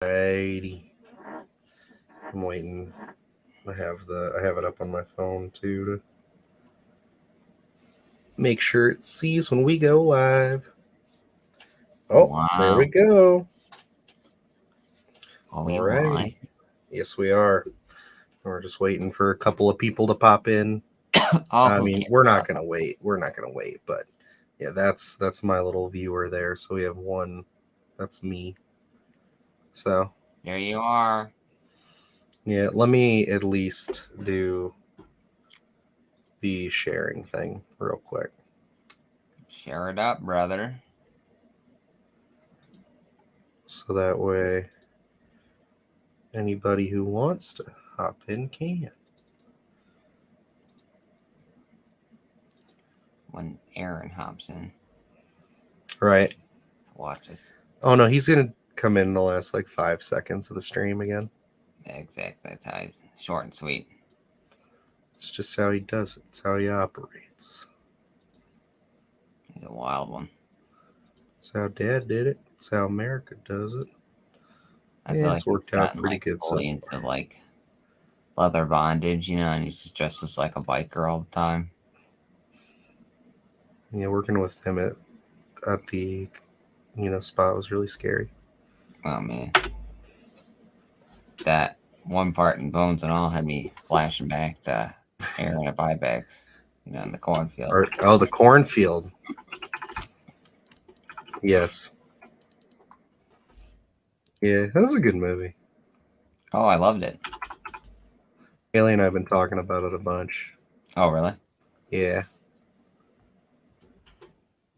Alrighty. I'm waiting. I have it up on my phone too to make sure it sees when we go live. Oh, Wow. There we go. Are we Alrighty. live? Yes, we are. We're just waiting for a couple of people to pop in. I mean, we're not gonna wait. But yeah, that's my little viewer there. So we have one. That's me. So there you are. Yeah, let me at least do the sharing thing real quick. Share it up, brother. So that way anybody who wants to hop in can. When Aaron hops in. Right. To watch us. Oh no, he's gonna come in the last like 5 seconds of the stream again. Exactly. That's how he's short and sweet. It's just how he does it. It's how he operates. He's a wild one. It's how Dad did it. It's how America does it. I feel like it's worked out pretty like good so fully far. into like leather bondage, and he's just dressed as like a biker all the time. Yeah, working with him at the spot was really scary. Oh man, that one part in Bones and All had me flashing back to Aaron at buybacks, in the cornfield. The cornfield. Yes. Yeah, that was a good movie. Oh, I loved it. Haley and I have been talking about it a bunch. Oh, really? Yeah.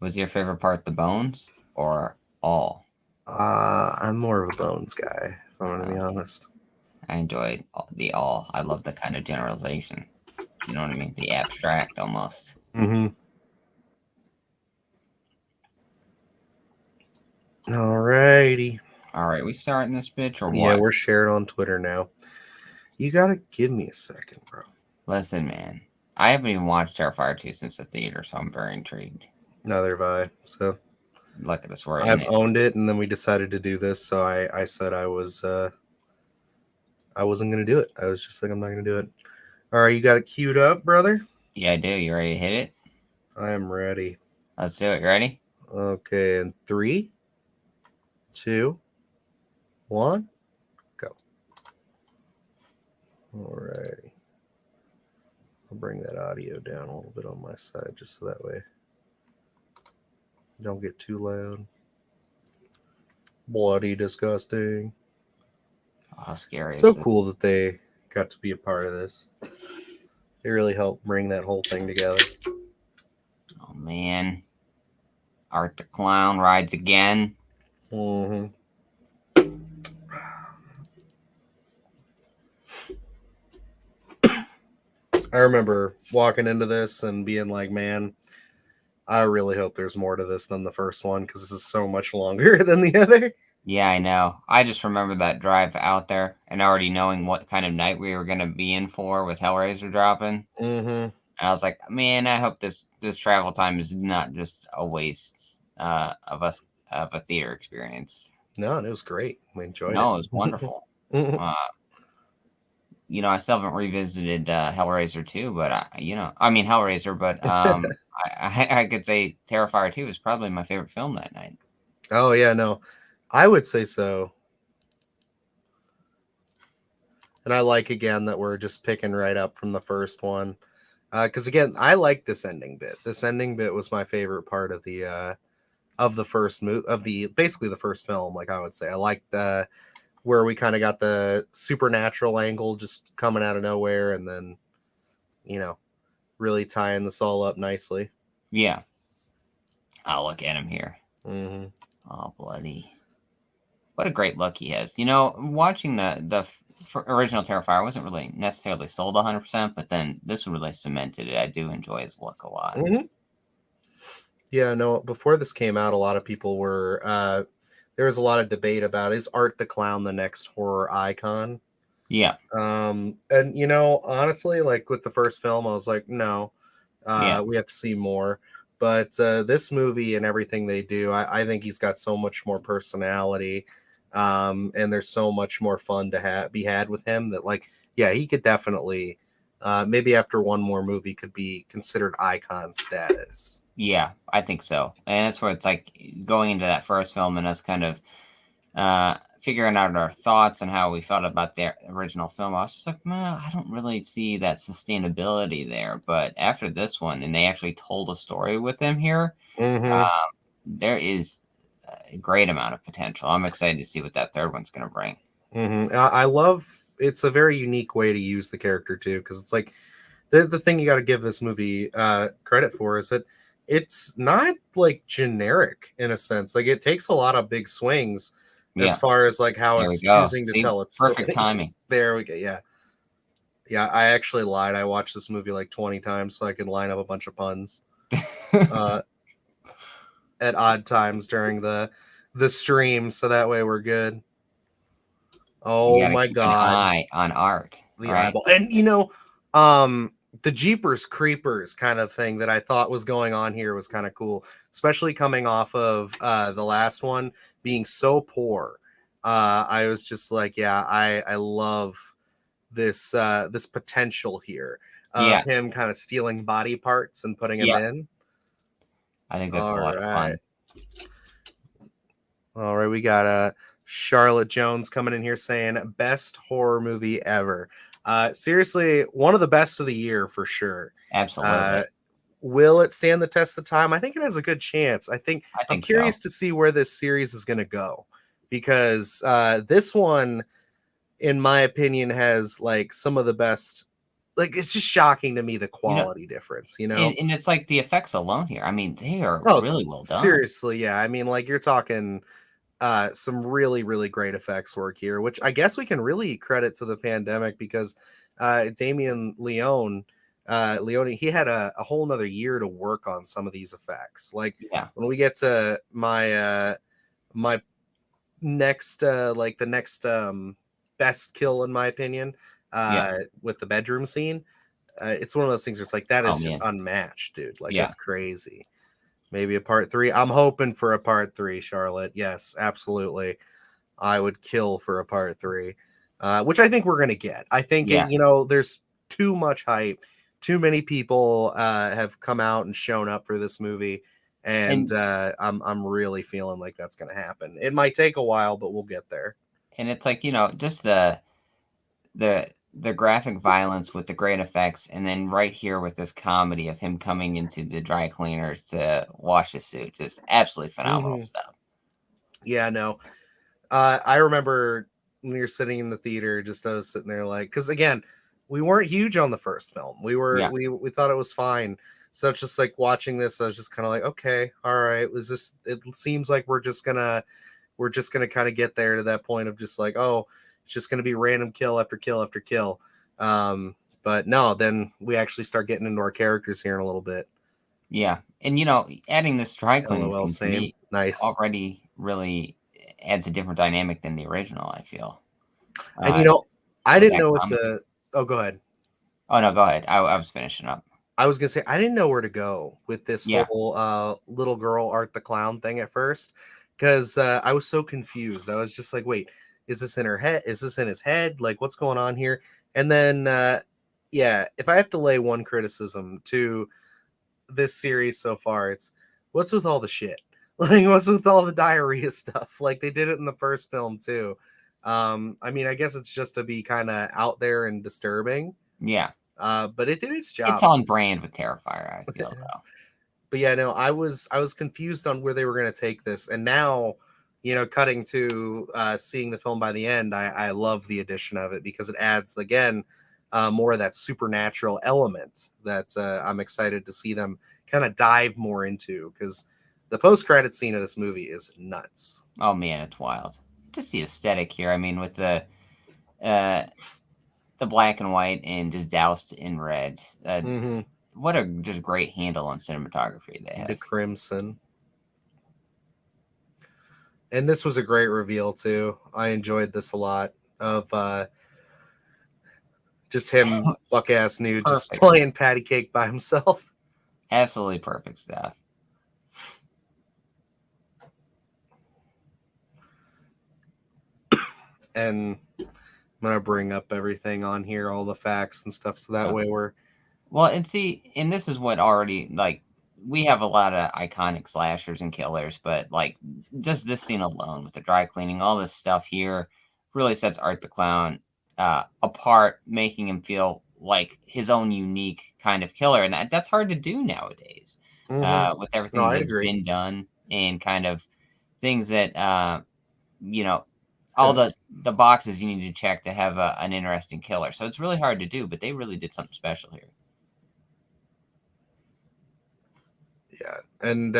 Was your favorite part the bones or all? I'm more of a Bones guy, if I'm going to be honest. I enjoyed the all. I love the kind of generalization. You know what I mean? The abstract almost. Mm-hmm. Alrighty. All right, we starting this bitch or what? Yeah, we're sharing on Twitter now. You gotta give me a second, bro. Listen, man. I haven't even watched Terrifier 2 since the theater, so I'm very intrigued. Neither have I. So look at us. We're I've owned it, and then we decided to do this. So I said I wasn't gonna do it. I was just like, I'm not gonna do it. All right, you got it queued up, brother? Yeah, I do. You ready to hit it? I am ready. Let's do it. You ready? Okay, in 3, 2, 1, go. Alrighty. I'll bring that audio down a little bit on my side just so that way don't get too loud. Bloody disgusting. Oh, scary. So cool that they got to be a part of this. They really helped bring that whole thing together. Oh, man. Art the Clown rides again. Mm-hmm. I remember walking into this and being like, man, I really hope there's more to this than the first one because this is so much longer than the other. Yeah, I know. I just remember that drive out there and already knowing what kind of night we were going to be in for with Hellraiser dropping. Mm-hmm. And I was like, man, I hope this travel time is not just a waste of a theater experience. No, and it was great. We enjoyed it. No, it was wonderful. I still haven't revisited Hellraiser 2, but Hellraiser, but I could say Terrifier 2 is probably my favorite film that night. Oh yeah, no, I would say so. And I like again that we're just picking right up from the first one, because again, I like this ending bit. This ending bit was my favorite part of the first basically the first film. Like I would say, I liked where we kind of got the supernatural angle just coming out of nowhere, and then really tying this all up nicely. Yeah. I'll look at him here. Mm-hmm. Oh, bloody! What a great look he has. Watching the original Terrifier, I wasn't really necessarily sold 100%, but then this one really cemented it. I do enjoy his look a lot. Mm-hmm. Yeah, no. Before this came out, a lot of people were. There was a lot of debate about, is Art the Clown the next horror icon? Yeah. And honestly, like with the first film, I was like, no. We have to see more. But this movie and everything they do, I think he's got so much more personality. And there's so much more fun to be had with him that, like, yeah, he could definitely, maybe after one more movie, could be considered icon status. Yeah, I think so. And that's where it's like going into that first film and us kind of figuring out our thoughts and how we felt about the original film. I was just like, man, I don't really see that sustainability there. But after this one, and they actually told a story with him here, Mm-hmm. there is a great amount of potential. I'm excited to see what that third one's going to bring. Mm-hmm. I love, it's a very unique way to use the character too, because it's like the thing you got to give this movie credit for is that it's not like generic in a sense. Like, it takes a lot of big swings as Yeah, far as like how there we it's go. choosing to See, tell its perfect story. timing. There we go. Yeah. Yeah, I actually lied. I watched this movie like 20 times so I could line up a bunch of puns uh, at odd times during the stream, so that way we're good. You Oh got to my keep an god, eye on art, the right? eyeball. And the Jeepers Creepers kind of thing that I thought was going on here was kind of cool, especially coming off of the last one being so poor. I was just like, yeah, I love this this potential here of Yeah, him kind of stealing body parts and putting them yeah. in. I think that's a All lot of right. fun. All right, we got Charlotte Jones coming in here saying best horror movie ever. Seriously, one of the best of the year for sure. Absolutely. Will it stand the test of time? I think it has a good chance. I I'm think so. curious to see where this series is going to go, because this one, in my opinion, has like some of the best. Like, it's just shocking to me the You know, quality difference. You know? and it's like the effects alone here. I mean, they are Oh, really well done. seriously, yeah. I mean, like, you're talking some really, really great effects work here, which I guess we can really credit to the pandemic, because Damien Leone, he had a whole nother year to work on some of these effects. Like, Yeah. when we get to my next like the next best kill, in my opinion, Yeah. with the bedroom scene, it's one of those things where it's like, that Oh is just man. unmatched, dude. Like, Yeah. it's crazy. Maybe a part 3. I'm hoping for a part 3, Charlotte. Yes, absolutely. I would kill for a part 3, which I think we're going to get. I think, Yeah. there's too much hype. Too many people have come out and shown up for this movie. And And I'm really feeling like that's going to happen. It might take a while, but we'll get there. it's like, just the the graphic violence with the great effects, and then right here with this comedy of him coming into the dry cleaners to wash his suit, just absolutely phenomenal Mm-hmm. stuff. Yeah, no. I remember when you're sitting in the theater, just I was sitting there like, because again, we weren't huge on the first film. Yeah. We thought it was fine. So it's just like watching this, I was just kind of like, okay, all right. It seems like we're just gonna kind of get there to that point of just like, oh, it's just gonna be random kill after kill after kill. But no, then we actually start getting into our characters here in a little bit. Yeah. And adding this dry cleaning LOL, scene to same. me Nice. already really adds a different dynamic than the original, I feel. And Uh, I with didn't that know what comedy. to. Oh, go ahead. Oh no, go ahead. I was finishing up. I was gonna say, I didn't know where to go with this Yeah. whole little girl Art the Clown thing at first, because I was so confused. I was just like, wait, is this in her head? Is this in his head? Like, what's going on here? And then yeah, if I have to lay one criticism to this series so far, it's what's with all the shit? Like, what's with all the diarrhea stuff? Like, they did it in the first film too. I mean, I guess it's just to be kind of out there and disturbing. Yeah. But it did its It's job. on brand with Terrifier, I feel though. But yeah, no, I was confused on where they were going to take this, and now, cutting to seeing the film by the end, I love the addition of it, because it adds again more of that supernatural element that I'm excited to see them kind of dive more into, because the post-credit scene of this movie is nuts. Oh man, it's wild. Just the aesthetic here. I mean, with uh the black and white and just doused in red. Mm-hmm. What a just great handle on cinematography they The have. Crimson. And this was a great reveal too. I enjoyed this a lot, of just him buck ass nude just Perfect. playing patty cake by himself. Absolutely perfect stuff. And I'm gonna bring up everything on here, all the facts and stuff, so that way we're Well, and see, and this is what already like we have a lot of iconic slashers and killers, but like just this scene alone with the dry cleaning, all this stuff here really sets Art the Clown apart, making him feel like his own unique kind of killer, and that's hard to do nowadays with No, everything I'd that's agree. been done and kind of things that you know all the boxes you need to check to have an interesting killer. So it's really hard to do, but they really did something special here. Yeah. And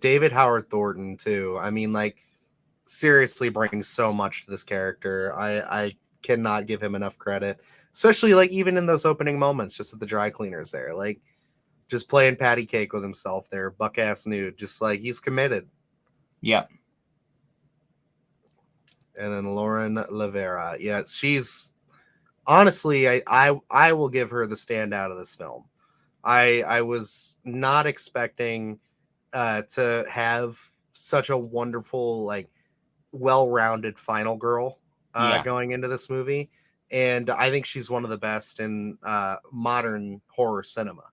David Howard Thornton too. I mean, like, seriously brings so much to this character. I cannot give him enough credit. Especially like even in those opening moments, just at the dry cleaners there. Like just playing patty cake with himself there, buck ass nude. Just like he's committed. Yep. And then Lauren Lavera. Yeah, she's honestly, I will give her the standout of this film. I was not expecting to have such a wonderful, like, well-rounded final girl Yeah. going into this movie, and I think she's one of the best in modern horror cinema.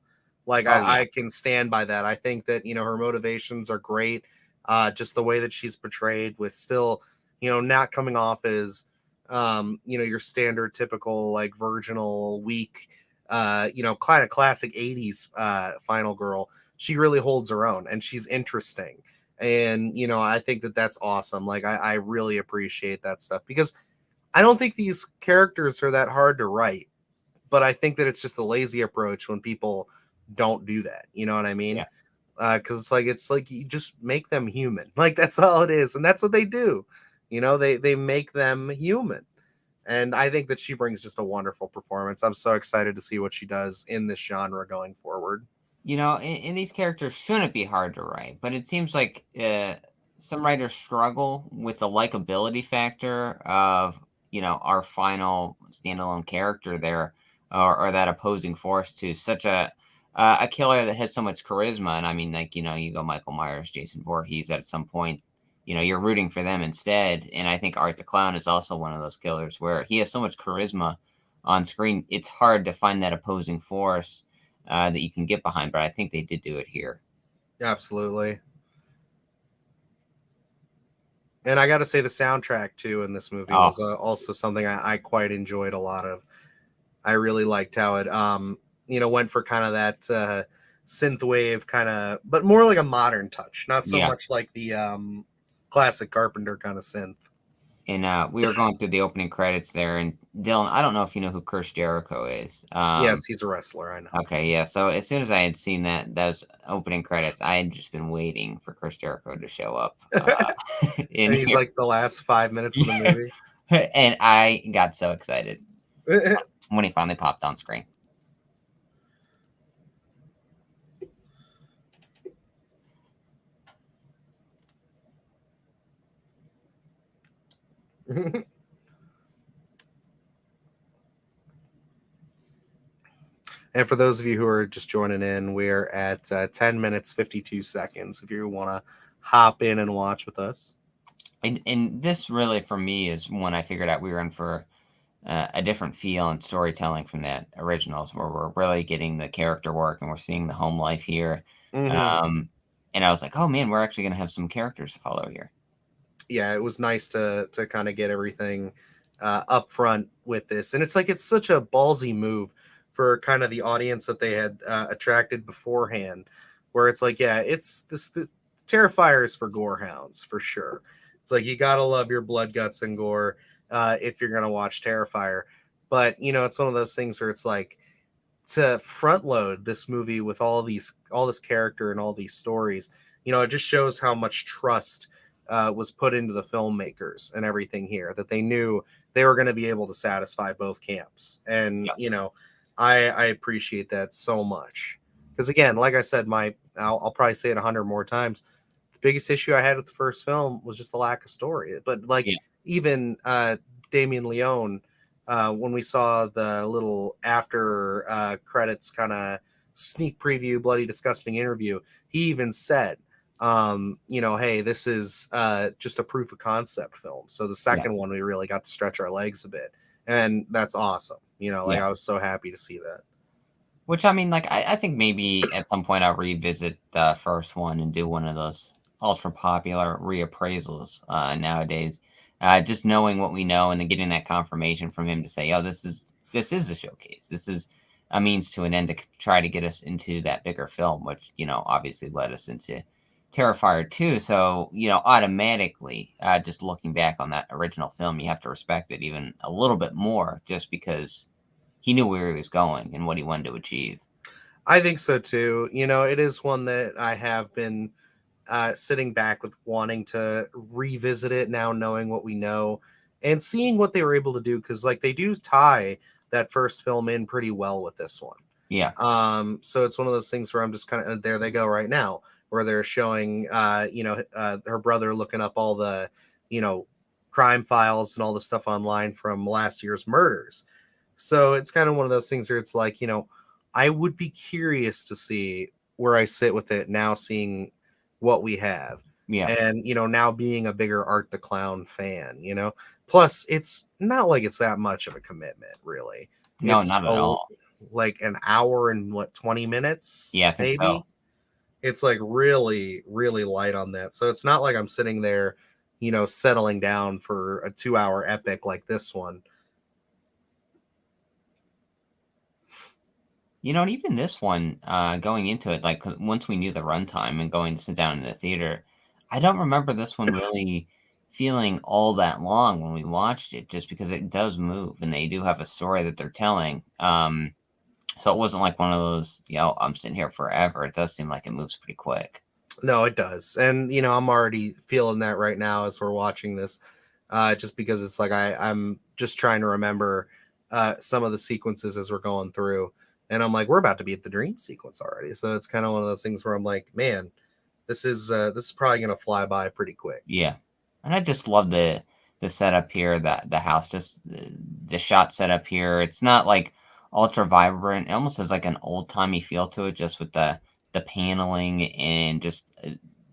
Like Oh, yeah. I can stand by that. I think that her motivations are great. Just the way that she's portrayed, with still not coming off as your standard typical like virginal weak kind of classic 80s final girl. She really holds her own and she's interesting. And I think that that's awesome. Like I really appreciate that stuff because I don't think these characters are that hard to write, but I think that it's just a lazy approach when people don't do that. You know what I mean? Yeah. Because it's like you just make them human. Like that's all it is, and that's what they do. They make them human, and I think that she brings just a wonderful performance. I'm so excited to see what she does in this genre going forward. And these characters shouldn't be hard to write, but it seems like some writers struggle with the likability factor of, our final standalone character there, or that opposing force to such a killer that has so much charisma. And I mean, like, you go Michael Myers, Jason Voorhees, at some point, you're rooting for them instead. And I think Art the Clown is also one of those killers where he has so much charisma on screen. It's hard to find that opposing force that you can get behind, but I think they did do it here. Absolutely. And I got to say, the soundtrack too in this movie Oh, was also something I quite enjoyed a lot of. I really liked how it went for kind of that synth wave kind of, but more like a modern touch, not so yeah. much like the classic Carpenter kind of synth. And we were going through the opening credits there, and Dylan, I don't know if you know who Chris Jericho is. Yes, he's a wrestler. I know. Okay, yeah. So as soon as I had seen those opening credits, I had just been waiting for Chris Jericho to show up in And he's here. like the last 5 minutes of the movie. And I got so excited when he finally popped on screen. And for those of you who are just joining in, we're at 10 minutes 52 seconds if you want to hop in and watch with us. And this really, for me, is when I figured out we were in for a different feel and storytelling from that originals, where we're really getting the character work and we're seeing the home life here. Mm-hmm. And I was like, oh man, we're actually going to have some characters to follow here. Yeah, it was nice to kind of get everything up front with this. And it's such a ballsy move for kind of the audience that they had attracted beforehand, where it's like, yeah, it's the Terrifier is for gorehounds for sure. It's like you gotta love your blood, guts, and gore if you're gonna watch Terrifier. But it's one of those things where it's like, to front load this movie with all this character and all these stories, it just shows how much trust was put into the filmmakers and everything here, that they knew they were going to be able to satisfy both camps. And Yep. I appreciate that so much, because again, like I said, I'll probably say it 100 more times, the biggest issue I had with the first film was just the lack of story. But like, Yeah. even Damien Leone, when we saw the little after credits kind of sneak preview, bloody disgusting interview, he even said hey, this is just a proof of concept film. So the Yeah. second one, we really got to stretch our legs a bit, and that's awesome. Like Yeah. I was so happy to see that. Which I mean, like, I think maybe at some point I'll revisit the first one and do one of those ultra popular reappraisals nowadays. Just knowing what we know and then getting that confirmation from him to say, "Oh, this is a showcase. This is a means to an end to try to get us into that bigger film," which obviously led us into Terrifier 2. So automatically, just looking back on that original film, you have to respect it even a little bit more, just because he knew where he was going and what he wanted to achieve. I think so too. It is one that I have been sitting back with wanting to revisit it now, knowing what we know and seeing what they were able to do. Because like they do tie that first film in pretty well with this one. Yeah. So it's one of those things where I'm just kind of there they go right now, where they're showing her brother looking up all the crime files and all the stuff online from last year's murders. So it's kind of one of those things where it's like, I would be curious to see where I sit with it now, seeing what we have. Yeah. And now being a bigger Art the Clown fan, plus it's not like it's that much of a commitment, really. No, It's not at all. like an hour and 20 minutes, Yeah, I think so. maybe. It's like really, really light on that. So it's not like I'm sitting there, settling down for a 2-hour epic like this one. And even this one, going into it, like, 'cause once we knew the runtime and going to sit down in the theater, I don't remember this one really feeling all that long when we watched it, just because it does move and they do have a story that they're telling. So it wasn't like one of those, I'm sitting here forever. It does seem like it moves pretty quick. No, it does. And I'm already feeling that right now as we're watching this. Just because it's like I'm just trying to remember some of the sequences as we're going through. And I'm like, we're about to be at the dream sequence already. So it's kind of one of those things where I'm like, man, this is probably gonna fly by pretty quick. Yeah. And I just love the setup here, the house, just the shot setup here. It's not like ultra vibrant. It almost has like an old-timey feel to it, just with the paneling and just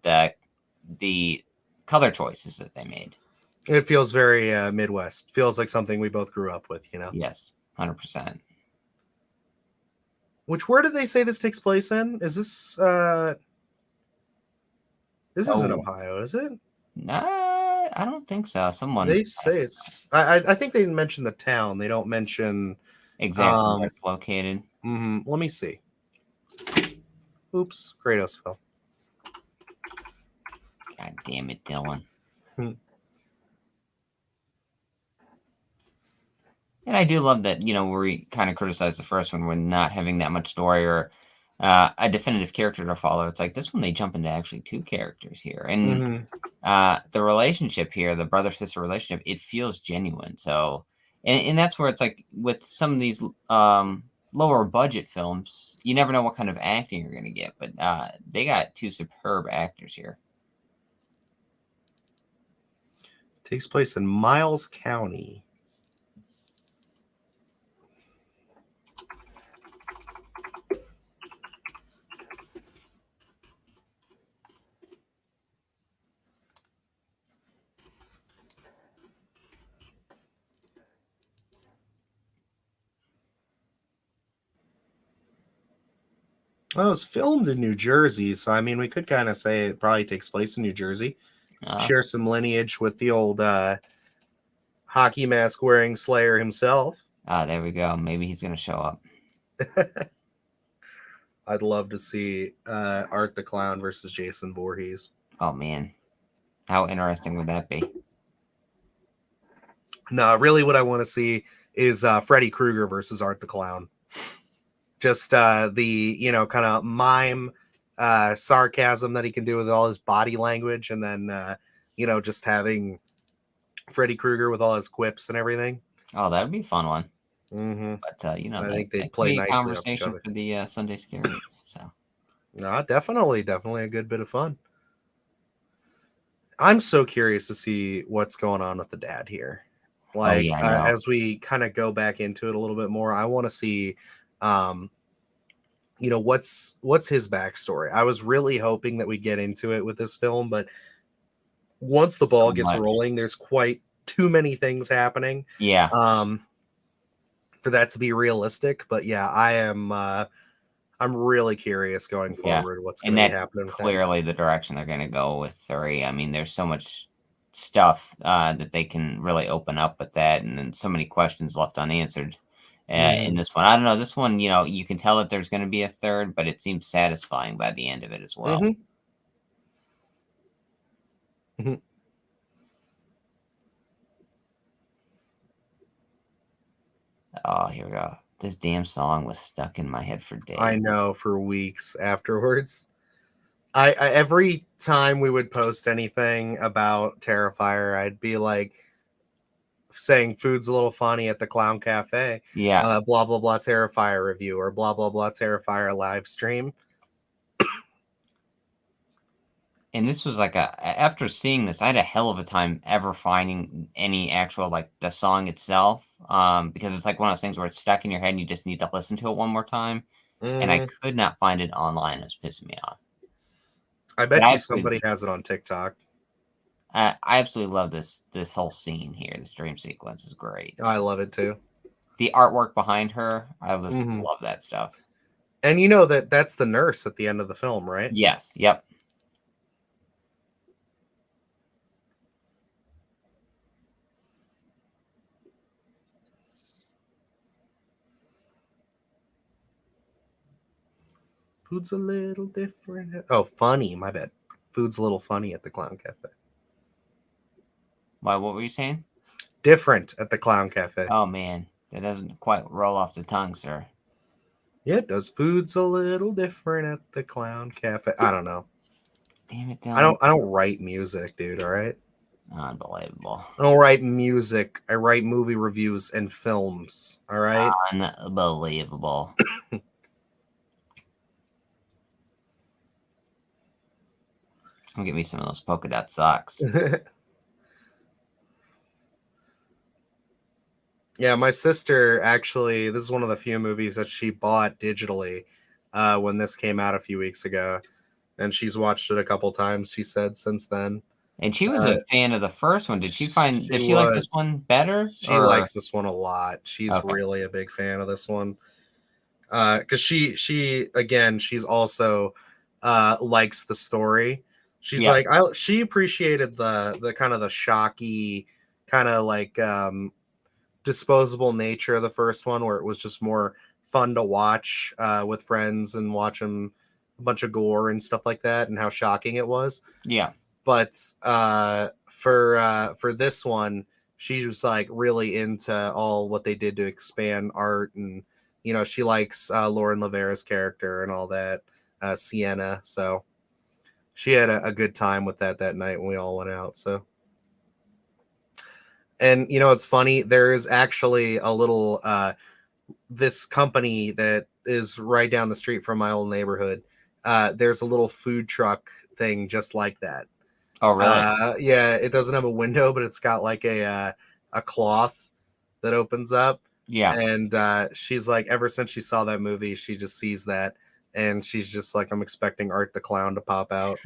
the color choices that they made. It feels very Midwest. Feels like something we both grew up with, Yes, 100%. Which where did they say this takes place in? Is this isn't Oh, Ohio, is it? nah, I don't think so. Someone They say has to know it's I think they mention the town. They don't mention exactly where it's located. let me see. Oops, Kratos fell. God damn it, Dylan. Hmm. And I do love that, we kind of criticize the first one with not having that much story or a definitive character to follow. It's like this one, they jump into actually two characters here. And the relationship here, the brother sister relationship, it feels genuine. So, and that's where it's like with some of these lower budget films, you never know what kind of acting you're going to get. But they got two superb actors here. Takes place in Miles County. Well, it was filmed in New Jersey, so I mean, we could kind of say it probably takes place in New Jersey. Share some lineage with the old hockey mask wearing Slayer himself. There we go. Maybe he's going to show up. I'd love to see Art the Clown versus Jason Voorhees. Oh, man. How interesting would that be? No, really what I want to see is Freddy Krueger versus Art the Clown. Just the, kind of mime sarcasm that he can do with all his body language. And then, just having Freddy Krueger with all his quips and everything. Oh, that would be a fun one. Mm-hmm. But, I think that they'd could play be a nicely off each conversation other. for the Sunday Scaries. So, No, definitely a good bit of fun. I'm so curious to see what's going on with the dad here. Like, yeah, I know. as we kind of go back into it a little bit more, I want to see what's his backstory. I was really hoping that we'd get into it with this film, but once the ball So gets much. rolling, there's quite too many things happening Yeah. for that to be realistic. But yeah, I'm really curious going Yeah. forward what's going And to be that's happening with that. clearly the direction they're going to go with 3. I mean, there's so much stuff that they can really open up with that, and then so many questions left unanswered in Mhm. this one. I don't know. This one, you can tell that there's going to be a third, but it seems satisfying by the end of it as well. Mhm. Mhm. Oh, here we go. This damn song was stuck in my head for I days. know, for weeks afterwards. I every time we would post anything about Terrifier, I'd be like saying food's a little funny at the Clown Cafe, Yeah. blah blah blah Terrifier review, or blah blah blah Terrifier live stream. And this was like after seeing this, I had a hell of a time ever finding any actual, like, the song itself, because it's like one of those things where it's stuck in your head and you just need to listen to it one more time, and I Mhm. could not find it online. It was pissing me off. I But bet you somebody has it on TikTok. I absolutely love this whole scene here. This dream sequence is great. I love it too. The artwork behind her, I just Mhm. love that stuff. And you know that's the nurse at the end of the film, right? Yes, yep. Food's a little different. Oh, funny. My bad. Food's a little funny at the Clown Cafe. Why, what were you saying? Different at the Clown Cafe. Oh, man, that doesn't quite roll off the tongue, sir. Yeah, it does. Food's a little different at the Clown Cafe. I don't know. Damn it, I Dylan. don't write music, dude, all right? Unbelievable. I don't write music. I write movie reviews and films, all right? Unbelievable. I'll get me some of those polka dot socks. Yeah, my sister actually, this is one of the few movies that she bought digitally when this came out a few weeks ago. And she's watched it a couple times, she said, since then. And she was Uh, a fan of the first one. she Did she like this was. one better? She Or likes this one a lot. She's okay. really a big fan of this one. Because she again, she's also likes the story. She's Yeah. like, she appreciated the kind of the shocky, kind of like disposable nature of the first one, where it was just more fun to watch with friends and watch them a bunch of gore and stuff like that, and how shocking it was. Yeah. But for this one, she was like really into all what they did to expand art, and she likes Lauren Lavera's character and all that, Sienna. So she had a good time with that night when we all went out. So, and it's funny. There is actually a little this company that is right down the street from my old neighborhood. There's a little food truck thing just like that. Oh, really? Yeah, it doesn't have a window, but it's got like a cloth that opens up. Yeah. And she's like, ever since she saw that movie, she just sees that, and she's just like, I'm expecting Art the Clown to pop out.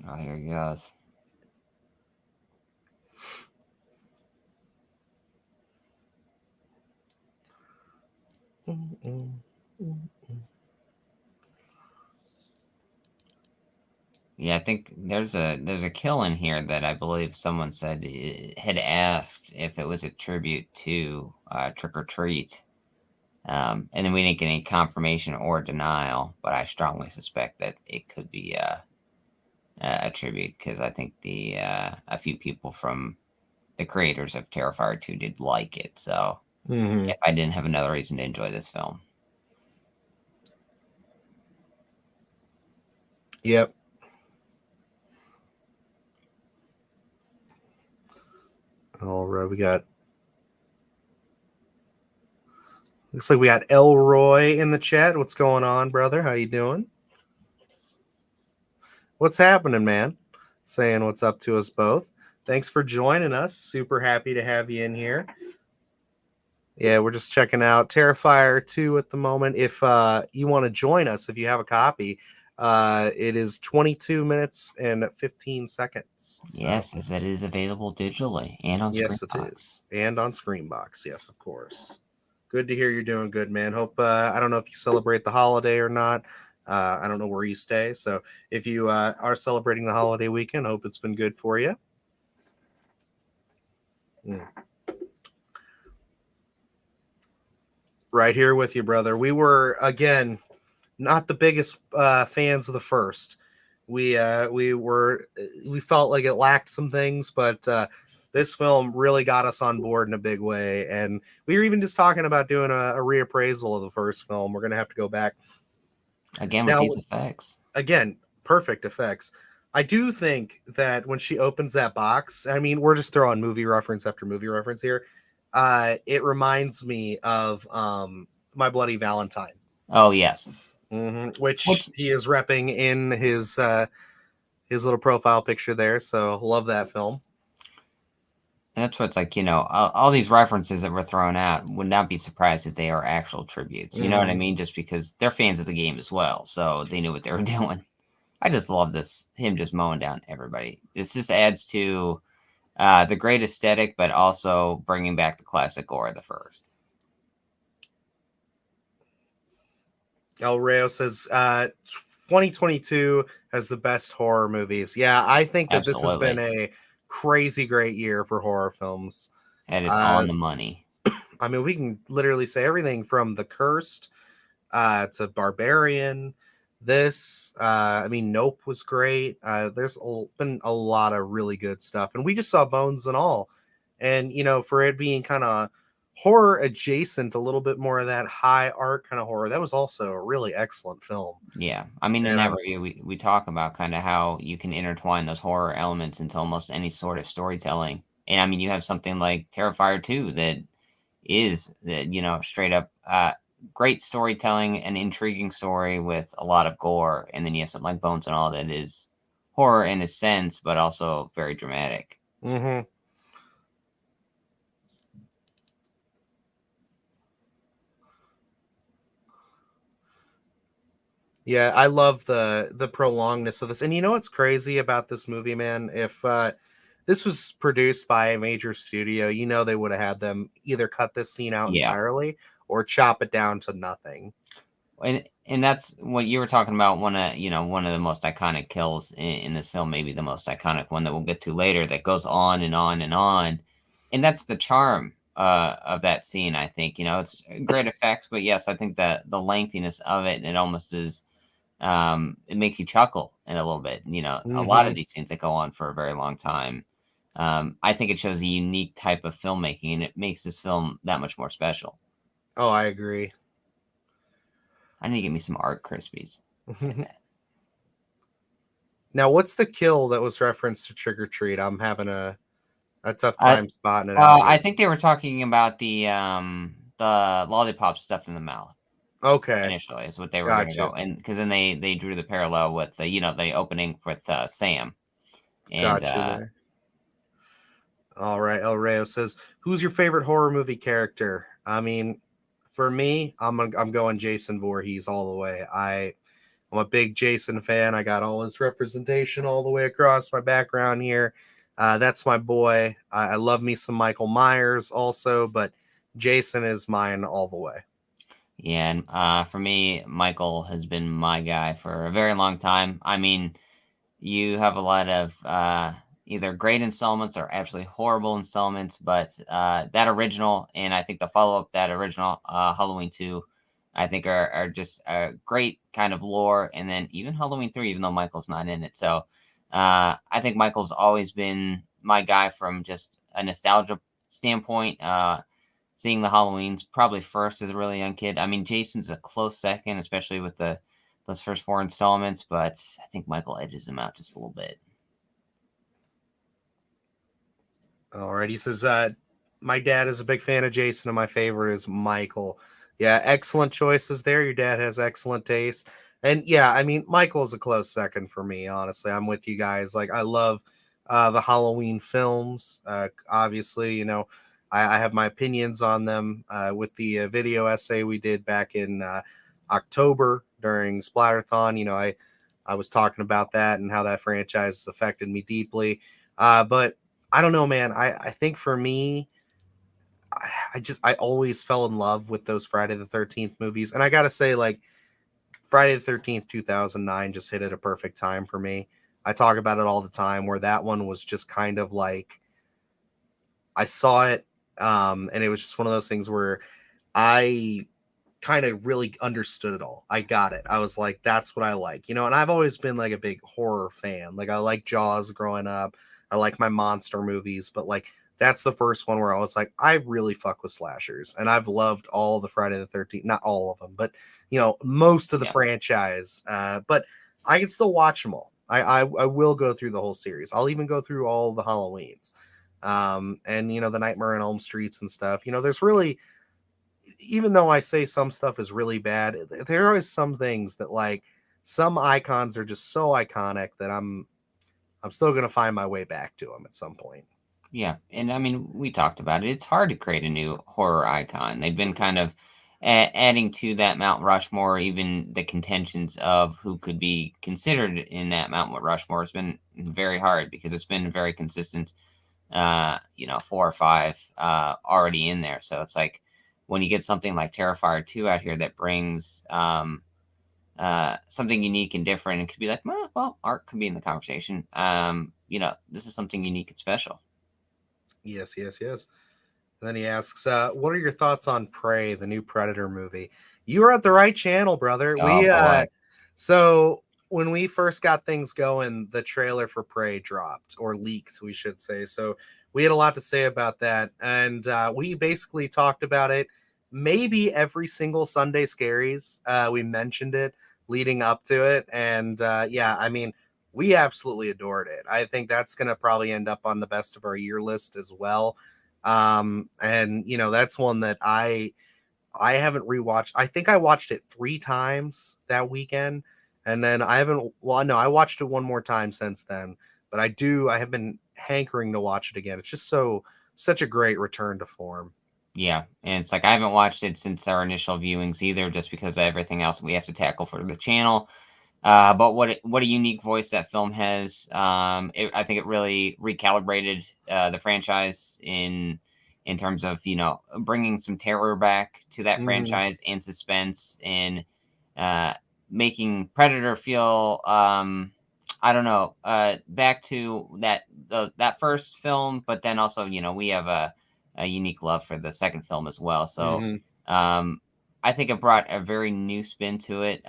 Oh, here he goes. Yeah, I think there's a kill in here that I believe someone said had asked if it was a tribute to Trick or Treat, and then we didn't get any confirmation or denial, but I strongly suspect that it could be a tribute, because I think the a few people from the creators of Terrifier 2 did like it. So Mm-hmm. if I didn't have another reason to enjoy this film. Yep. All right, looks like we got Elroy in the chat. What's going on, brother? How you doing? What's happening, man? Saying what's up to us both. Thanks for joining us. Super happy to have you in here. Yeah, we're just checking out Terrifier 2 at the moment. If you want to join us, if you have a copy, it is 22 minutes and 15 seconds. So, Yes, as it is available digitally and on yes, it Screenbox. is. And on Screenbox. Yes, of course. Good to hear you're doing good, man. Hope, I don't know if you celebrate the holiday or not. I don't know where you stay. So if you are celebrating the holiday weekend, hope it's been good for you. Right here with you, brother. We were, again, not the biggest fans of the first. We felt like it lacked some things, but this film really got us on board in a big way. And we were even just talking about doing a reappraisal of the first film. We're gonna have to go back Again with now. these effects. Again, perfect effects. I do think that when she opens that box, I mean, we're just throwing movie reference after movie reference here. It reminds me of My Bloody Valentine. Oh yes. Which he is repping in his little profile picture there. So love that film. And that's what's like, all these references that were thrown out, would not be surprised if they are actual tributes. You know what I mean? Just because they're fans of the game as well, so they knew what they were doing. I just love this, him just mowing down everybody. This just adds to the great aesthetic, but also bringing back the classic gore of the first. El Rayo says 2022 has the best horror movies. Yeah, I think that this has been a crazy great year for horror films. That is on the money. I mean, we can literally say everything from The Cursed to Barbarian. This, I mean, Nope was great. There's been a lot of really good stuff. And we just saw Bones and All. And, for it being kind of horror adjacent, a little bit more of that high art kind of horror, that was also a really excellent film. Yeah. I mean, in that review, we talk about kind of how you can intertwine those horror elements into almost any sort of storytelling. And I mean, you have something like Terrifier 2 that is, straight up great storytelling, an intriguing story with a lot of gore. And then you have something like Bones and All that is horror in a sense, but also very dramatic. Mm-hmm. Yeah, I love the prolongedness of this. And you know what's crazy about this movie, man? If this was produced by a major studio, they would have had them either cut this scene out entirely or chop it down to nothing. And that's what you were talking about. One of the most iconic kills in this film, maybe the most iconic one that we'll get to later, that goes on and on and on. And that's the charm of that scene. I think, it's great effects, but yes, I think that the lengthiness of it, it almost is, it makes you chuckle in a little bit. A lot of these scenes that go on for a very long time. I think it shows a unique type of filmmaking, and it makes this film that much more special. Oh, I agree. I need to get me some Art Krispies. Now, what's the kill that was referenced to Trick or Treat? I'm having a tough time spotting it out. I think they were talking about the lollipop stuffed in the mouth. Okay. Initially, is what they were going to go, and because then they drew the parallel with the opening with Sam. And all right, El Rayo says, "Who's your favorite horror movie character?" I mean, for me, I'm going Jason Voorhees all the way. I'm a big Jason fan. I got all his representation all the way across my background here. That's my boy. I love me some Michael Myers also, but Jason is mine all the way. Yeah, and for me, Michael has been my guy for a very long time. I mean, you have a lot of either great installments or absolutely horrible installments, but that original, and I think the follow-up, that original Halloween 2, I think are just a great kind of lore. And then even Halloween 3, even though Michael's not in it. So I think Michael's always been my guy from just a nostalgia standpoint. Seeing the Halloweens probably first as a really young kid. I mean, Jason's a close second, especially with those first 4 installments, but I think Michael edges him out just a little bit. All right. He says, my dad is a big fan of Jason, and my favorite is Michael. Yeah, excellent choices there. Your dad has excellent taste. And yeah, I mean, Michael's a close second for me, honestly. I'm with you guys. Like, I love the Halloween films. Obviously, I have my opinions on them with the video essay we did back in October during Splatterthon. I was talking about that and how that franchise has affected me deeply. But I don't know, man. I think for me, I always fell in love with those Friday the 13th movies. And I got to say, like, Friday the 13th, 2009 just hit at a perfect time for me. I talk about it all the time where that one was just kind of like, I saw it, and it was just one of those things where I kind of really understood it all. I got it. I was like, that's what I like, and I've always been like a big horror fan. Like, I like Jaws growing up. I like my monster movies, but like, that's the first one where I was like, I really fuck with slashers. And I've loved all the Friday the 13th, not all of them, but most of the Yeah. franchise. But I can still watch them all. I will go through the whole series. I'll even go through all the Halloweens. And the Nightmare on Elm Streets and stuff. There's really, even though I say some stuff is really bad, there are some things that, like, some icons are just so iconic that I'm still gonna find my way back to them at some point. Yeah, and I mean, we talked about it. It's hard to create a new horror icon. They've been kind of adding to that Mount Rushmore. Even the contentions of who could be considered in that Mount Rushmore has been very hard because it's been very consistent. 4 or 5 already in there. So it's like when you get something like Terrifier 2 out here that brings something unique and different, it could be like, well, art could be in the conversation. This is something unique and special. Yes, yes, yes. And then he asks, what are your thoughts on Prey, the new Predator movie? You were at the right channel, brother. Oh boy. So when we first got things going, the trailer for Prey dropped, or leaked, we should say. So we had a lot to say about that. And we basically talked about it maybe every single Sunday Scaries. We mentioned it leading up to it. And yeah, I mean, we absolutely adored it. I think that's going to probably end up on the best of our year list as well. And that's one that I haven't rewatched. I think I watched it 3 times that weekend, and then I haven't. Well, no, I watched it one more time since then. But I have been hankering to watch it again. It's just such a great return to form. Yeah, and it's like I haven't watched it since our initial viewings either, just because of everything else we have to tackle for the channel. But what a unique voice that film has. I think it really recalibrated the franchise in terms of bringing some terror back to that Mhm. franchise and suspense and uh, making Predator feel I don't know back to that first film, but then also we have a unique love for the second film as well. So Mhm. um, I think it brought a very new spin to it.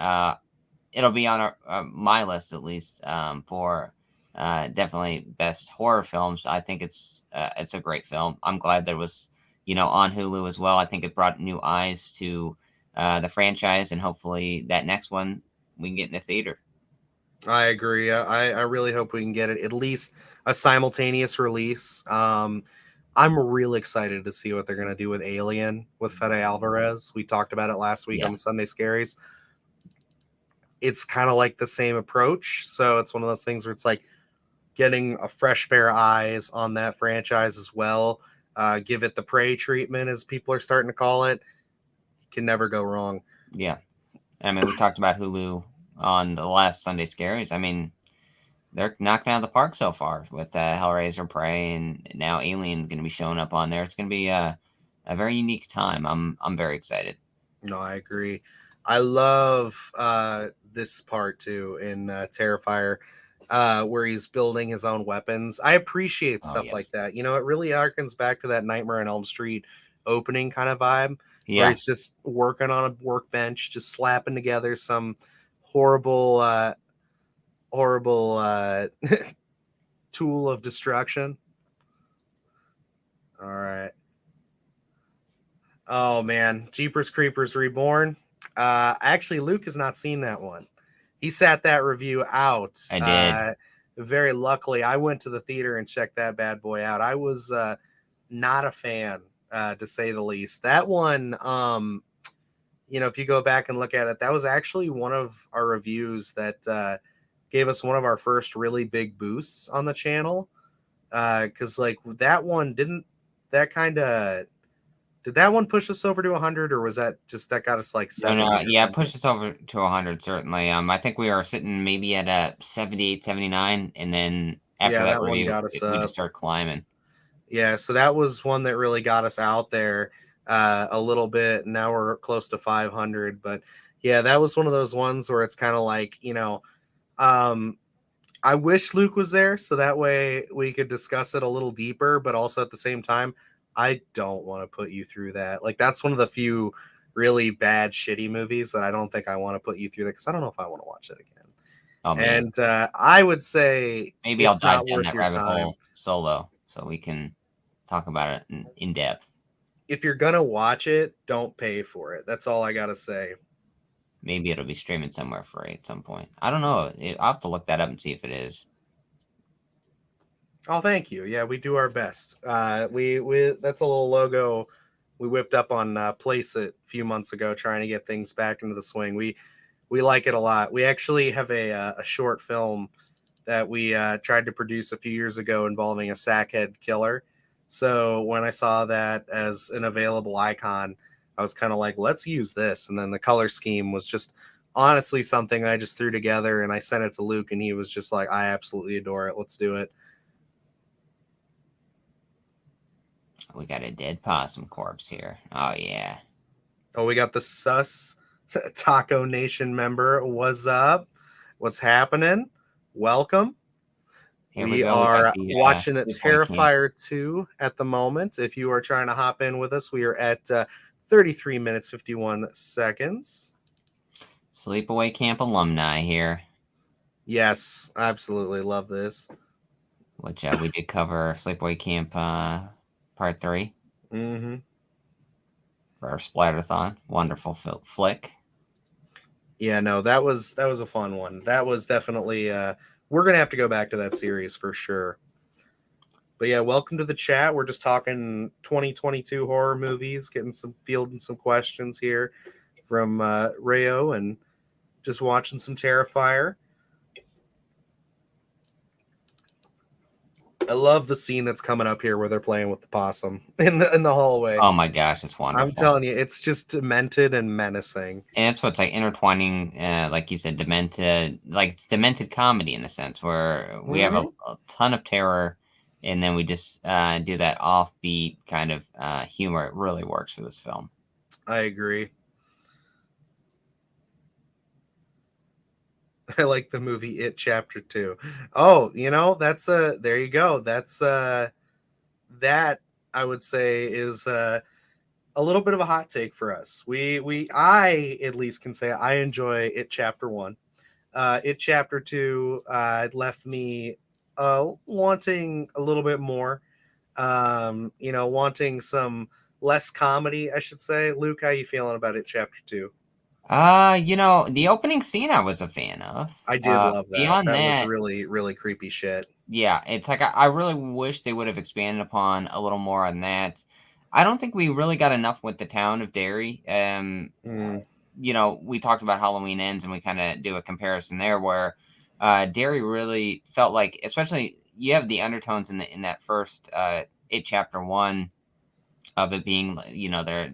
It'll be on my list at least for definitely best horror films. I think it's a great film. I'm glad that it was on Hulu as well. I think it brought new eyes to the franchise, and hopefully that next one we can get in the theater. I agree. I really hope we can get it at least a simultaneous release. I'm really excited to see what they're gonna do with Alien with Fede Alvarez. We talked about it last week Yeah, on the Sunday Scaries. It's kind of like the same approach, so it's one of those things where it's like getting a fresh pair of eyes on that franchise as well. Give it the Prey treatment, as people are starting to call it. Can never go wrong. yeah. I mean, we talked about Hulu on the last Sunday Scaries. I mean, they're knocking out of the park so far with Hellraiser, Prey, and now Alien going to be showing up on there. It's going to be a very unique time. I'm very excited. No, I agree. I love this part too in Terrifier, where he's building his own weapons. I appreciate Oh stuff like yes, that. It really harkens back to that Nightmare on Elm Street opening kind of vibe, where yeah, he's just working on a workbench, just slapping together some horrible, horrible tool of destruction. All right. Oh man, Jeepers Creepers Reborn. Actually, Luke has not seen that one. He sat that review out. I did. Very luckily, I went to the theater and checked that bad boy out. I was not a fan, to say the least. That one, if you go back and look at it, that was actually one of our reviews that gave us one of our first really big boosts on the channel. Because like that one didn't that kind of did that one push us over to 100, or was that just that got us like No, 70 no, or yeah, something? pushed us over to 100 certainly. I think we are sitting maybe at a 78, 79, and then after Yeah, that that one review, got us we just up. started climbing. Yeah, so that was one that really got us out there a little bit. Now we're close to 500, but yeah, that was one of those ones where it's kind of like, um, I wish Luke was there so that way we could discuss it a little deeper, but also at the same time, I don't want to put you through that. Like that's one of the few really bad, shitty movies that I don't think I want to put you through that because I don't know if I want to watch it again. Oh man, And I would say maybe I'll it's dive not down worth that your rabbit time. hole solo so we can talk about it in depth. If you're gonna watch it, don't pay for it. That's all I gotta say. Maybe it'll be streaming somewhere free at some point. I don't know. I'll have to look that up and see if it is. Oh, thank you. Yeah, we do our best. We that's a little logo we whipped up on Place It a few months ago, trying to get things back into the swing. We like it a lot. We actually have a short film that we tried to produce a few years ago involving a sackhead killer. So when I saw that as an available icon, I was kind of like, let's use this. And then the color scheme was just honestly something I just threw together and I sent it to Luke and he was just like, I absolutely adore it. Let's do it. We got a dead possum corpse here. Oh yeah. Oh, we got the sus Taco Nation member. What's up? What's happening? Welcome. Here we We go. We got are the watching a sleepaway camp. Terrifier 2 at the moment. If you are trying to hop in with us, we are at 33 minutes, 51 seconds. Sleepaway camp alumni here. Yes, absolutely love this. Which we did cover Sleepaway Camp Part 3 Mm-hmm. for our Splatterthon. Wonderful flick. Yeah, no, that was a fun one. That was definitely we're gonna have to go back to that series for sure. But yeah, welcome to the chat. We're just talking 2022 horror movies, getting some fielding some questions here from Rayo and just watching some Terrifier. I love the scene that's coming up here where they're playing with the possum in the hallway. Oh my gosh, it's I'm wonderful. telling you, it's just demented and menacing. And it's what's like intertwining, like you said, demented, like it's demented comedy in a sense, where we have Mm-hmm. a ton of terror, and then we just do that offbeat kind of humor. It really works for this film. I agree. I like the movie It Chapter 2. Oh, that's there you go. That's that I would say is a little bit of a hot take for us. I at least can say I enjoy It Chapter 1. It Chapter 2 left me wanting a little bit more. Wanting some less comedy, I should say. Luke, how you feeling about It Chapter 2? The opening scene I was a fan of. I did love that. Beyond That was that, really, really creepy shit. yeah, it's like I really wish they would have expanded upon a little more on that. I don't think we really got enough with the town of Derry. Mm, We talked about Halloween Ends, and we kind of do a comparison there, where Derry really felt like, especially you have the undertones in that first It Chapter 1 of it being,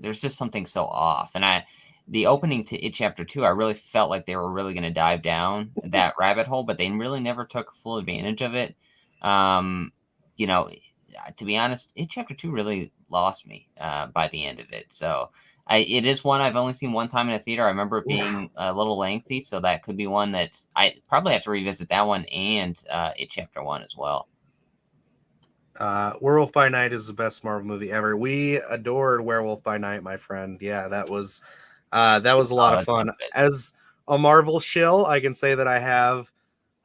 there's just something so off, and the opening to It Chapter 2, I really felt like they were really going to dive down that rabbit hole, but they really never took full advantage of it. Um, you know, to be honest, It Chapter 2 really lost me by the end of it. So it is one I've only seen one time in a theater. I remember it oof. being a little lengthy, so that could be one that's I probably have to revisit that one and It Chapter 1 as well. Werewolf by Night is the best Marvel movie ever. We adored Werewolf by Night, my friend. Yeah, that was a lot Oh, of that's so fun. good. As a Marvel shill, I can say that I have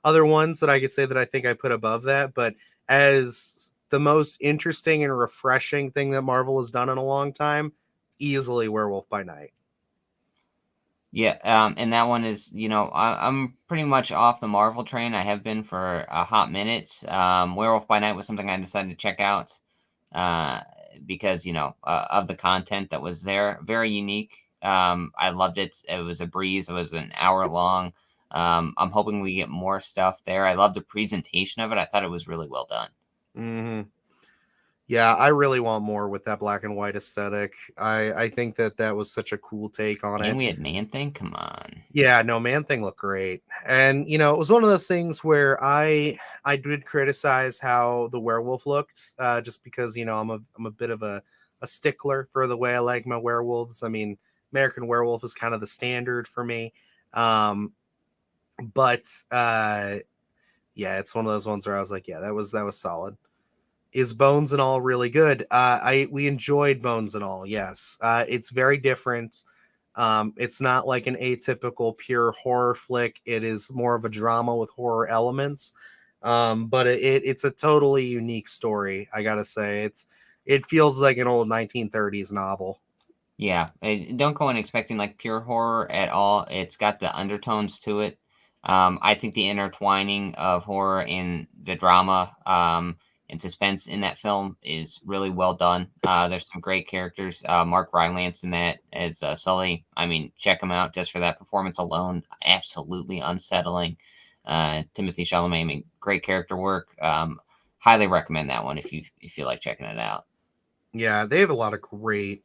other ones that I could say that I think I put above that, but as the most interesting and refreshing thing that Marvel has done in a long time, easily Werewolf by Night. Yeah, and that one is, I'm pretty much off the Marvel train. I have been for a hot minute. Werewolf by Night was something I decided to check out uh, because, of the content that was there. Very unique. I loved it. It was a breeze. It was an hour long. I'm hoping we get more stuff there. I love the presentation of it. I thought it was really well done. Hmm. Yeah, I really want more with that black and white aesthetic. I think that that was such a cool take on And it. we had Man Thing. Come on. Yeah, no, Man Thing looked great. And it was one of those things where I did criticize how the werewolf looked, just because, I'm a bit of a stickler for the way I like my werewolves. I mean, American Werewolf is kind of the standard for me. Um, but yeah, it's one of those ones where I was like, yeah, that was solid. Is Bones and All really good? We enjoyed Bones and All. Yes, it's very different. It's not like an atypical pure horror flick. It is more of a drama with horror elements. But it's a totally unique story. I gotta say, it feels like an old 1930s novel. Yeah, don't go in expecting like pure horror at all. It's got the undertones to it. I think the intertwining of horror and the drama and suspense in that film is really well done. There's some great characters. Mark Rylance in that as Sully. I mean, check him out just for that performance alone. Absolutely unsettling. Timothy Chalamet, I mean, great character work. Highly recommend that one if you feel like checking it out. Yeah, they have a lot of great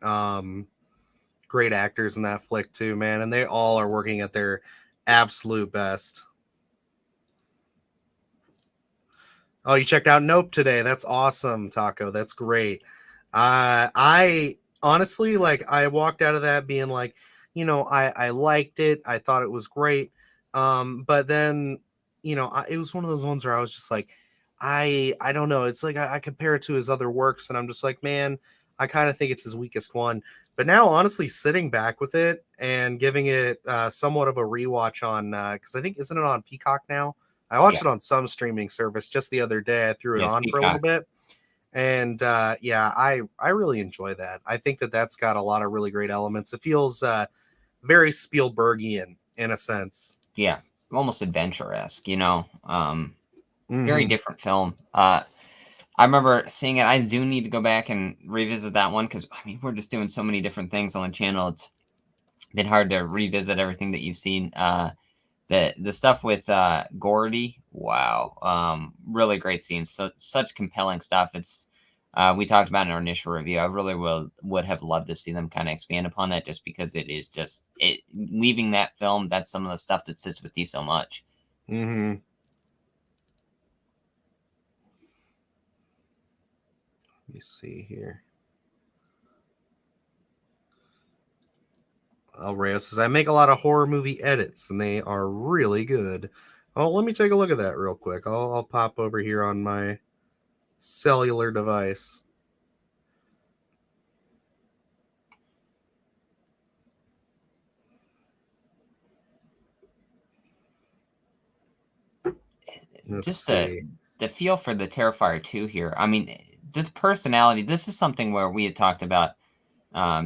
actors in that flick too, man, and they all are working at their absolute best. Oh, you checked out Nope today. That's awesome, Taco. That's great. I honestly, like, I walked out of that being like, I liked it. I thought it was great. But then, it was one of those ones where I was just like, I don't know. It's like I compare it to his other works, and I'm just like, man, I kind of think it's his weakest one. But now, honestly, sitting back with it and giving it somewhat of a rewatch on, because I think, isn't it on Peacock now? I watched Yeah, it on some streaming service just the other day. I threw it yeah, it's on for a little Peacock. bit, and yeah, I really enjoy that. I think that that's got a lot of really great elements. It feels very Spielbergian in a sense. Yeah, almost adventure-esque, very Hmm. different film. I remember seeing it. I do need to go back and revisit that one because I mean we're just doing so many different things on the channel. It's been hard to revisit everything that you've seen. The stuff with Gordy, wow, really great scenes. So such compelling stuff. It's we talked about in our initial review. I really would have loved to see them kind of expand upon that, just because it is just it leaving that film. That's some of the stuff that sits with you so much. Hmm. Let me see here. Reyes says I make a lot of horror movie edits, and they are really good. Oh, let me take a look at that real quick. I'll pop over here on my cellular device. Let's Just see. the feel for the Terrifier 2 here. I mean, this personality, this is something where we had talked about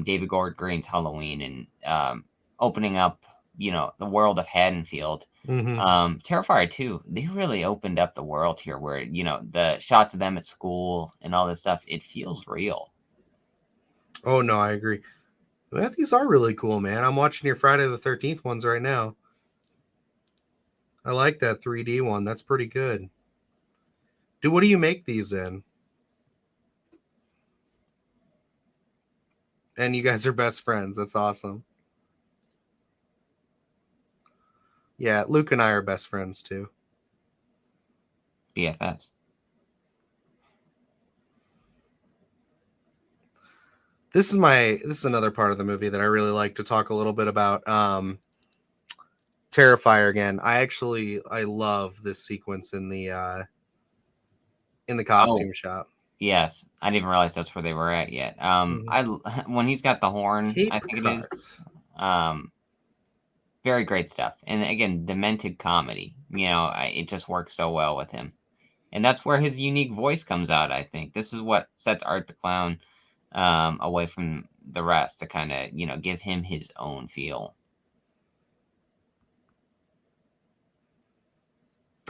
David Gordon Green's Halloween and opening up, the world of Haddonfield. Hmm. Terrifier 2, they really opened up the world here where, the shots of them at school and all this stuff, it feels real. Oh no, I agree. Well, these are really cool, man. I'm watching your Friday the 13th ones right now. I like that 3D one. That's pretty good. Dude, what do you make these in? And you guys are best friends. That's awesome. Yeah, Luke and I are best friends too. BFFs. This is another part of the movie that I really like to talk a little bit about. Terrifier again. I love this sequence in the Oh, costume shop. yes. I didn't even realize that's where they were at yet. Mhm. When he's got the horn, I Cape think it is. Cod. Um, Very great stuff. And again, demented comedy. It just works so well with him. And that's where his unique voice comes out, I think. This is what sets Art the Clown away from the rest to kind of, give him his own feel.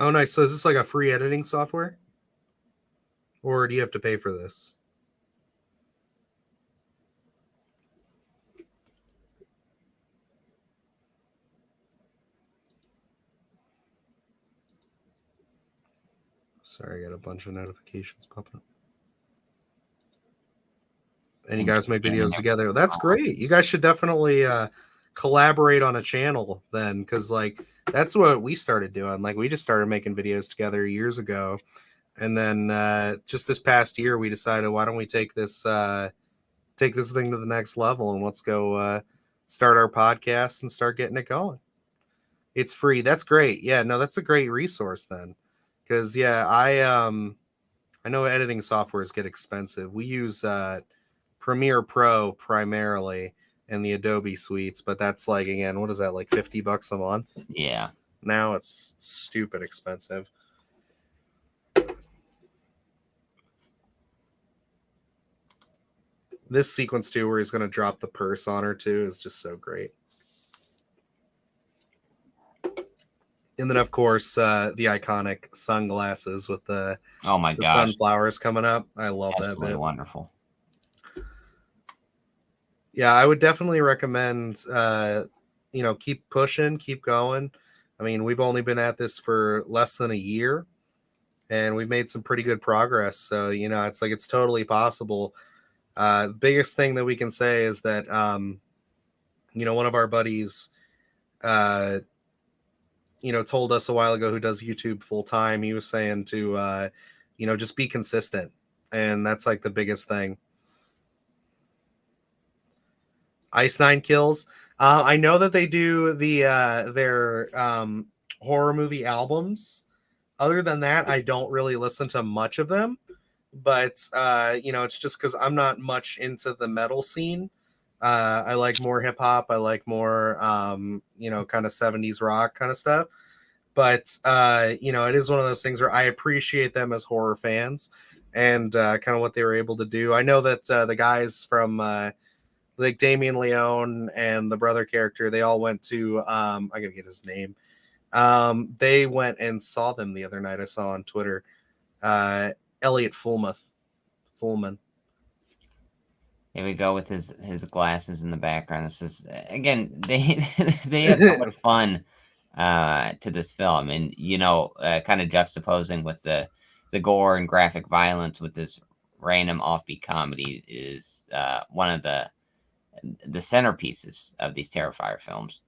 Oh, nice. So is this like a free editing software, or do you have to pay for this? Sorry, I got a bunch of notifications popping up. And you guys make videos together. That's great. You guys should definitely collaborate on a channel then, because like that's what we started doing. Like we just started making videos together years ago, and then just this past year we decided, why don't we take this thing to the next level, and let's go start our podcast and start getting it going. It's free. That's great. Yeah, no, that's a great resource then, because yeah, I know editing softwares get expensive. We use Premiere Pro primarily and the Adobe suites, but that's like, again, what is that, like $50 a month? Yeah. Now it's stupid expensive. This sequence too, where he's going to drop the purse on her too, is just so great. And then of course the iconic sunglasses with the sunflowers coming up. I love that bit. Wonderful. Yeah, I would definitely recommend keep pushing, keep going. I mean, we've only been at this for less than a year, and we've made some pretty good progress. So, it's like it's totally possible. Biggest thing that we can say is that one of our buddies told us a while ago, who does YouTube full time, he was saying to just be consistent. And that's like the biggest thing. Ice Nine Kills. I know that they do their horror movie albums. Other than that, I don't really listen to much of them. But it's just because I'm not much into the metal scene. I like more hip hop. I like more kind of 70s rock kind of stuff. But it is one of those things where I appreciate them as horror fans and kind of what they were able to do. I know that the guys from like Damien Leone and the brother character, they all went to I gotta get his name. They went and saw them the other night. I saw on Twitter. Elliot Fullman. Here we go with his glasses in the background. This is again, they have so much fun to this film, and kind of juxtaposing with the gore and graphic violence with this random offbeat comedy is one of the centerpieces of these Terrifier films.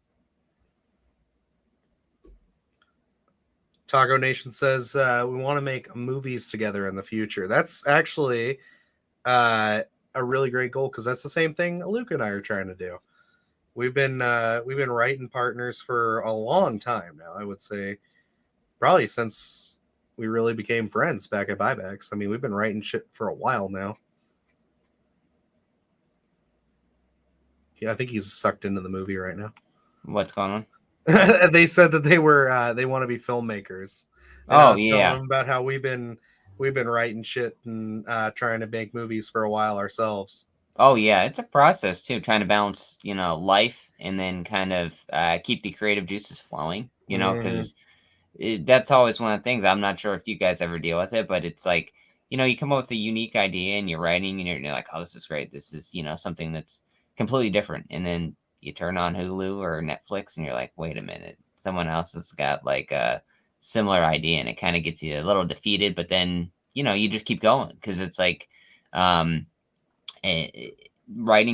Taco Nation says we want to make movies together in the future. That's actually a really great goal, because that's the same thing Luke and I are trying to do. We've been writing partners for a long time now. I would say probably since we really became friends back at Buybacks. I mean, we've been writing shit for a while now. Yeah, I think he's sucked into the movie right now. What's going on? They said that they want to be filmmakers. And I was telling them about how we've been writing shit and trying to make movies for a while ourselves. Oh yeah, it's a process too, trying to balance life and then kind of keep the creative juices flowing. Because that's always one of the things. I'm not sure if you guys ever deal with it, but it's like you come up with a unique idea and you're writing and you're like, oh, this is great. This is something that's completely different, and then you turn on Hulu or Netflix and you're like, wait a minute, someone else has got like a similar idea, and it kind of gets you a little defeated, but then you just keep going, because it's like writing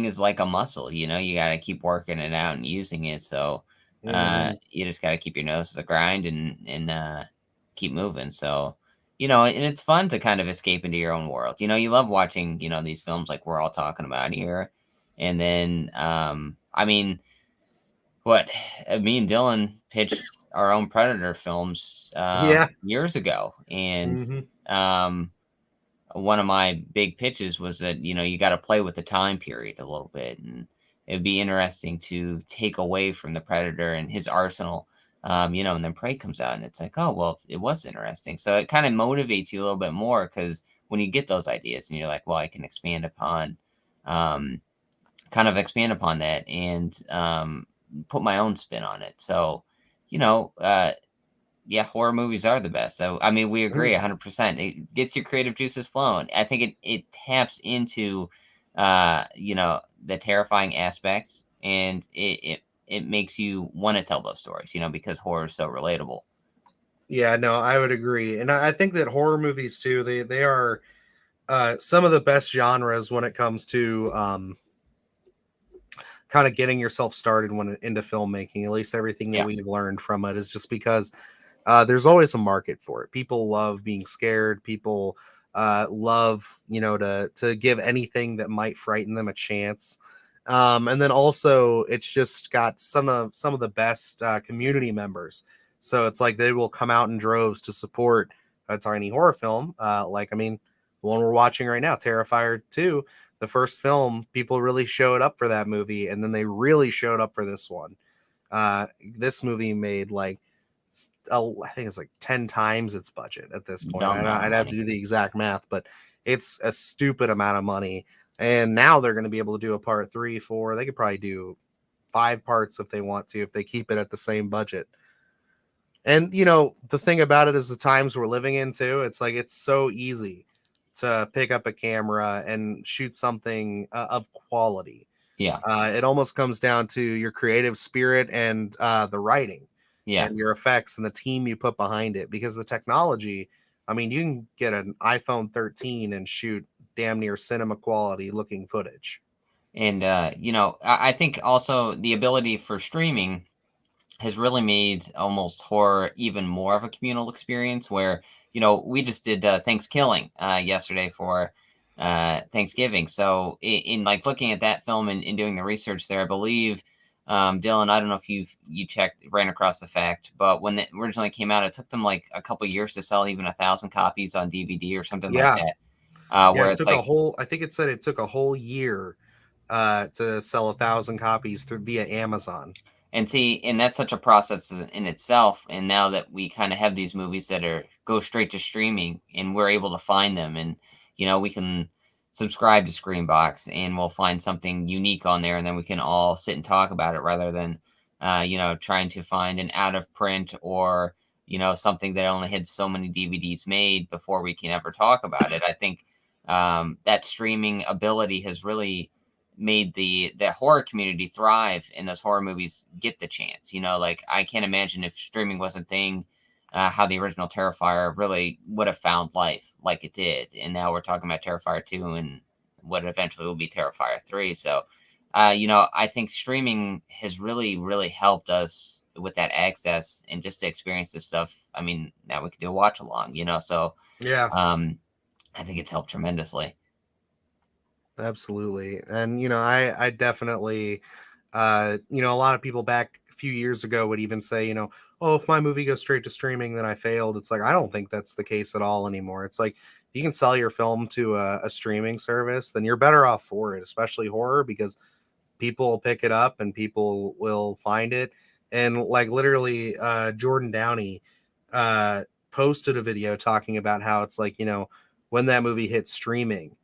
is like a muscle. You got to keep working it out and using it, so you just got to keep your nose to the grind and keep moving. So and it's fun to kind of escape into your own world. You love watching these films like we're all talking about here. And then, I mean, me and Dylan pitched our own Predator films years ago. And one of my big pitches was that, you got to play with the time period a little bit. And it'd be interesting to take away from the Predator and his arsenal, and then Prey comes out and it's like, oh, well, it was interesting. So it kind of motivates you a little bit more, because when you get those ideas and you're like, well, I can expand upon that and put my own spin on it. So, horror movies are the best. So, I mean, we agree 100%. It gets your creative juices flowing. I think it taps into, the terrifying aspects, and it makes you want to tell those stories, because horror is so relatable. Yeah, no, I would agree, and I think that horror movies too. They are some of the best genres when it comes to kind of getting yourself started when into filmmaking. At least everything that Yeah, we've learned from it is just because there's always a market for it. People love being scared. People love, to give anything that might frighten them a chance. And then also, it's just got some of the best community members. So it's like they will come out in droves to support a tiny horror film. I mean, the one we're watching right now, Terrifier 2, the first film, people really showed up for that movie, and then they really showed up for this one. This movie made like I think it's like 10 times its budget at this point. dumb amount of I'd have to money. do the exact math, but it's a stupid amount of money. And now they're going to be able to do a part 3, 4. They could probably do 5 parts if they want to, if they keep it at the same budget. And the thing about it is the times we're living in too. It's like it's so easy to pick up a camera and shoot something of quality. Yeah, It almost comes down to your creative spirit and the writing yeah. and your effects and the team you put behind it. Because the technology, I mean, you can get an iPhone 13 and shoot damn near cinema quality looking footage. And I think also the ability for streaming has really made almost horror even more of a communal experience where we just did Thanksgiving yesterday for Thanksgiving. So in like looking at that film and doing the research there, I believe Dylan, I don't know if you checked, ran across the fact, but when it originally came out, it took them like a couple years to sell even 1,000 copies on DVD or something like Yeah. that, Yeah. where It it's took a like. whole, I think it said it took a whole year to sell 1,000 copies through via Amazon. And see, and that's such a process in itself. And now that we kind of have these movies that are go straight to streaming, and we're able to find them, and we can subscribe to Screenbox, and we'll find something unique on there, and then we can all sit and talk about it rather than, trying to find an out of print or something that only had so many DVDs made before we can ever talk about it. I think that streaming ability has really made the horror community thrive and those horror movies get the chance. Like I can't imagine if streaming wasn't a thing, how the original Terrifier really would have found life like it did. And now we're talking about Terrifier 2 and what eventually will be Terrifier 3. So, I think streaming has really, really helped us with that access and just to experience this stuff. I mean, now we can do a watch along, so Yeah. um, I think it's helped tremendously. Absolutely. And I definitely a lot of people back a few years ago would even say, oh, if my movie goes straight to streaming, then I failed. It's like I don't think that's the case at all anymore. It's like if you can sell your film to a streaming service, then you're better off for it, especially horror, because people will pick it up and people will find it. And like literally Jordan Downey posted a video talking about how it's like, when that movie hit streaming,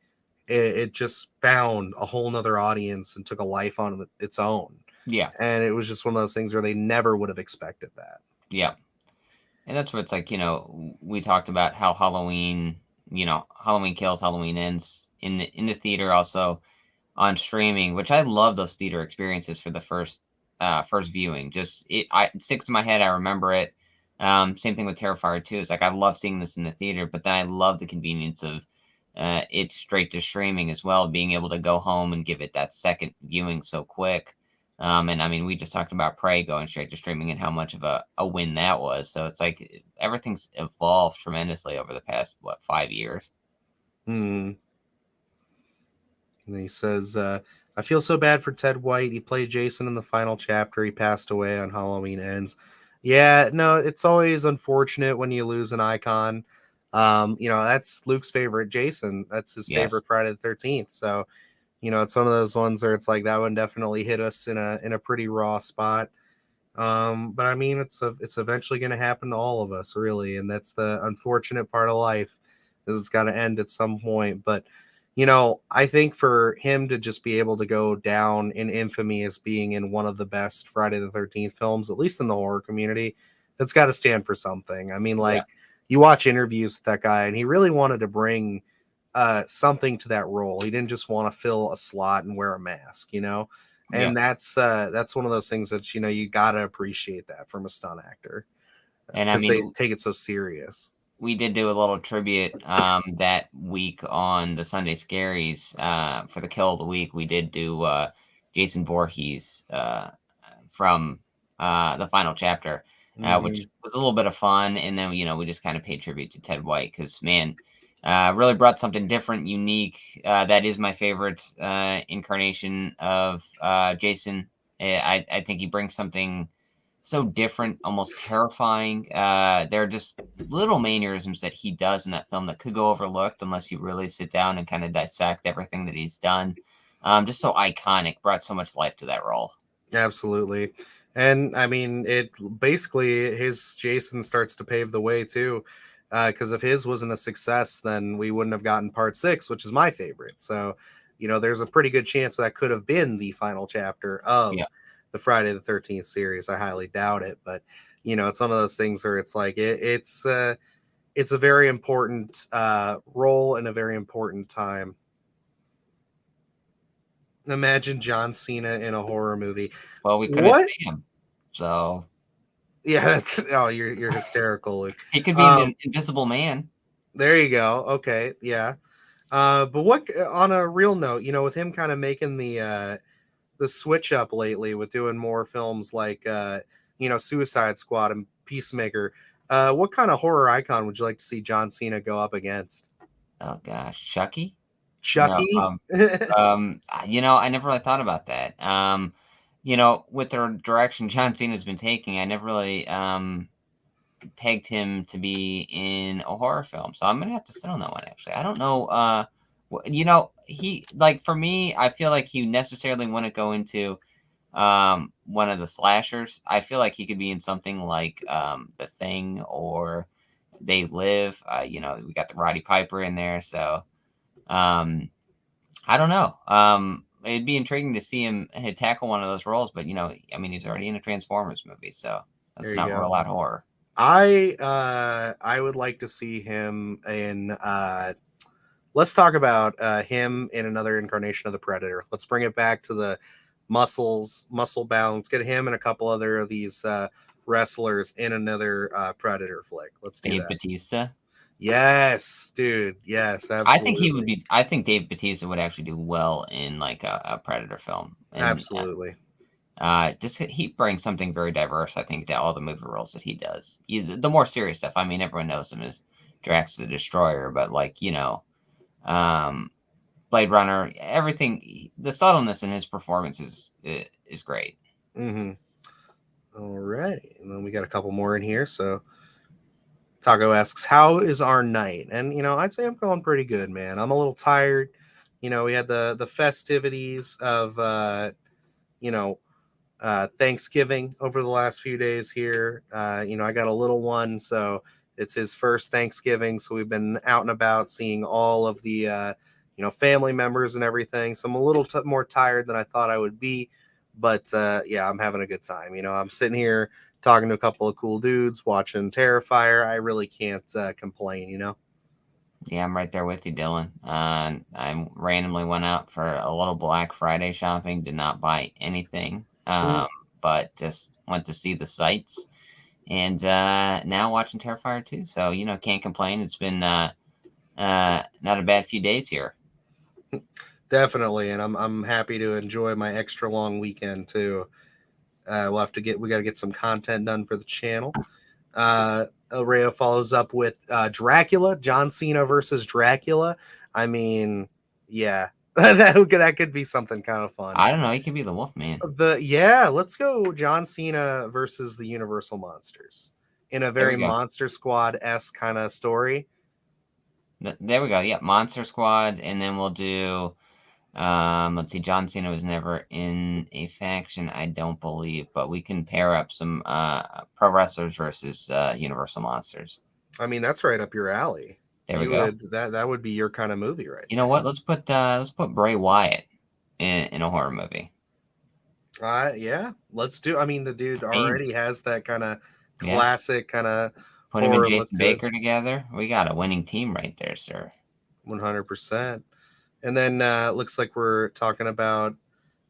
it just found a whole nother audience and took a life on its own. Yeah. And it was just one of those things where they never would have expected that. Yeah. And that's where it's like, we talked about how Halloween Kills, Halloween Ends in the theater, also on streaming, which I love those theater experiences for the first viewing. Just it sticks in my head. I remember it. Same thing with Terrifier 2. It's like I love seeing this in the theater, but then I love the convenience of it's straight to streaming as well, being able to go home and give it that second viewing so quick. And I mean, we just talked about Prey going straight to streaming and how much of a win that was. So it's like everything's evolved tremendously over the past, 5 years. Hmm. And he says, I feel so bad for Ted White. He played Jason in the final chapter. He passed away on Halloween Ends. Yeah, no, it's always unfortunate when you lose an icon. That's Luke's favorite Jason. That's his Yes. favorite Friday the 13th. So, it's one of those ones where it's like that one definitely hit us in a pretty raw spot. But I mean, it's eventually going to happen to all of us, really, and that's the unfortunate part of life, is it's got to end at some point. But I think for him to just be able to go down in infamy as being in one of the best Friday the 13th films, at least in the horror community, that's got to stand for something. I mean, Yeah. like you watch interviews with that guy, and he really wanted to bring something to that role. He didn't just want to fill a slot and wear a mask, Yeah. and that's one of those things that you gotta appreciate that from a stunt actor. And I because they mean, take it so serious. we did do a little tribute that week on the Sunday Scaries for the Kill of the Week. We did do Jason Voorhees from the final chapter, which Mhm. was a little bit of fun. And then, we just kind of paid tribute to Ted White because, man, really brought something different, unique. That is my favorite incarnation of Jason. I think he brings something so different, almost terrifying. There are just little mannerisms that he does in that film that could go overlooked unless you really sit down and kind of dissect everything that he's done. Just so iconic, brought so much life to that role. Absolutely. And I mean, it basically his Jason starts to pave the way too. Because if his wasn't a success, then we wouldn't have gotten part 6, which is my favorite. So, there's a pretty good chance that could have been the final chapter of Yeah. the Friday the 13th series. I highly doubt it, but it's one of those things where it's like it's a very important role and a very important time. Imagine John Cena in a horror movie. Well, we couldn't What? see him, so Yeah, that's oh, you're hysterical, Luke. he could be Um, an invisible man. there you go. Okay, yeah. But what on a real note, with him kind of making the switch up lately with doing more films like Suicide Squad and Peacemaker. What kind of horror icon would you like to see John Cena go up against? Oh gosh, Chucky? No, Chucky? I never really thought about that. With the direction John Cena's been taking, I never really pegged him to be in a horror film. So I'm gonna have to sit on that one actually. I don't know. He like for me, I feel like he necessarily wouldn't go into one of the slashers. I feel like he could be in something like The Thing or They Live. We got the Roddy Piper in there, so um I don't know. It'd be intriguing to see him tackle one of those roles, but I mean, he's already in a Transformers movie, so There let's you not go. rule out horror. I would like to see him in let's talk about him in another incarnation of the Predator. Let's bring it back to the muscle bound. Let's get him and a couple other of these wrestlers in another Predator flick. Let's do Dave that. Batista. Yes, dude. Yes, I think he would absolutely. be. I think Dave Batista would actually do well in like a Predator film, and Absolutely. just he brings something very diverse. I think to all the movie roles that he does. The more serious stuff. I mean, everyone knows him as Drax the Destroyer, but um, Blade Runner, everything. The subtleness in his performance is great. Mm-hmm. All right. And then we got a couple more in here. So Taco asks, "How is our night?" And I'd say I'm going pretty good, man. I'm a little tired. We had the festivities of you know Thanksgiving over the last few days here. I got a little one, so it's his first Thanksgiving. So we've been out and about seeing all of the family members and everything. So I'm a little more tired than I thought I would be, but yeah, I'm having a good time. I'm sitting here talking to a couple of cool dudes, watching Terrifier. I really can't complain. Yeah, I'm right there with you, Dylan. I randomly went out for a little Black Friday shopping. Did not buy anything, Mm. but just went to see the sights. And now watching Terrifier 2. So, can't complain. It's been not a bad few days here. Definitely, and I'm happy to enjoy my extra long weekend too. We got to get some content done for the channel. Areo follows up with Dracula, John Cena versus Dracula. I mean, yeah, that could be something kind of fun. I don't know. He could be the Wolfman. Let's go John Cena versus the Universal Monsters in a There very we go. Monster Squad esque kind of story. There we go. Yeah, Monster Squad. And then we'll do. Let's see. John Cena was never in a faction, I don't believe, but we can pair up some pro wrestlers versus Universal Monsters. I mean, that's right up your alley. There we You go. would that would be your kind of movie right You know there. what? Let's put Bray Wyatt in a horror movie. Yeah, let's do. I mean, the dude The Fiend. already has that kind of Yeah. classic kind of Put him and horror look Jason to it. Baker together. We got a winning team right there, sir. 100%. And then looks like we're talking about.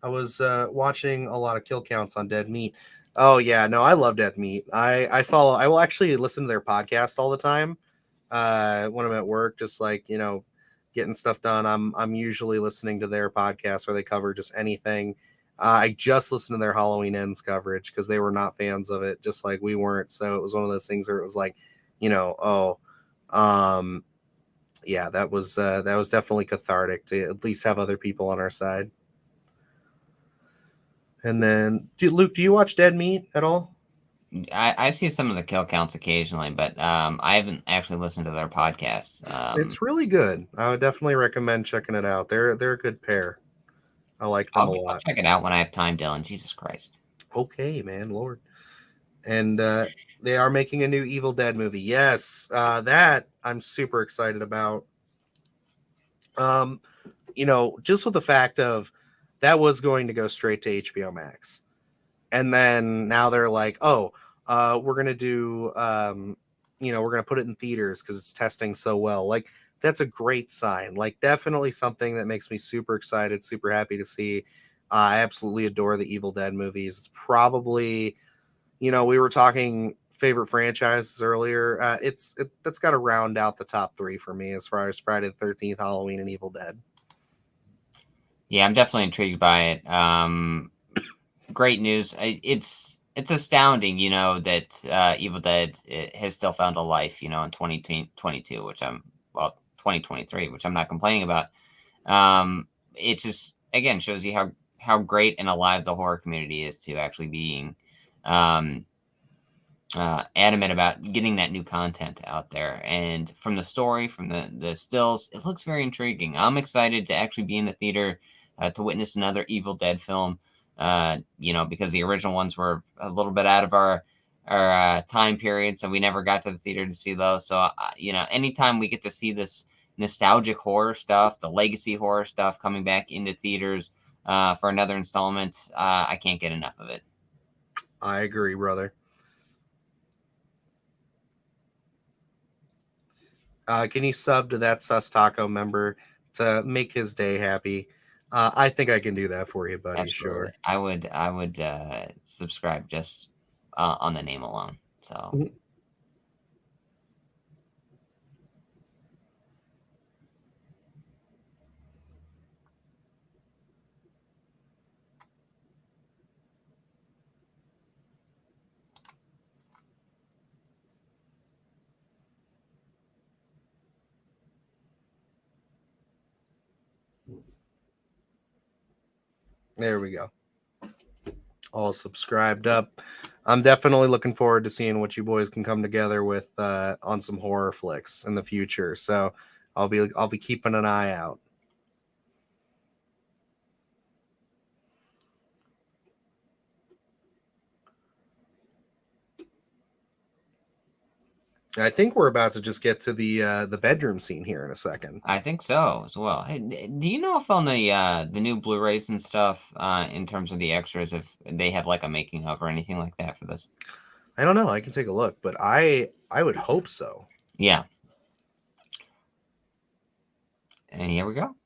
I was watching a lot of kill counts on Dead Meat. Oh yeah, no, I love Dead Meat. I follow. I will actually listen to their podcast all the time. When I'm at work, just like getting stuff done. I'm usually listening to their podcast where they cover just anything. I just listened to their Halloween Ends coverage because they were not fans of it, just like we weren't. So it was one of those things where it was like, um, yeah, that was definitely cathartic to at least have other people on our side. And then, Luke, do you watch Dead Meat at all? I've seen some of the kill counts occasionally, but I haven't actually listened to their podcast. It's really good. I would definitely recommend checking it out. They're a good pair. I like them a I'll lot. check it out when I have time, Dylan. Jesus Christ. Okay, man, Lord. And they are making a new Evil Dead movie. Yes, that I'm super excited about. Um, just with the fact of that was going to go straight to HBO Max, and then now they're like, oh, we're gonna do, we're gonna put it in theaters because it's testing so well. Like that's a great sign. Like definitely something that makes me super excited, super happy to see. I absolutely adore the Evil Dead movies. It's probably, we were talking favorite franchises earlier. That's got to round out the top three for me as far as Friday the 13th, Halloween, and Evil Dead. Yeah, I'm definitely intrigued by it. Great news. It's astounding, that Evil Dead has still found a life, in 2022, which 2023, which I'm not complaining about. It just again shows you how great and alive the horror community is to actually being um, adamant about getting that new content out there. And from the story, from the stills, it looks very intriguing. I'm excited to actually be in the theater to witness another Evil Dead film. Because the original ones were a little bit out of our time period, so we never got to the theater to see those. So anytime we get to see this nostalgic horror stuff, the legacy horror stuff coming back into theaters for another installment, I can't get enough of it. I agree, brother. Can you sub to that Sus Taco member to make his day happy? I think I can do that for you, buddy. Absolutely. Sure. I would subscribe just on the name alone. So There we go. All subscribed up. I'm definitely looking forward to seeing what you boys can come together with on some horror flicks in the future. So I'll be keeping an eye out. I think we're about to just get to the bedroom scene here in a second. I think so as well. Hey, do you know if on the new Blu-rays and stuff, in terms of the extras, if they have like a making of or anything like that for this? I don't know. I can take a look, but I would hope so. Yeah. And here we go.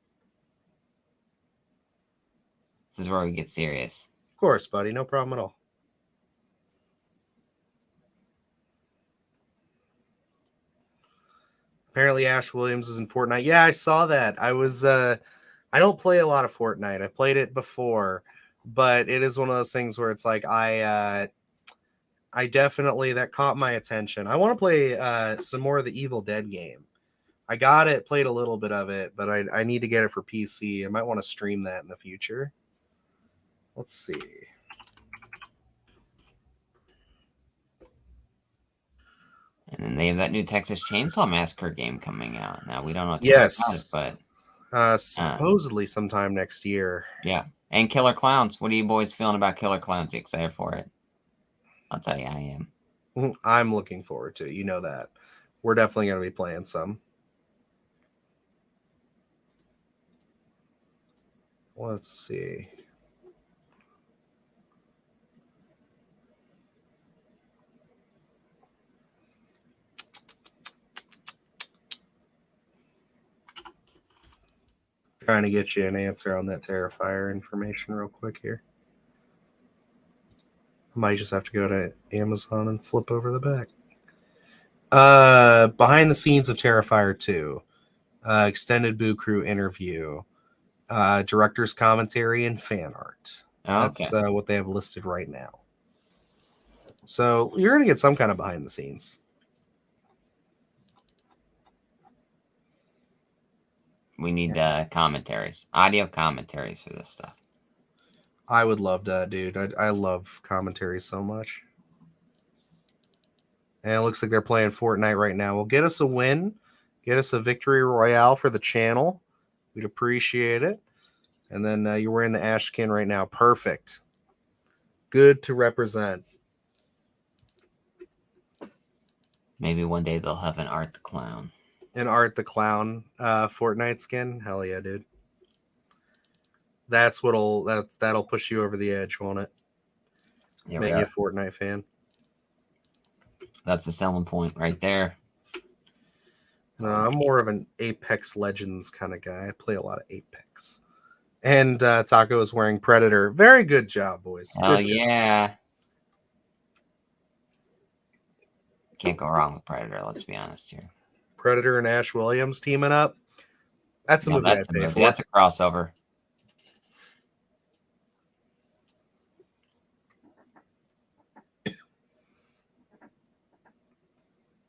This is where we get serious. Of course, buddy. No problem at all. Apparently Ash Williams is in Fortnite. Yeah, I saw that. I don't play a lot of Fortnite. I played it before, but it is one of those things where it's like I definitely that caught my attention. I want to play some more of the Evil Dead game. I got it, played a little bit of it, but I need to get it for PC. I might want to stream that in the future. Let's see. And then they have that new Texas Chainsaw Massacre game coming out. Now we don't know too much about it, Yes. but Supposedly sometime next year. yeah. And Killer Clowns. What are you boys feeling about Killer Clowns? You excited for it? I'll tell you, I am. I'm looking forward to it. You know that. We're definitely going to be playing some. Let's see. Trying to get you an answer on that Terrifier information real quick here. I might just have to go to Amazon and flip over the back. Behind the scenes of Terrifier 2, extended Boo Crew interview, director's commentary, and fan art. Okay. That's what they have listed right now. So you're going to get some kind of behind the scenes. We need commentaries, audio commentaries for this stuff. I would love that, dude. I love commentary so much. And it looks like they're playing Fortnite right now. Well, get us a win. Get us a victory royale for the channel. We'd appreciate it. And then you're wearing the ash skin right now. Perfect. Good to represent. Maybe one day they'll have an Art the Clown. An Art the Clown Fortnite skin? Hell yeah, dude. That'll push you over the edge, won't it? Make you a Fortnite fan. That's the selling point right there. No, I'm more of an Apex Legends kind of guy. I play a lot of Apex. And Taco is wearing Predator. Very good job, boys. Hell yeah. Can't go wrong with Predator, let's be honest here. Predator and Ash Williams teaming up. That's a movie I'd pay for. That's a crossover.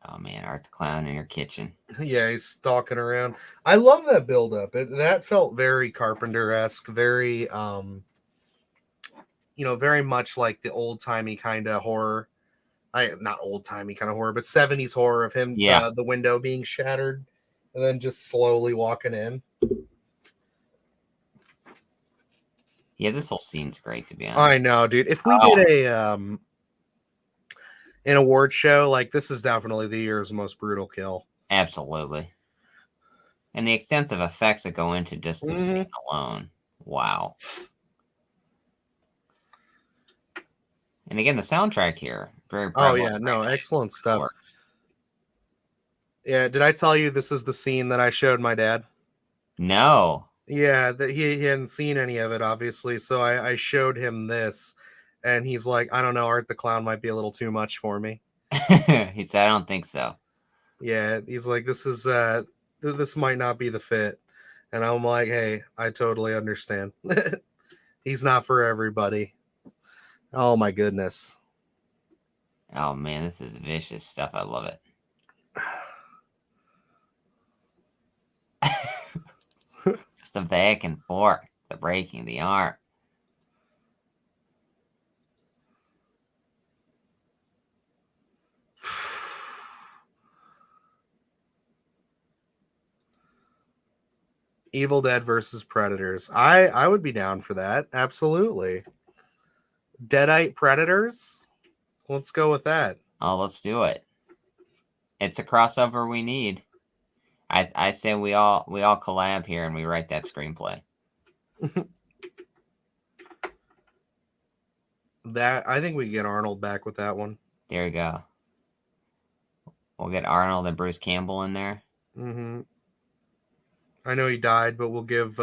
Oh man, Art the Clown in your kitchen. Yeah, he's stalking around. I love that build-up. That felt very Carpenter-esque, very very much like the old-timey kind of horror. Not old-timey kind of horror, but 70s horror of him, the window being shattered and then just slowly walking in. Yeah, this whole scene's great, to be honest. I know, dude. If we did an award show, like, this is definitely the year's most brutal kill. Absolutely. And the extensive effects that go into just this scene alone. Wow. And again, the soundtrack here, very prevalent. Oh yeah, no, excellent stuff. Yeah, did I tell you this is the scene that I showed my dad? No. Yeah, that he hadn't seen any of it, obviously. So I showed him this, and he's like, I don't know, Art the Clown might be a little too much for me. He said, I don't think so. Yeah, he's like, this might not be the fit. And I'm like, hey, I totally understand. He's not for everybody. Oh my goodness. Oh man, this is vicious stuff. I love it. Just the back and forth, the breaking, the arm. Evil Dead versus Predators. I would be down for that. Absolutely. Deadite Predators? Let's go with that. Oh, let's do it. It's a crossover we need. I say we all collab here and we write that screenplay. I think we get Arnold back with that one. There you go. We'll get Arnold and Bruce Campbell in there. Mm-hmm. I know he died, but we'll give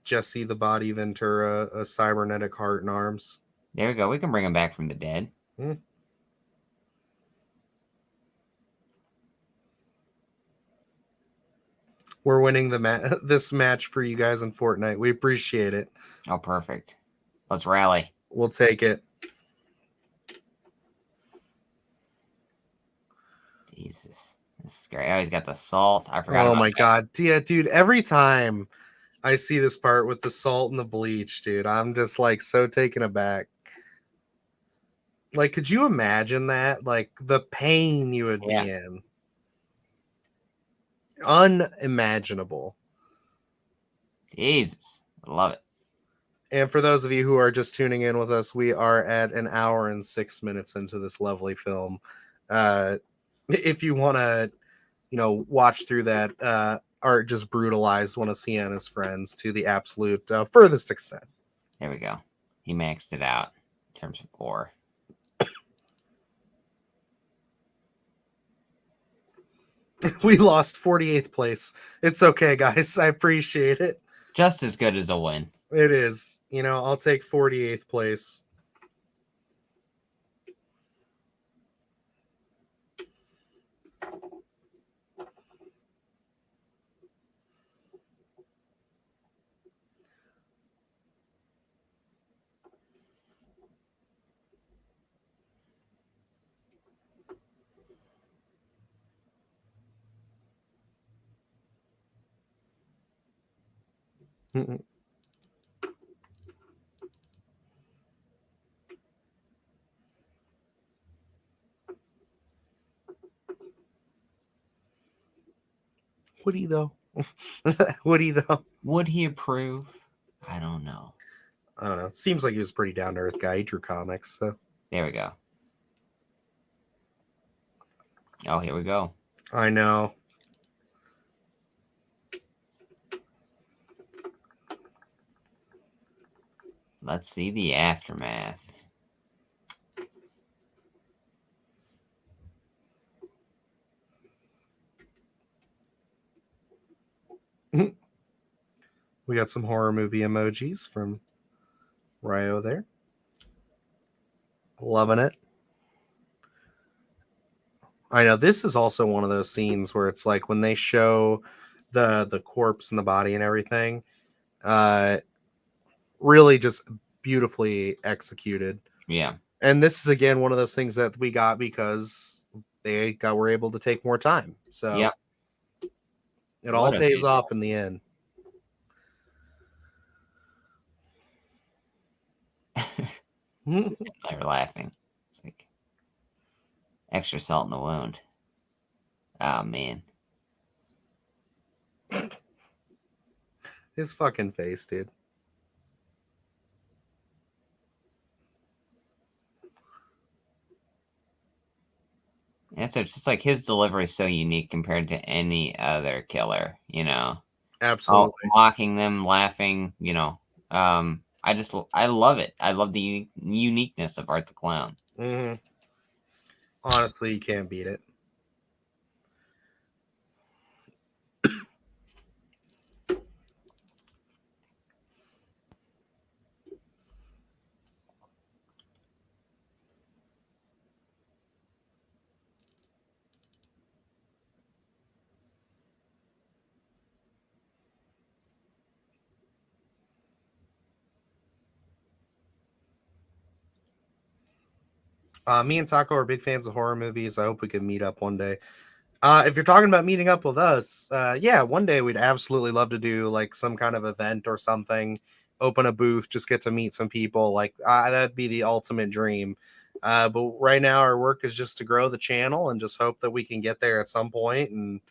Jesse the Body Ventura a cybernetic heart and arms. There you go. We can bring him back from the dead. We're winning this match for you guys in Fortnite. We appreciate it. Oh, perfect. Let's rally. We'll take it. Jesus. This is great. Oh, he's got the salt. I forgot. Oh my god. Yeah, dude. Every time I see this part with the salt and the bleach, dude, I'm just like so taken aback. Like, could you imagine that? Like, the pain you would be in. Unimaginable. Jesus. I love it. And for those of you who are just tuning in with us, we are at 1 hour and 6 minutes into this lovely film. If you want to, watch through that, Art just brutalized one of Sienna's friends to the absolute furthest extent. There we go. He maxed it out in terms of gore. We lost 48th place. It's okay, guys. I appreciate it. Just as good as a win. It is. I'll take 48th place. Woody though. Woody though. Would he approve? I don't know. I don't know. It seems like he was a pretty down to earth guy. He drew comics, so There we go. Oh, here we go. I know. Let's see the aftermath. We got some horror movie emojis from Ryo there. Loving it. I know this is also one of those scenes where it's like when they show the corpse and the body and everything, really just beautifully executed. Yeah. And this is again one of those things that we got because were able to take more time. So Yep. It all pays off in the end. They were laughing. It's like extra salt in the wound. Oh man. His fucking face, dude. It's just like his delivery is so unique compared to any other killer, you know. Absolutely. Mocking them, laughing, you know. I love it. I love the uniqueness of Art the Clown. Mm-hmm. Honestly, you can't beat it. Me and Taco are big fans of horror movies. I hope we can meet up one day. If you're talking about meeting up with us, yeah, one day we'd absolutely love to do like some kind of event or something. Open a booth, just get to meet some people. Like that'd be the ultimate dream. But right now, our work is just to grow the channel and just hope that we can get there at some point and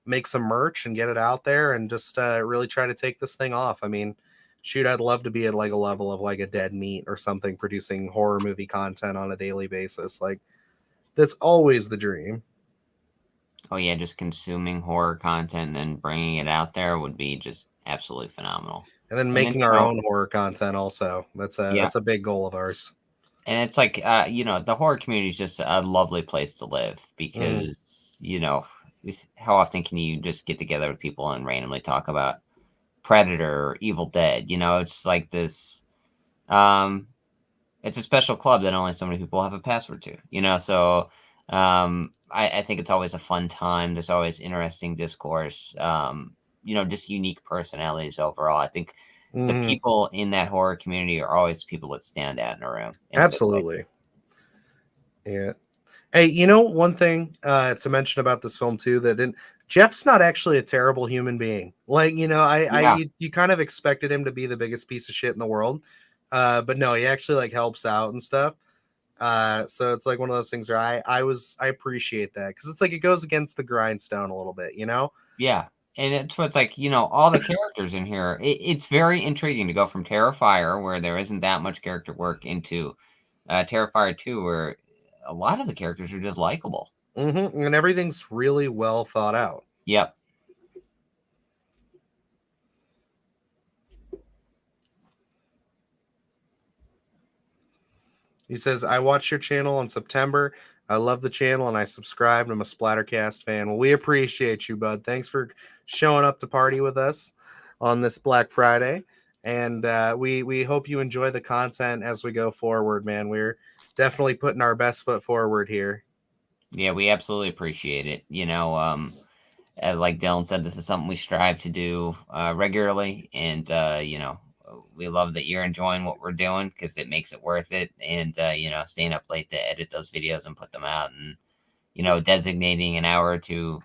make some merch and get it out there and just really try to take this thing off. I mean, shoot, I'd love to be at like a level of like a Dead Meat or something, producing horror movie content on a daily basis. Like that's always the dream. Oh yeah, just consuming horror content and then bringing it out there would be just absolutely phenomenal. And then making our own horror content also. That's a big goal of ours. And it's like the horror community is just a lovely place to live because how often can you just get together with people and randomly talk about Predator or Evil Dead? It's like this. It's a special club that only so many people have a password to. So I think it's always a fun time. There's always interesting discourse. Just unique personalities overall. I think the people in that horror community are always people that stand out in a room. Absolutely. Yeah. Hey, one thing to mention about this film too, Jeff's not actually a terrible human being. Like, you kind of expected him to be the biggest piece of shit in the world. But no, he actually like helps out and stuff. So it's like one of those things where I appreciate that because it's like it goes against the grindstone a little bit, Yeah. And it's what's like, all the characters in here. It's very intriguing to go from Terrifier, where there isn't that much character work, into Terrifier 2, where a lot of the characters are just likable. Mm-hmm. And everything's really well thought out. Yep. He says, I watched your channel in September. I love the channel and I subscribed. I'm a Splattercast fan. Well, we appreciate you, bud. Thanks for showing up to party with us on this Black Friday. And we hope you enjoy the content as we go forward, man. We're definitely putting our best foot forward here. Yeah, we absolutely appreciate it. Like Dylan said, this is something we strive to do regularly. And, we love that you're enjoying what we're doing because it makes it worth it. And, staying up late to edit those videos and put them out and, designating an hour or two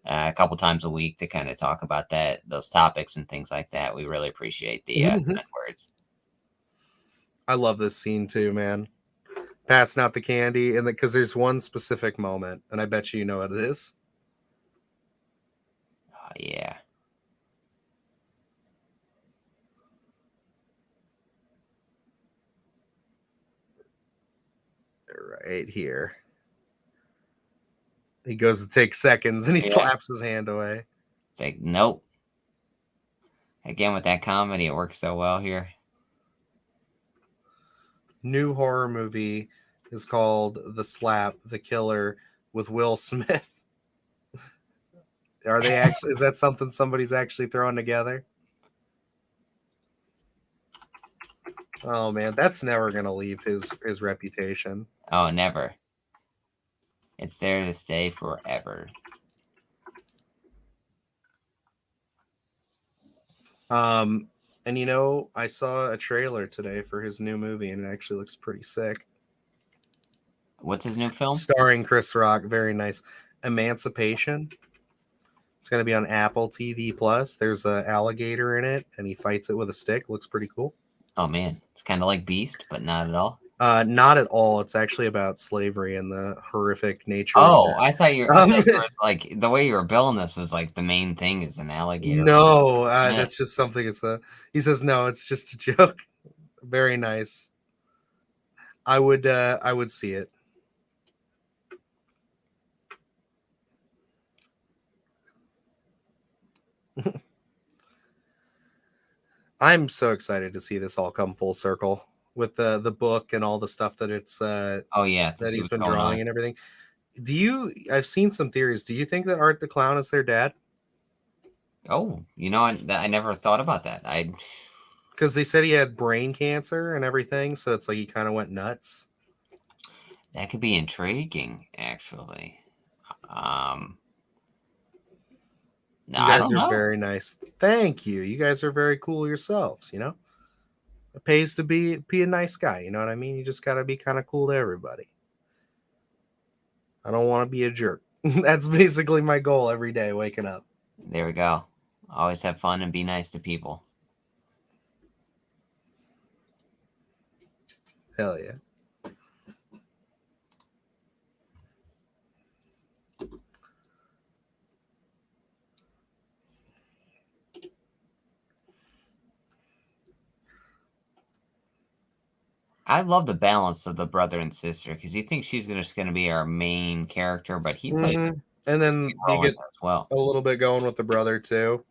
a couple times a week to kind of talk about those topics and things like that. We really appreciate the kind words. I love this scene too, man. Passing out the candy, and because there's one specific moment, and I bet you know what it is. Oh, yeah. Right here. He goes to take seconds, and he slaps his hand away. It's like, nope. Again, with that comedy, it works so well here. New horror movie is called The Slap, The Killer with Will Smith. Are they actually? Is that something somebody's actually throwing together? Oh man, that's never gonna leave his reputation. Oh, never. It's there to stay forever. And you know, I saw a trailer today for his new movie, and it actually looks pretty sick. What's his new film? Starring Chris Rock. Very nice. Emancipation. It's going to be on Apple TV Plus. There's an alligator in it, and he fights it with a stick. Looks pretty cool. Oh man, it's kind of like Beast, but not at all. Not at all. It's actually about slavery and the horrific nature. Oh, I thought you were like the way you were billing this was like the main thing is an alligator. No, that's just something. He says no. It's just a joke. Very nice. I would see it. I'm so excited to see this all come full circle with the book and all the stuff that it's oh yeah, that he's been drawing and everything. I've seen some theories. Do you think that Art the Clown is their dad? Oh, you know, I never thought about that. Because they said he had brain cancer and everything, so it's like he kind of went nuts. That could be intriguing, actually. You guys are very nice. Thank you. You guys are very cool yourselves, you know? It pays to be a nice guy, you know what I mean? You just got to be kind of cool to everybody. I don't want to be a jerk. That's basically my goal every day, waking up. There we go. Always have fun and be nice to people. Hell yeah. I love the balance of the brother and sister because you think she's just going to be our main character, but he plays. And then you get a little bit going with the brother too,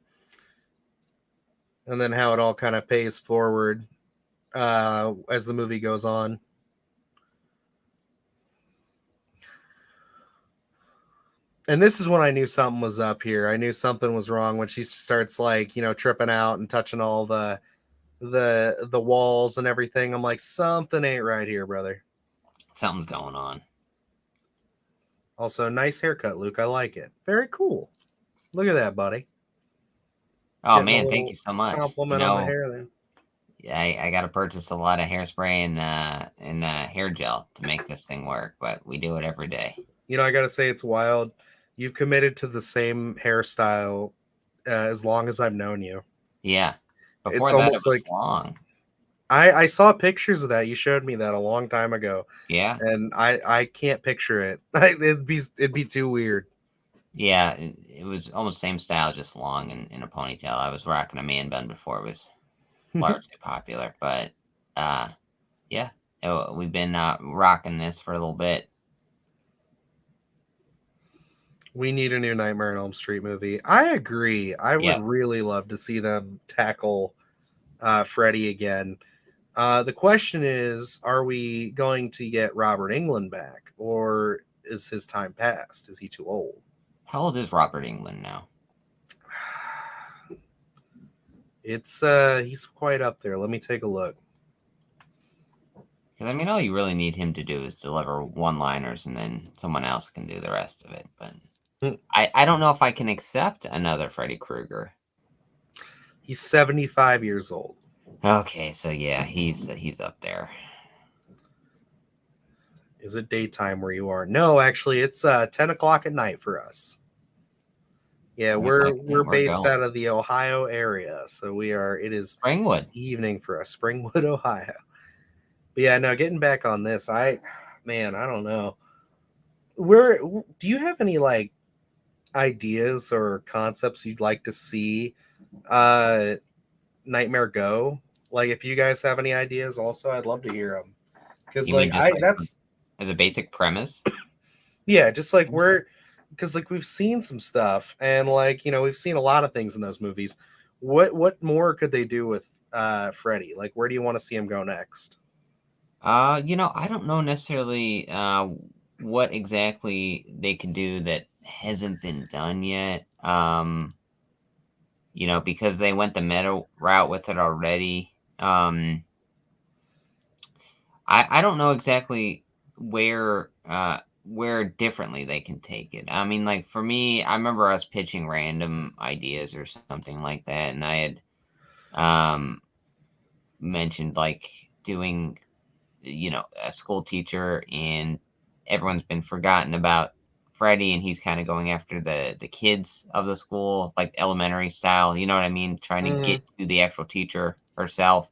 and then how it all kind of pays forward as the movie goes on. And this is when I knew something was up here. I knew something was wrong when she starts like, you know, tripping out and touching all the walls and everything. I'm like, something ain't right here, brother. Something's going on. Also, nice haircut, Luke. I like it. Very cool. Look at that, buddy. Oh man, thank you so much. Compliment on the hair then. Yeah, I got to purchase a lot of hairspray and hair gel to make this thing work, but we do it every day. You know, I got to say it's wild. You've committed to the same hairstyle as long as I've known you. Yeah. Before it's that, almost it was like long. I saw pictures of that. You showed me that a long time ago. Yeah. And I can't picture it. It'd be too weird. Yeah, it was almost same style, just long in a ponytail. I was rocking a man bun before it was largely popular, but yeah, we've been rocking this for a little bit. We need a new Nightmare on Elm Street movie. I agree. I would really love to see them tackle Freddy again. The question is, are we going to get Robert Englund back, or is his time past? Is he too old? How old is Robert Englund now? It's he's quite up there. Let me take a look. Because I mean, all you really need him to do is deliver one-liners, and then someone else can do the rest of it. But I don't know if I can accept another Freddy Krueger. He's 75 years old. Okay, so yeah, he's up there. Is it daytime where you are? No, actually, it's 10 o'clock at night for us. Yeah, Like, why we're couldn't we based go? out of the Ohio area, so we are. It is Springwood. evening for us, Springwood, Ohio. But yeah, no, getting back on this, man, I don't know. Where do you have any like ideas or concepts you'd like to see uh Nightmare go? Like, if you guys have any ideas, also, I'd love to hear them. Because You mean like just like that's as a basic premise? yeah, just like because like we've seen some stuff, and like we've seen a lot of things in those movies. What more could they do with Freddy? Like, where do you want to see him go next? I don't know necessarily what exactly they could do that hasn't been done yet. Because they went the meta route with it already. I don't know exactly where differently they can take it. I mean, like for me, I remember us pitching random ideas or something like that, and I had um mentioned like doing a school teacher, and everyone's been forgotten about Freddie, and he's kind of going after the kids of the school, like elementary style. You know what I mean? Trying to Mm, get to the actual teacher herself.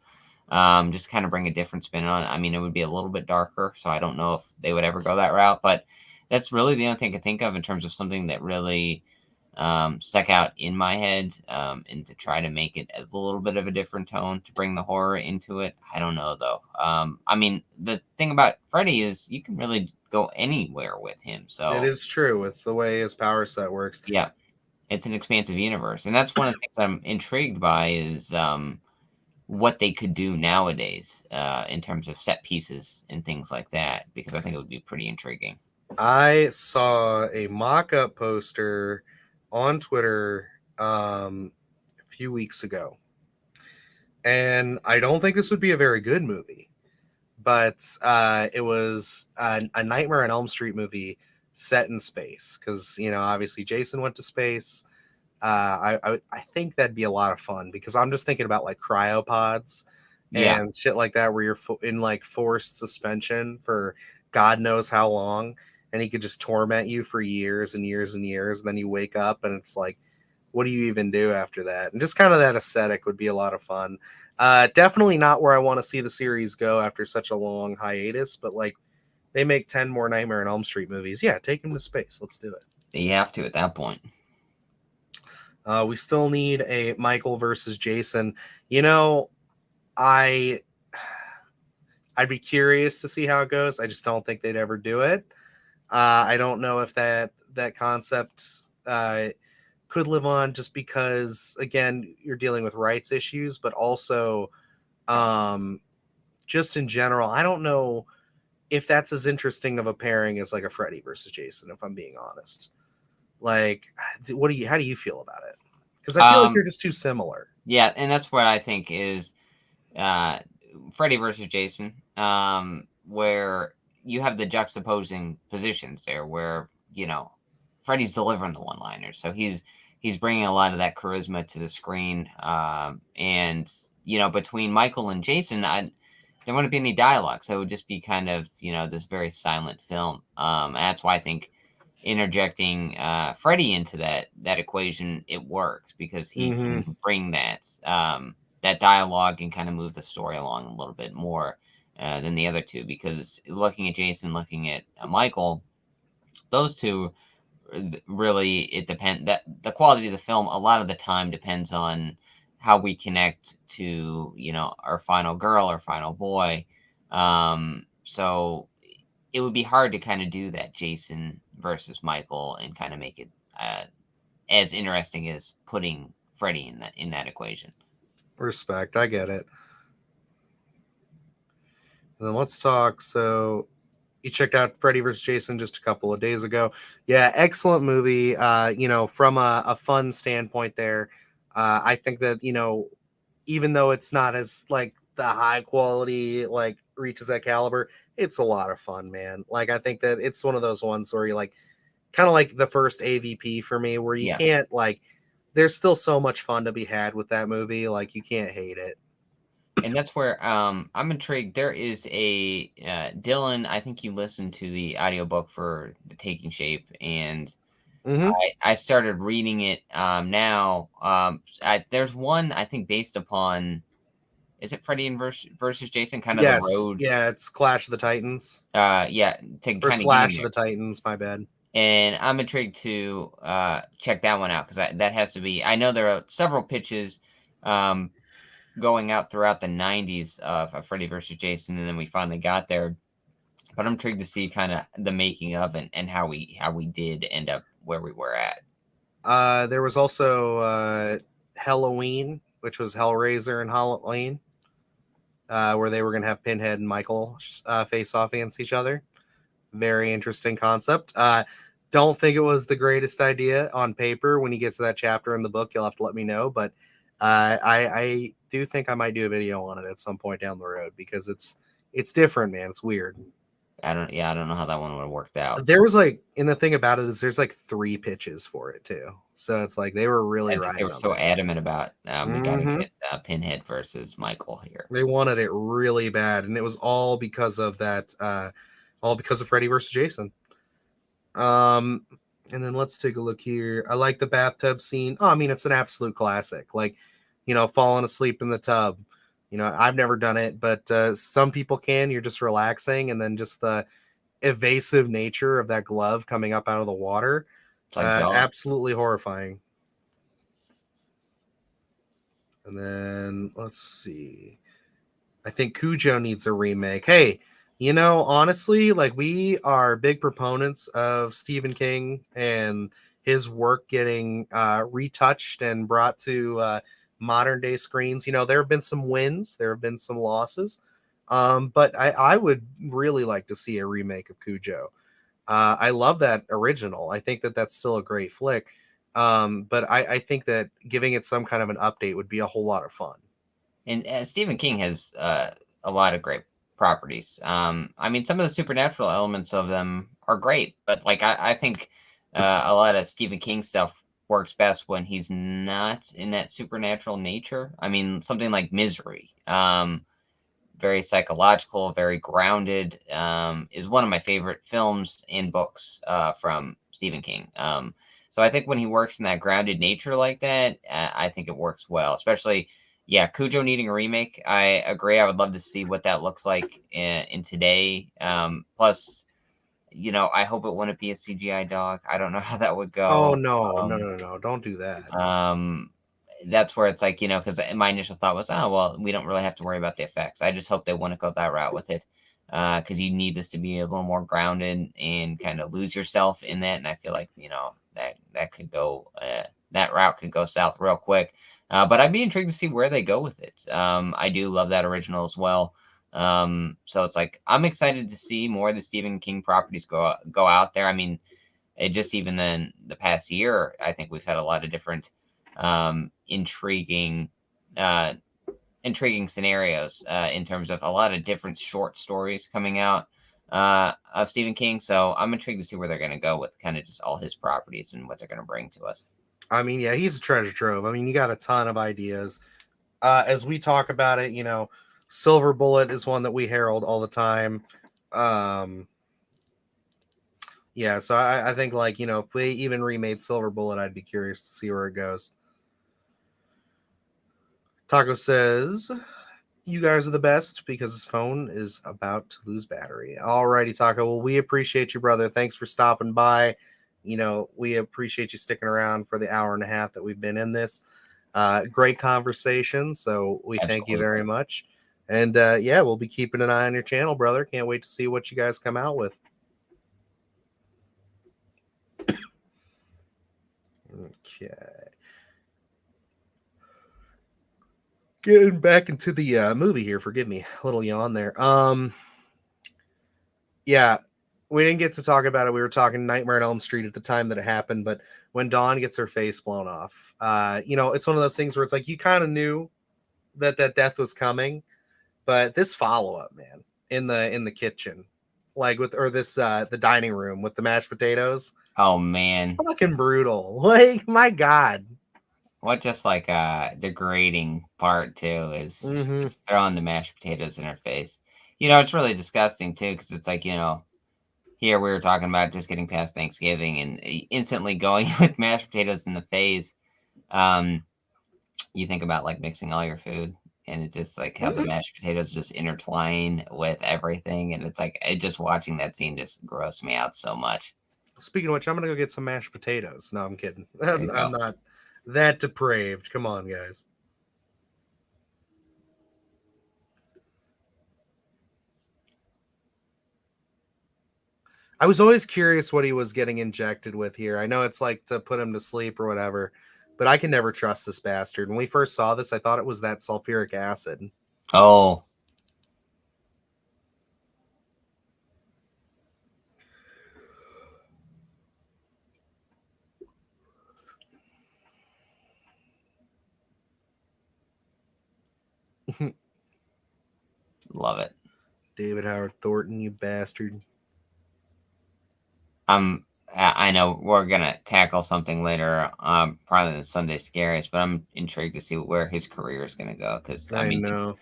Just kind of bring a different spin on it. I mean, it would be a little bit darker, so I don't know if they would ever go that route. But that's really the only thing I can think of in terms of something that really stuck out in my head, and to try to make it a little bit of a different tone to bring the horror into it. I don't know though. I mean, the thing about Freddy is you can really go anywhere with him. it So is true with the way his power set works. yeah, it's an expansive universe, and that's one of the things I'm intrigued by is what they could do nowadays in terms of set pieces and things like that, because I think it would be pretty intriguing. I saw a mock-up poster on Twitter a few weeks ago, and I don't think this would be a very good movie, but it was a Nightmare on Elm Street movie set in space because obviously Jason went to space. I think that'd be a lot of fun because I'm just thinking about like cryopods Yeah, and shit like that where you're in like forced suspension for God knows how long, and he could just torment you for years and years and years, and then you wake up and it's like, what do you even do after that? And just kind of that aesthetic would be a lot of fun. Definitely not where I want to see the series go after such a long hiatus, but like they make 10 more Nightmare on Elm Street movies. Yeah, take him to space. Let's do it. you have to at that point. We still need a Michael versus Jason. You know, I I'd be curious to see how it goes. I just don't think they'd ever do it. I don't know if that concept could live on, just because again you're dealing with rights issues, but also um, just in general, I don't know if that's as interesting of a pairing as like a Freddy versus Jason. If I'm being honest, like, how do you feel about it? Because I feel like Um, they're just too similar. yeah, and that's what I think is uh, Freddy versus Jason, where you have the juxtaposing positions there, where Freddy's delivering the one-liners, so he's bringing a lot of that charisma to the screen, and between Michael and Jason, there wouldn't be any dialogue, so it would just be kind of this very silent film. And that's why I think interjecting Freddy into that equation, it works because he Mm-hmm. can bring that dialogue and kind of move the story along a little bit more than the other two. Because looking at Jason, looking at Michael, those two really, it depends, that the quality of the film a lot of the time depends on how we connect to our final girl or final boy. So it would be hard to kind of do that Jason versus Michael and kind of make it as interesting as putting Freddy in that equation. Respect, I get it. And then let's talk. So you checked out Freddy vs. Jason just a couple of days ago. Yeah, excellent movie. From a fun standpoint there. I think that, even though it's not as like the high quality, like reaches that caliber, it's a lot of fun, man. Like, I think that it's one of those ones where you like kind of like the first AVP for me, where you Yeah. can't like, there's still so much fun to be had with that movie. Like, you can't hate it. And that's where I'm intrigued. There is a Dylan. I think you listened to the audiobook for The Taking Shape, and Mm-hmm. I started reading it now. There's one I think based upon, is it Freddy and versus Jason? Kind of the Yes. road. Yeah, it's Clash of the Titans. Yeah, to Or kind of get in Slash of there. the Titans, my bad. And I'm intrigued to check that one out because that has to be. I know there are several pitches um, going out throughout the '90s of Freddy versus Jason, and then we finally got there. But I'm intrigued to see kind of the making of and how we did end up where we were at. There was also Halloween, which was Hellraiser and Halloween, where they were going to have Pinhead and Michael face off against each other. Very interesting concept. Don't think it was the greatest idea on paper. When you get to that chapter in the book, you'll have to let me know. But I do think I might do a video on it at some point down the road because it's different, man. It's weird. I don't know how that one would have worked out. There was like, and the thing about it is there's like 3 pitches for it too. So it's like they were really I think they riding were on so that. adamant about we got to Hmm. get Pinhead versus Michael here. They wanted it really bad, and it was all because of that. All because of Freddy versus Jason. Um, and then let's take a look here. I like the bathtub scene. Oh, I mean, it's an absolute classic. Like, falling asleep in the tub. I've never done it, but some people can. You're just relaxing, and then just the evasive nature of that glove coming up out of the water. It's like Jaws. Absolutely horrifying. And then let's see. I think Cujo needs a remake. Hey, honestly, like we are big proponents of Stephen King and his work getting retouched and brought to modern day screens. There have been some wins, there have been some losses, but I would really like to see a remake of Cujo. I love that original. I think that that's still a great flick. But I think that giving it some kind of an update would be a whole lot of fun. And Stephen King has a lot of great properties. I mean, some of the supernatural elements of them are great, but like I think a lot of Stephen King stuff works best when he's not in that supernatural nature. I mean, something like Misery, very psychological, very grounded, is one of my favorite films and books from Stephen King. So I think when he works in that grounded nature like that, I think it works well, especially yeah, Cujo needing a remake. I agree. I would love to see what that looks like in today. Plus, I hope it wouldn't be a CGI dog. I don't know how that would Oh go. no, no, no, no! Don't do that. Um, that's where it's like, because my initial thought was, oh, well, we don't really have to worry about the effects. I just hope they want to go that route with it. Because you need this to be a little more grounded and kind of lose yourself in that. And I feel like, that could go, that route could go south real quick. But I'd be intrigued to see where they go with it. I do love that original as well. So it's like, I'm excited to see more of the Stephen King properties go out there. I mean, it just even then the past year, I think we've had a lot of different intriguing uh, scenarios in terms of a lot of different short stories coming out of Stephen King. So I'm intrigued to see where they're going to go with kind of just all his properties and what they're going to bring to us. I mean, yeah, he's a treasure trove. I mean, you got a ton of ideas. As we talk about it, Silver Bullet is one that we herald all the time. Yeah, so I think like, if they even remade Silver Bullet, I'd be curious to see where it goes. Taco says, you guys are the best because his phone is about to lose battery. Alrighty, Taco. Well, we appreciate you, brother. Thanks for stopping by. We appreciate you sticking around for the hour and a half that we've been in this. Great conversation. So we thank you very Absolutely. much. And yeah, we'll be keeping an eye on your channel, brother. Can't wait to see what you guys come out with. Okay. Getting back into the movie here. Forgive me. A little yawn there. Yeah, we didn't get to talk about it. We were talking Nightmare on Elm Street at the time that it happened, but when Dawn gets her face blown off, it's one of those things where it's like you kind of knew that death was coming, but this follow up, man, in the kitchen, like this the dining room with the mashed potatoes, Oh man, fucking brutal. Like my god. what just like degrading part too Mm-hmm. is throwing the mashed potatoes in her face. It's really disgusting too because it's like here we were talking about just getting past Thanksgiving and instantly going with mashed potatoes in the phase. You think about like mixing all your food and it just like how the mashed potatoes just intertwine with everything. And it's like just watching that scene just grossed me out so much. Speaking of which, I'm gonna go get some mashed potatoes. No, I'm kidding. There you I'm go. not that depraved. Come on, guys. I was always curious what he was getting injected with here. I know it's like to put him to sleep or whatever, but I can never trust this bastard. When we first saw this, I thought it was that sulfuric acid. Oh, love it. David Howard Thornton, you bastard. I know we're gonna tackle something later, probably the Sunday Scaries, but I'm intrigued to see where his career is gonna go because I I mean know.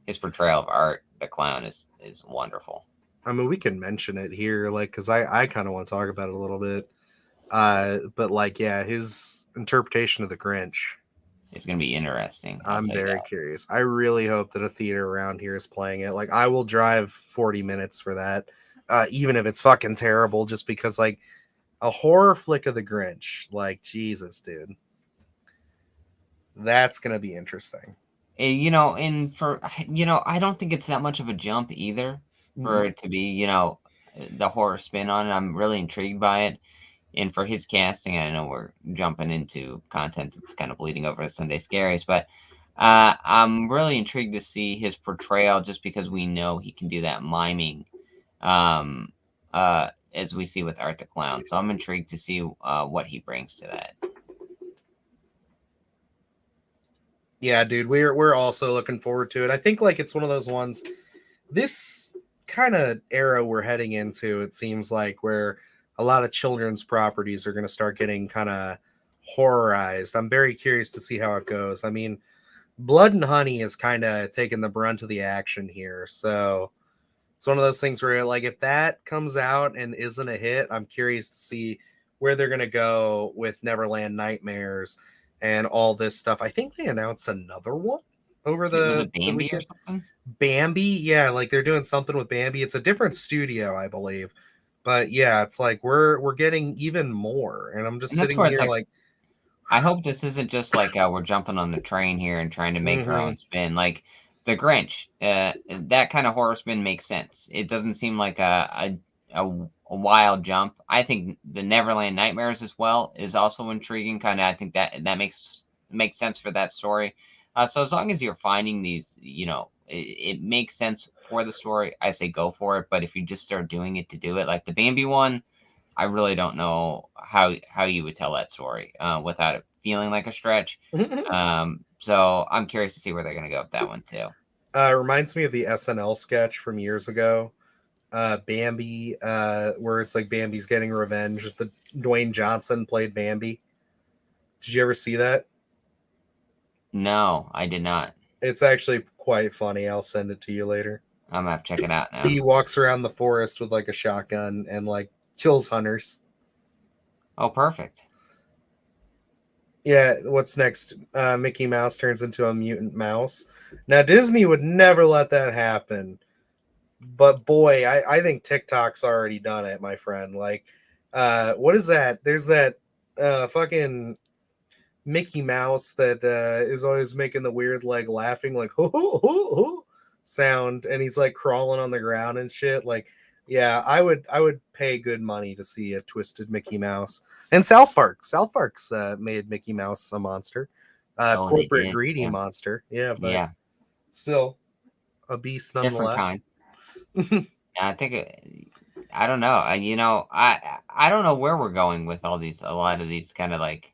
his portrayal of Art the Clown is wonderful. I mean, we can mention it here, like, because I kind of want to talk about it a little bit. But like, yeah, his interpretation of the Grinch. It's gonna be interesting. I'll I'm tell you very that. curious. I really hope that a theater around here is playing it. Like, I will drive 40 minutes for that, even if it's fucking terrible, just because, like, a horror flick of the Grinch. Like, Jesus, dude. That's going to be interesting. And for I don't think it's that much of a jump either for it to be the horror spin on it. I'm really intrigued by it. And for his casting, I know we're jumping into content that's kind of bleeding over to Sunday Scaries, but I'm really intrigued to see his portrayal just because we know he can do that miming as we see with Art the Clown. So I'm intrigued to see what he brings to that. Yeah, dude, we're also looking forward to it. I think like it's one of those ones. This kind of era we're heading into, it seems like, where a lot of children's properties are going to start getting kind of horrorized. I'm very curious to see how it goes. I mean, Blood and Honey is kind of taking the brunt of the action here, so it's one of those things where, like, if that comes out and isn't a hit, I'm curious to see where they're going to go with Neverland Nightmares and all this stuff. I think they announced another one over Was the it Bambi or weekend. something? Bambi, yeah, like they're doing something with Bambi. It's a different studio, I believe. But yeah, it's like we're getting even more. And I'm just And that's sitting where it's here like, like, I hope this isn't just like we're jumping on the train here and trying to make our mm-hmm. own spin. Like the Grinch, that kind of horror spin makes sense. It doesn't seem like a wild jump. I think the Neverland Nightmares as well is also intriguing. Kind of, I think that makes sense for that story. So as long as you're finding these, it makes sense for the story. I say go for it. But if you just start doing it to do it, like the Bambi one, I really don't know how you would tell that story without it feeling like a stretch. So I'm curious to see where they're going to go with that one too. Reminds me of the SNL sketch from years ago. Bambi, where it's like Bambi's getting revenge. The Dwayne Johnson played Bambi. Did you ever see that? No, I did not. It's actually quite funny. I'll send it to you later. I'm gonna have to check it out now. He walks around the forest with like a shotgun and like kills hunters. Oh, perfect. Yeah, what's next? Mickey Mouse turns into a mutant mouse. Now Disney would never let that happen. But boy, I think TikTok's already done it, my friend. Like, what is that? There's that fucking Mickey Mouse that is always making the weird like laughing like ho ho ho ho sound, and he's like crawling on the ground and shit. Like, yeah, I would pay good money to see a twisted Mickey Mouse. And South Park, South Park's made Mickey Mouse a monster, Oh, they corporate did. greedy Yeah, monster. Yeah, but yeah. still a beast Different nonetheless. kind. I think I don't know. I don't know where we're going with a lot of these kind of like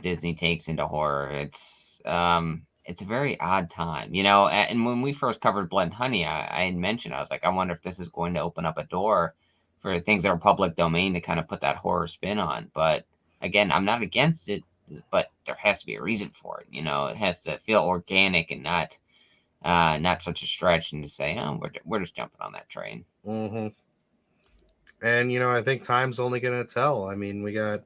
Disney takes into horror. It's a very odd time, and when we first covered Blood and Honey, I had mentioned, I was like, I wonder if this is going to open up a door for things that are public domain to kind of put that horror spin on. But again, I'm not against it, but there has to be a reason for it. It has to feel organic and not such a stretch and to say, oh, we're just jumping on that train. Mm-hmm. And I think time's only gonna tell. I mean, we got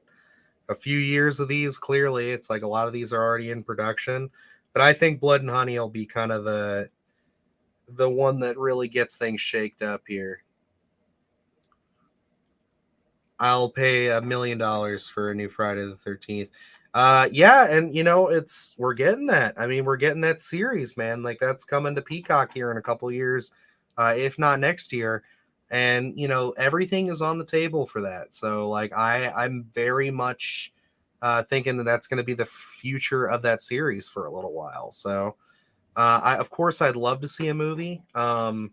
a few years of these. Clearly, it's like a lot of these are already in production, but I think Blood and Honey will be kind of the one that really gets things shaked up here. I'll pay $1 million for a new Friday the 13th. Yeah, and it's we're getting that. I mean, we're getting that series, man. Like that's coming to Peacock here in a couple years, if not next year. And everything is on the table for that. So like I'm very much thinking that that's going to be the future of that series for a little while. So I of course I'd love to see a movie. I've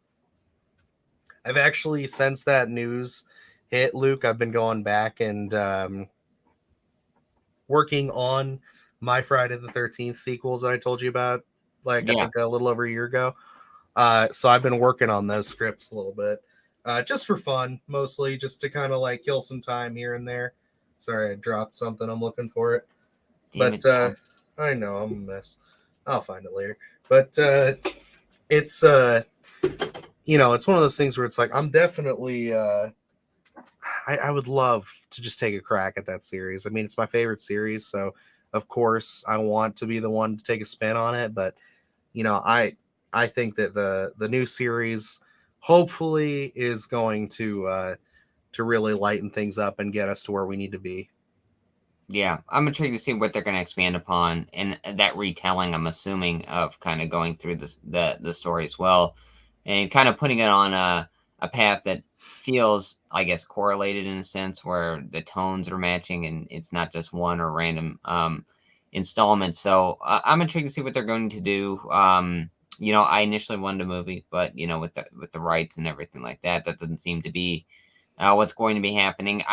actually, since that news hit, Luke, I've been going back and working on my Friday the 13th sequels that I told you about, like I Yeah. think a little over a year ago. So I've been working on those scripts a little bit, just for fun, mostly just to kind of like kill some time here and there. Sorry, I dropped something. I'm looking for it, Damn but it, John. I know I'm a mess. I'll find it later. But it's it's one of those things where it's like I'm definitely I would love to just take a crack at that series. I mean, it's my favorite series, so of course I want to be the one to take a spin on it. But I think that the new series hopefully is going to really lighten things up and get us to where we need to be. Yeah, I'm intrigued to see what they're going to expand upon and that retelling. I'm assuming of kind of going through the story as well, and kind of putting it on a path that feels, I guess, correlated in a sense where the tones are matching and it's not just one or random installment. So I'm intrigued to see what they're going to do. I initially wanted a movie, but with the rights and everything like that, that doesn't seem to be what's going to be happening.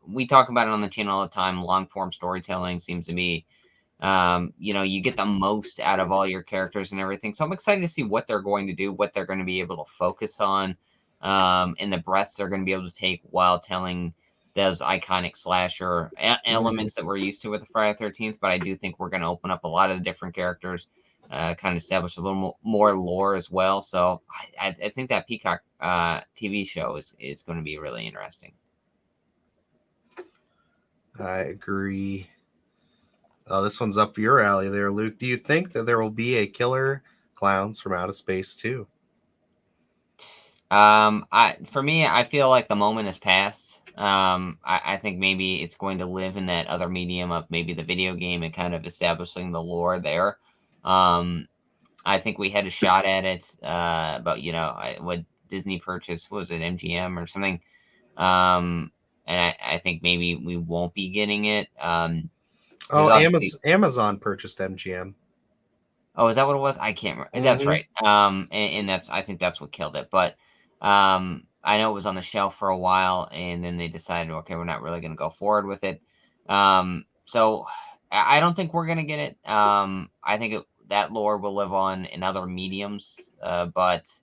We talk about it on the channel all the time. Long form storytelling seems to be, you get the most out of all your characters and everything. So I'm excited to see what they're going to do, what they're going to be able to focus on, and the breaths they're going to be able to take while telling those iconic slasher elements that we're used to with the Friday 13th. But I do think we're going to open up a lot of the different characters, kind of establish a little more lore as well. So I think that Peacock TV show is going to be really interesting. I agree. Oh, this one's up your alley there, Luke. Do you think that there will be a Killer Clowns from Outer Space too? For me, I feel like the moment has passed. I think maybe it's going to live in that other medium of maybe the video game and kind of establishing the lore there. I think we had a shot at it, but what Disney purchased, what was it, MGM or something? And I think maybe we won't be getting it. There's Oh, obviously. Amazon purchased MGM. Oh, is that what it was? I can't remember. That's Mm-hmm. right. And I think that's what killed it. But I know it was on the shelf for a while, and then they decided, okay, we're not really going to go forward with it. So I don't think we're going to get it. I think that lore will live on in other mediums. But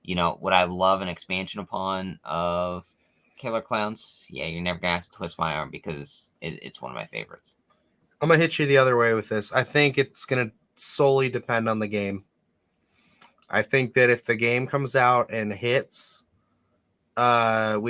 would I love an expansion upon of Killer Clowns? Yeah, you're never going to have to twist my arm because it's one of my favorites. I'm gonna hit you the other way with this. I think it's gonna solely depend on the game. I think that if the game comes out and hits, we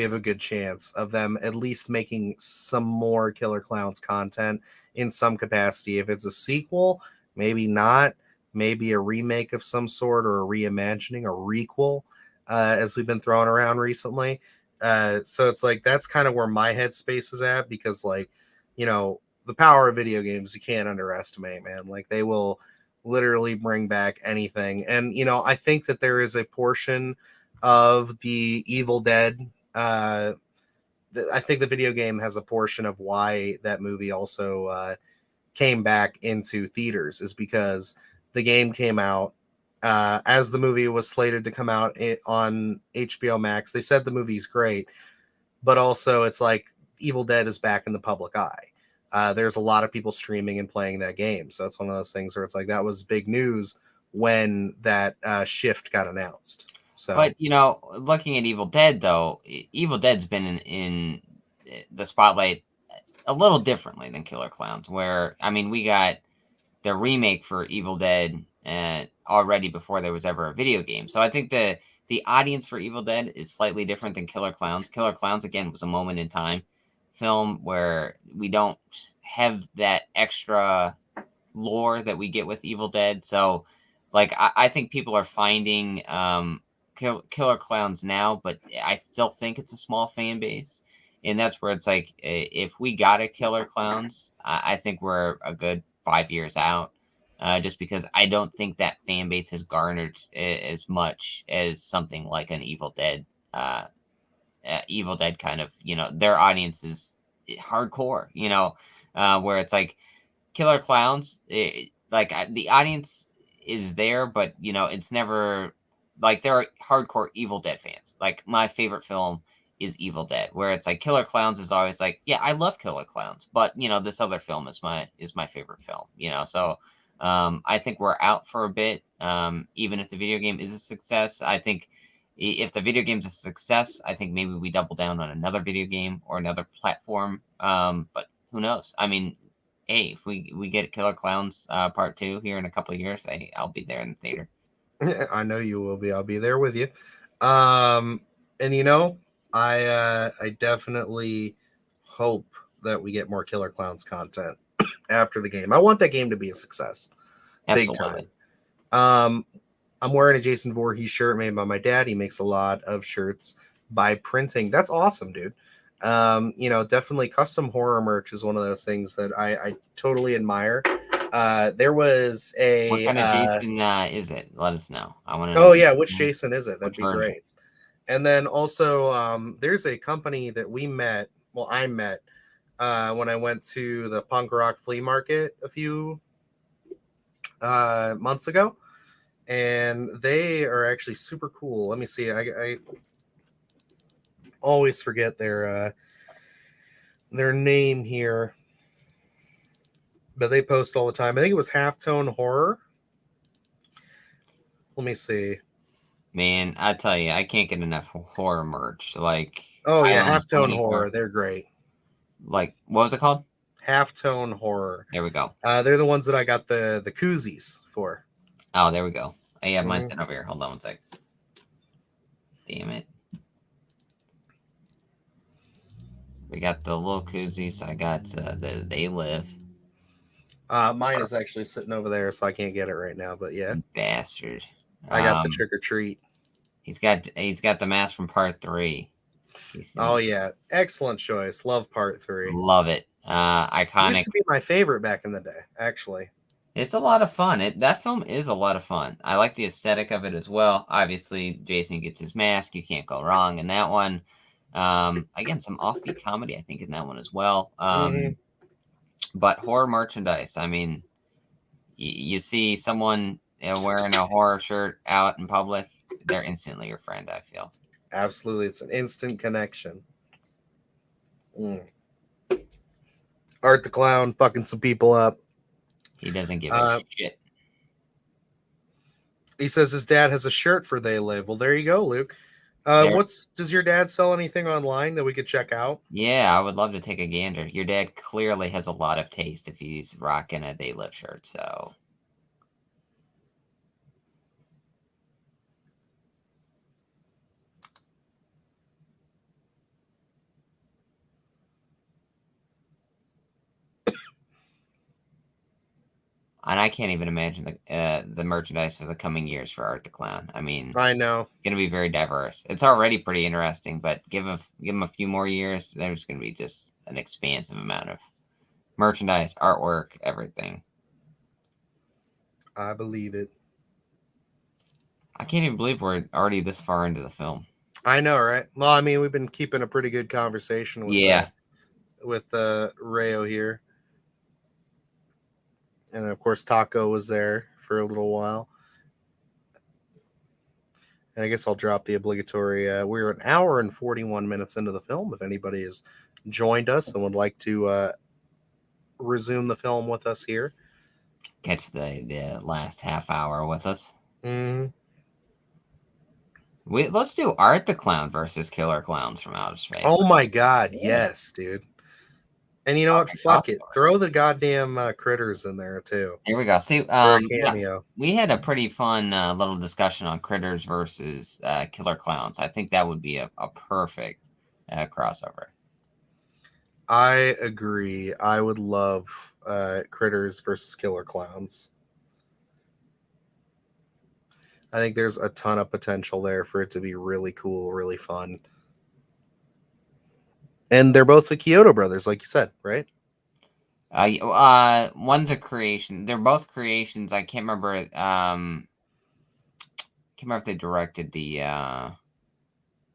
have a good chance of them at least making some more Killer Clowns content in some capacity. If it's a sequel, maybe not. Maybe a remake of some sort or a reimagining, a requel, as we've been throwing around recently. So it's like that's kind of where my headspace is at because, like, the power of video games you can't underestimate, man. Like they will literally bring back anything. And I think that there is a portion of the Evil Dead. I think the video game has a portion of why that movie also came back into theaters is because the game came out as the movie was slated to come out on HBO Max. They said the movie's great, but also it's like Evil Dead is back in the public eye. There's a lot of people streaming and playing that game. So it's one of those things where it's like that was big news when that shift got announced. So, But looking at Evil Dead though, Evil Dead's been in the spotlight a little differently than Killer Clowns. Where I mean, we got the remake for Evil Dead already before there was ever a video game. So I think the audience for Evil Dead is slightly different than Killer Clowns. Killer Clowns, again, was a moment in time film where we don't have that extra lore that we get with Evil Dead. So, like, I think people are finding Killer Clowns now, but I still think it's a small fan base. And that's where it's like, if we got a Killer Clowns, I think we're a good 5 years out. Just because I don't think that fan base has garnered as much as something like an Evil Dead. Evil Dead kind of, their audience is hardcore, where it's like Killer Clowns, the audience is there, but it's never like there are hardcore Evil Dead fans. Like my favorite film is Evil Dead, where it's like Killer Clowns is always like, yeah, I love Killer Clowns, but this other film is my favorite film, so I think we're out for a bit. Even if the video game is a success, I think if the video game's a success, I think maybe we double down on another video game or another platform. But who knows? I mean, hey, if we get Killer Clowns Part 2 here in a couple of years, I'll be there in the theater. I know you will be. I'll be there with you. And I definitely hope that we get more Killer Clowns content after the game. I want that game to be a success. Absolutely. Big time. I'm wearing a Jason Voorhees shirt made by my dad. He makes a lot of shirts by printing. That's awesome, dude. Definitely custom horror merch is one of those things that I totally admire. There was a what kind of Jason is it? Let us know. I want to know. Oh yeah, which Jason is it? That'd be version? great. And then also there's a company that I met when I went to the punk rock flea market a few months ago, and they are actually super cool. Let me see. I always forget their name here, but they post all the time. I think it was Halftone Horror. Let me see. Man, I tell you, I can't get enough horror merch. Like, oh yeah, I own so Halftone many Horror. They're great. Like, what was it called? Halftone Horror. There we go. They're the ones that I got the koozies for. Oh, there we go. I have mine sitting over here. Hold on one sec. Damn it. We got the little koozies. I got the They Live. Mine is actually sitting over there, so I can't get it right now. But yeah, bastard. I got the Trick or Treat. He's got the mask from Part 3. Oh yeah, excellent choice. Love Part 3. Love it. Iconic. It used to be my favorite back in the day, actually. It's a lot of fun. That film is a lot of fun. I like the aesthetic of it as well. Obviously, Jason gets his mask. You can't go wrong in that one. Again, some offbeat comedy, I think, in that one as well. But horror merchandise. I mean, you see someone wearing a horror shirt out in public, they're instantly your friend, I feel. Absolutely. It's an instant connection. Art the Clown fucking some people up. He doesn't give a shit. He says his dad has a shirt for They Live. Well, there you go, Luke. Does your dad sell anything online that we could check out? Yeah, I would love to take a gander. Your dad clearly has a lot of taste if he's rocking a They Live shirt, so. And I can't even imagine the merchandise for the coming years for Art the Clown. I mean, I know. It's going to be very diverse. It's already pretty interesting, but give him a few more years, there's going to be just an expansive amount of merchandise, artwork, everything. I believe it. I can't even believe we're already this far into the film. I know, right? Well, I mean, we've been keeping a pretty good conversation with Rayo here. And of course, Taco was there for a little while. And I guess I'll drop the obligatory. We're an hour and 41 minutes into the film. If anybody has joined us and would like to resume the film with us here, catch the last half hour with us. Let's do Art the Clown versus Killer Clowns from Outer Space. Oh my God, yes, dude. And you know what? Okay, Fuck it. crossover. Throw the goddamn critters in there too Here we go. See, for a yeah, cameo. we had a pretty fun little discussion on critters versus killer clowns. I think that would be a perfect crossover. I agree. I would love critters versus killer clowns. I think there's a ton of potential there for it to be really cool, really fun. And they're both the Kyoto brothers, like you said, right? One's a creation. They're both creations. I can't remember. Can't remember if they directed the.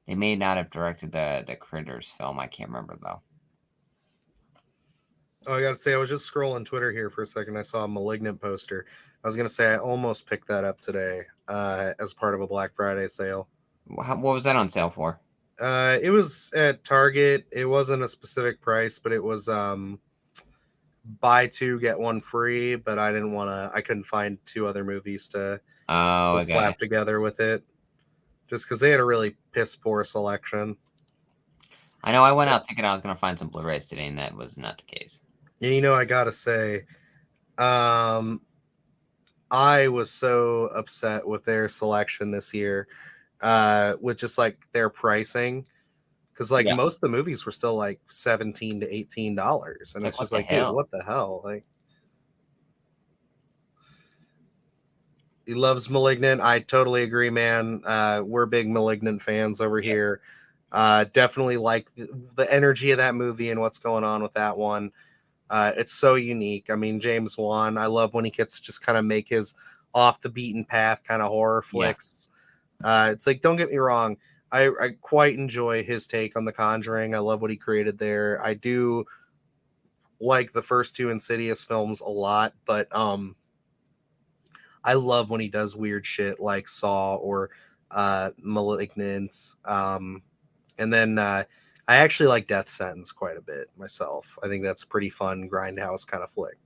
They may not have directed the Critters film. I can't remember though. Oh, I gotta say, I was just scrolling Twitter here for a second. I saw a Malignant poster. I was gonna say I almost picked that up today as part of a Black Friday sale. What was that on sale for? It was at Target. It wasn't a specific price, but it was buy two get one free. But I didn't want to. I couldn't find two other movies Oh, to okay. slap together with it, just because they had a really piss poor selection. I know I went out thinking I was going to find some Blu-rays today, and that was not the case. And you know, I gotta say, um, I was so upset with their selection this year, with just like their pricing, because like Yeah. most of the movies were still like $17 to $18, and It's like, it's what just the like, dude, hell? what the hell? Like, he loves Malignant. I totally agree, man. We're big Malignant fans over Yeah. here. Definitely like the energy of that movie and what's going on with that one. It's so unique. I mean, James Wan, I love when he gets to just kind of make his off the beaten path kind of horror Yeah. flicks. It's like, don't get me wrong, I quite enjoy his take on The Conjuring. I love what he created there. I do like the first two Insidious films a lot, but I love when he does weird shit like Saw or Malignant. And then I actually like Death Sentence quite a bit myself. I think that's a pretty fun grindhouse kind of flick.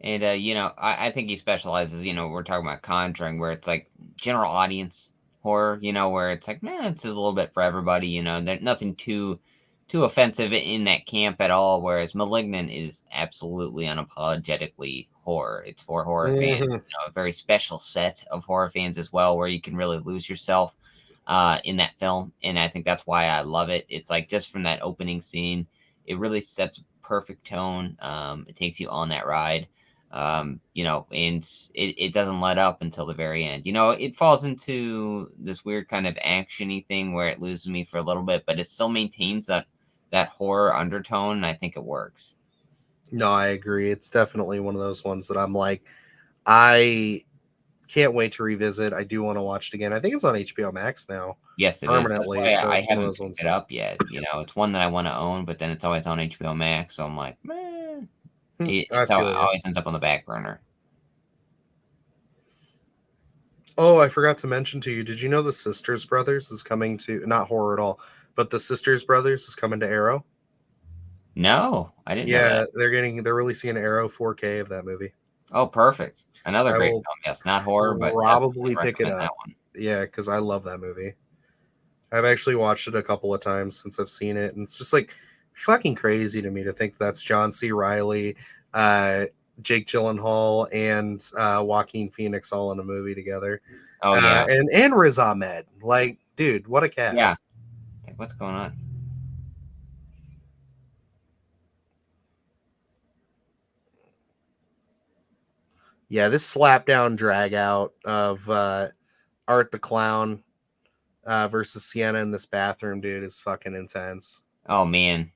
And, I think he specializes, we're talking about Conjuring, where it's like general audience horror, where it's like, man, it's a little bit for everybody, there's nothing too offensive in that camp at all. Whereas Malignant is absolutely unapologetically horror. It's for horror fans, Mm-hmm. a very special set of horror fans as well, where you can really lose yourself in that film. And I think that's why I love it. It's like just from that opening scene, it really sets a perfect tone. It takes you on that ride, and it doesn't let up until the very end. It falls into this weird kind of actiony thing where it loses me for a little bit, but it still maintains that horror undertone, and I think it works. No, I agree. It's definitely one of those ones that I'm like, I can't wait to revisit. I do want to watch it again. I think it's on HBO Max now Yes, it is. That's permanently. why So I it's one of haven't those picked it ones. up yet. It's one that I want to own, but then it's always on HBO Max, so I'm like, man, I it's feel you. always ends up on the back burner. Oh, I forgot to mention to you. Did you know the Sisters Brothers is coming to, not horror at all, but the Sisters Brothers is coming to Arrow? No, I didn't know that. Yeah, they're releasing an Arrow 4K of that movie. Oh, perfect. Another I great will film. Yes, not horror, but definitely probably pick it recommend up. that one. Yeah, because I love that movie. I've actually watched it a couple of times since I've seen it, and it's just like fucking crazy to me to think that's John C. Riley, uh, Jake Gyllenhaal, and Joaquin Phoenix all in a movie together, Oh yeah, and Riz Ahmed. Like, dude, what a yeah. cast! Like, what's going on? Yeah, this slapdown drag out of Art the Clown versus Sienna in this bathroom, dude, is fucking intense. Oh man,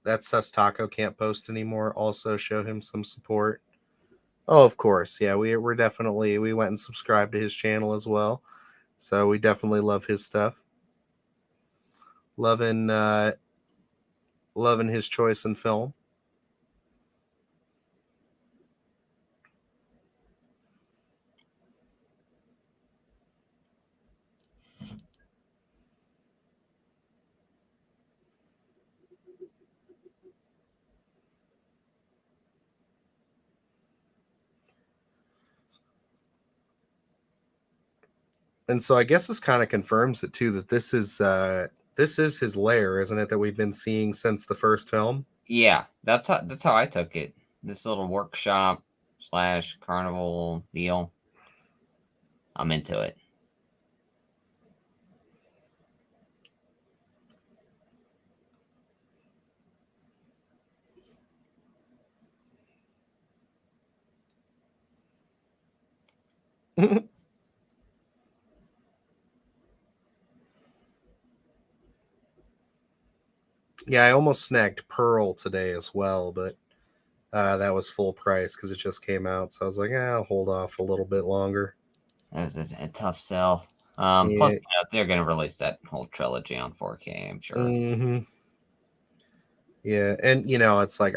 That sus taco can't post anymore. Also, show him some support. Oh, of course. Yeah, we're definitely, we went and subscribed to his channel as well. So we definitely love his stuff. Loving loving his choice in film. And so I guess this kind of confirms it too, that this is his lair, isn't it? That we've been seeing since the first film. Yeah, that's how I took it. This little workshop / carnival deal. I'm into it. Yeah, I almost snagged Pearl today as well, but that was full price because it just came out. So I was like, I'll hold off a little bit longer. That was a tough sell. Yeah. Plus, they're going to release that whole trilogy on 4K, I'm sure. Mm-hmm. Yeah, and it's like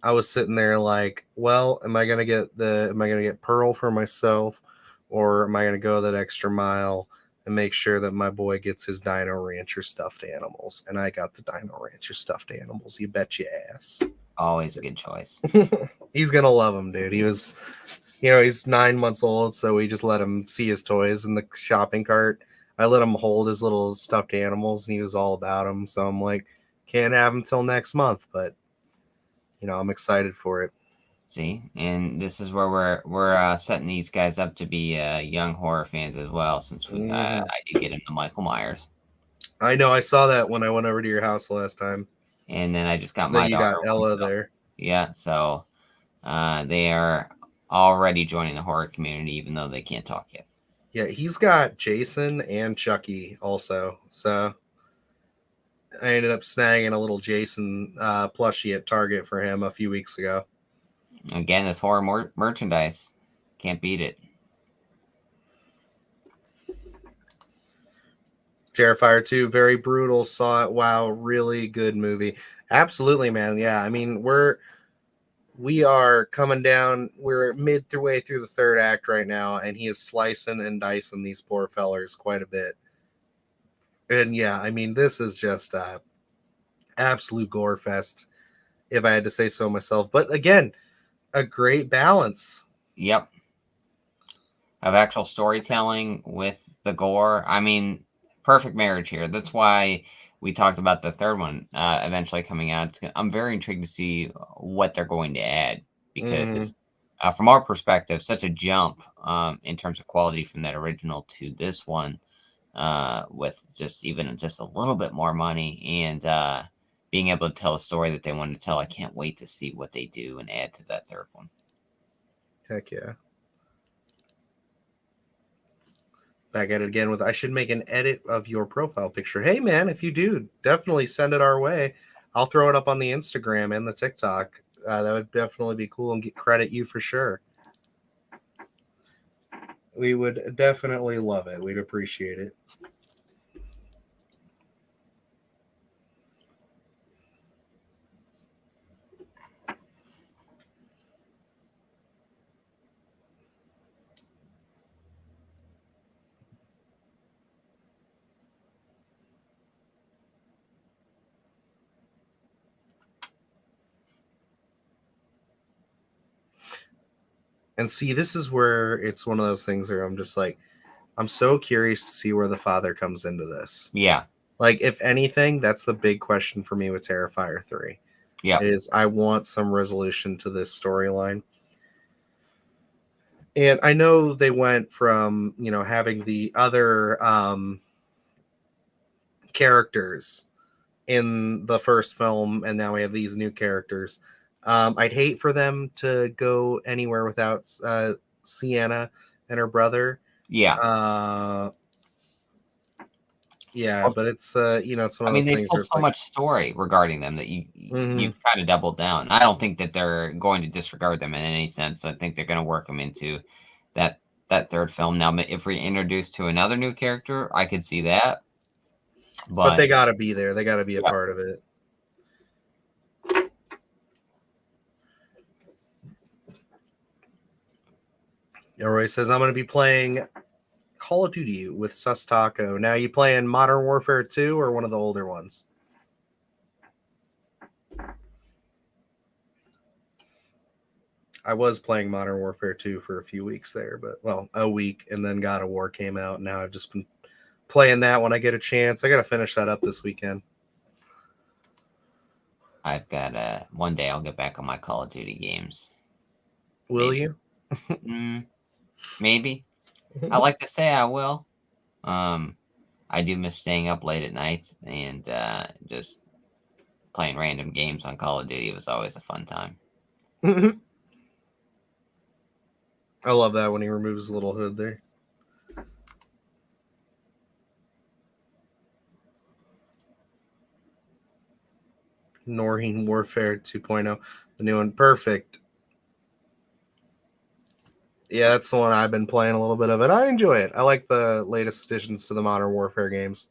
I was sitting there like, well, am I gonna get Pearl for myself, or am I gonna go that extra mile and make sure that my boy gets his Dino Rancher stuffed animals? And I got the Dino Rancher stuffed animals. You bet your ass. Always a good choice. He's gonna love them, dude. He was, he's 9 months old, so we just let him see his toys in the shopping cart. I let him hold his little stuffed animals, and he was all about them. So I'm like, can't have him till next month, but I'm excited for it. See, and this is where we're setting these guys up to be young horror fans as well, since I did get into Michael Myers. I know. I saw that when I went over to your house last time. And then I just got my You daughter. got Ella there. Yeah, so they are already joining the horror community, even though they can't talk yet. Yeah, he's got Jason and Chucky also. So I ended up snagging a little Jason plushie at Target for him a few weeks ago. Again, this horror merchandise. Can't beat it. Terrifier 2, very brutal. Saw it. Wow, really good movie. Absolutely, man. Yeah, I mean, we are coming down. We're way through the third act right now, and he is slicing and dicing these poor fellers quite a bit. And yeah, I mean, this is just absolute gore fest, if I had to say so myself. But again, a great balance. Yep. Of actual storytelling with the gore. I mean, perfect marriage here. That's why we talked about the third one eventually coming out. I'm very intrigued to see what they're going to add, because from our perspective, such a jump in terms of quality from that original to this one, with just a little bit more money and being able to tell a story that they want to tell. I can't wait to see what they do and add to that third one. Heck yeah. Back at it again with, I should make an edit of your profile picture. Hey, man, if you do, definitely send it our way. I'll throw it up on the Instagram and the TikTok. That would definitely be cool and credit you for sure. We would definitely love it. We'd appreciate it. And see, this is where it's one of those things where I'm just like, I'm so curious to see where the father comes into this. Yeah. Like, if anything, that's the big question for me with Terrifier 3. Yeah. Is I want some resolution to this storyline. And I know they went from, having the other characters in the first film, and now we have these new characters. I'd hate for them to go anywhere without Sienna and her brother. Yeah. Yeah, but it's it's one of those things. They've told so much story regarding them that you've kind of doubled down. I don't think that they're going to disregard them in any sense. I think they're going to work them into that third film. Now, if we're introduced to another new character, I could see that. But they got to be there. They got to be a part of it. Elroy says, I'm going to be playing Call of Duty with Sus Taco. Now, you playing Modern Warfare 2 or one of the older ones? I was playing Modern Warfare 2 for a few weeks there, but well, a week, and then God of War came out. And now I've just been playing that when I get a chance. I got to finish that up this weekend. I've got one day I'll get back on my Call of Duty games. Will Maybe. you? Maybe. I like to say I will. I do miss staying up late at night and just playing random games on Call of Duty was always a fun time. I love that when he removes the little hood there. Noreen Warfare 2.0, the new one. Perfect. Yeah, that's the one I've been playing a little bit of it. I enjoy it. I like the latest additions to the Modern Warfare games.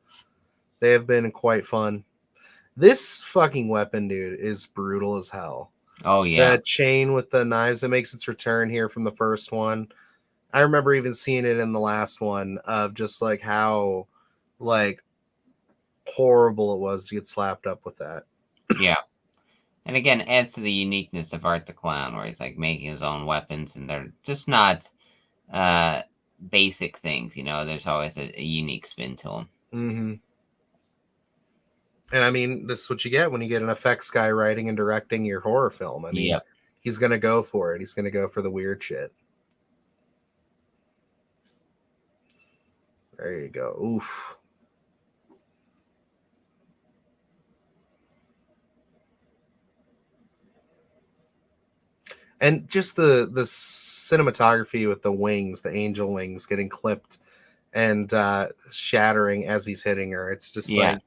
They have been quite fun. This fucking weapon, dude, is brutal as hell. Oh, yeah. That chain with the knives that makes its return here from the first one. I remember even seeing it in the last one of just like how like horrible it was to get slapped up with that. Yeah. And again, adds to the uniqueness of Art the Clown, where he's like making his own weapons and they're just not basic things, there's always a unique spin to them. Mm-hmm. And I mean, this is what you get when you get an effects guy writing and directing your horror film. I mean, He's going to go for it. He's going to go for the weird shit. There you go. Oof. And just the cinematography with the wings, the angel wings getting clipped and shattering as he's hitting her. It's just like,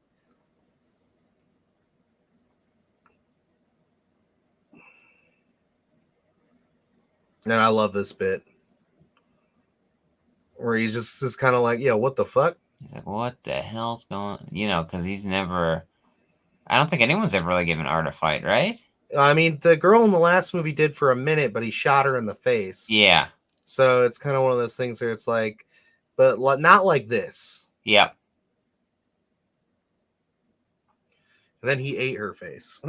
and I love this bit where he just is kind of like, yo, what the fuck? He's like, what the hell's going, because he's never, I don't think anyone's ever really given Art a fight, right? I mean, the girl in the last movie did for a minute, but he shot her in the face. Yeah. So it's kind of one of those things where it's like, but not like this. Yep. And then he ate her face.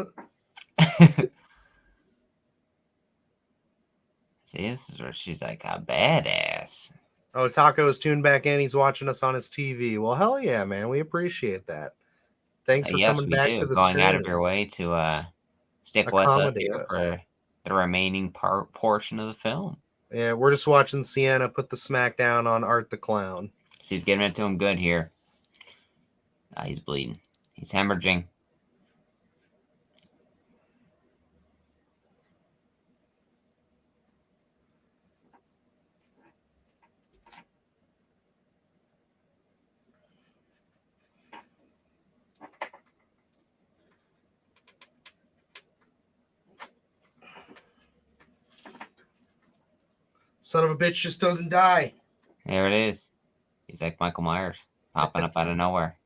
See, this is where she's like a badass. Oh, Taco's tuned back in. He's watching us on his TV. Well, hell yeah, man. We appreciate that. Thanks for coming back to the going stream. out of your way to stick with us here for the remaining portion of the film. Yeah, we're just watching Sienna put the smackdown on Art the Clown. She's giving it to him good here. He's bleeding. He's hemorrhaging. Son of a bitch just doesn't die. There it is. He's like Michael Myers, popping up out of nowhere.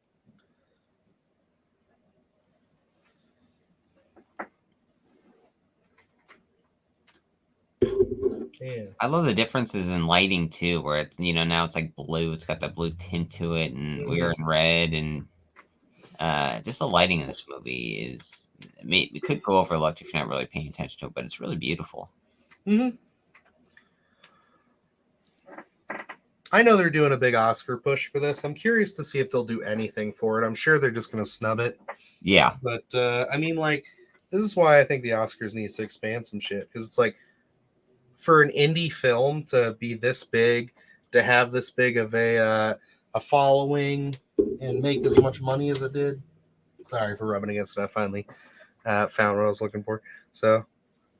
Yeah. I love the differences in lighting too, where it's now it's like blue. It's got that blue tint to it, and we're in red, and just the lighting in this movie is. I mean, it could go overlooked if you're not really paying attention to it, but it's really beautiful. Mm-hmm. I know they're doing a big Oscar push for this. I'm curious to see if they'll do anything for it. I'm sure they're just going to snub it. Yeah. But, I mean, like, this is why I think the Oscars needs to expand some shit. Because it's like, for an indie film to be this big, to have this big of a following, and make as much money as it did. Sorry for rubbing against it. I finally found what I was looking for. So,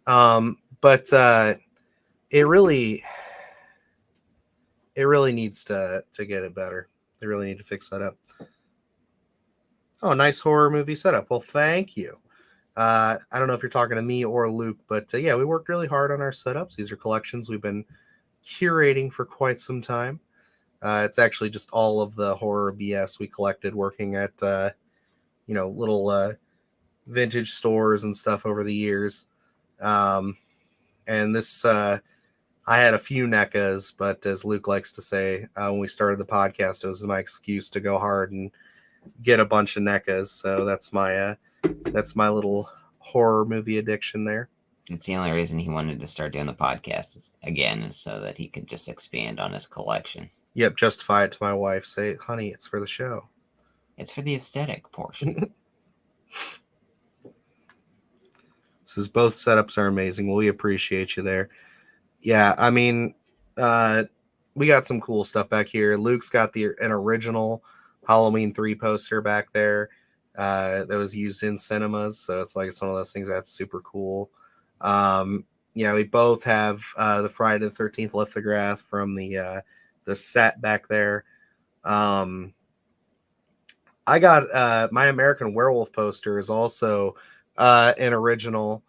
but it really needs to get it better. They really need to fix that up. Oh, nice horror movie setup. Well, thank you. I don't know if you're talking to me or Luke, but yeah, we worked really hard on our setups. These are collections we've been curating for quite some time. It's actually just all of the horror BS we collected working at, little vintage stores and stuff over the years. And this, I had a few NECAs, but as Luke likes to say, when we started the podcast, it was my excuse to go hard and get a bunch of NECAs. So that's my little horror movie addiction there. It's the only reason he wanted to start doing the podcast is so that he could just expand on his collection. Yep, justify it to my wife. Say, honey, it's for the show. It's for the aesthetic portion. Says both setups are amazing. Well, we appreciate you there. Yeah, I mean, we got some cool stuff back here. Luke's got an original Halloween 3 poster back there that was used in cinemas. So it's like it's one of those things that's super cool. Yeah, we both have the Friday the 13th lithograph from the set back there. I got my American Werewolf poster is also an original,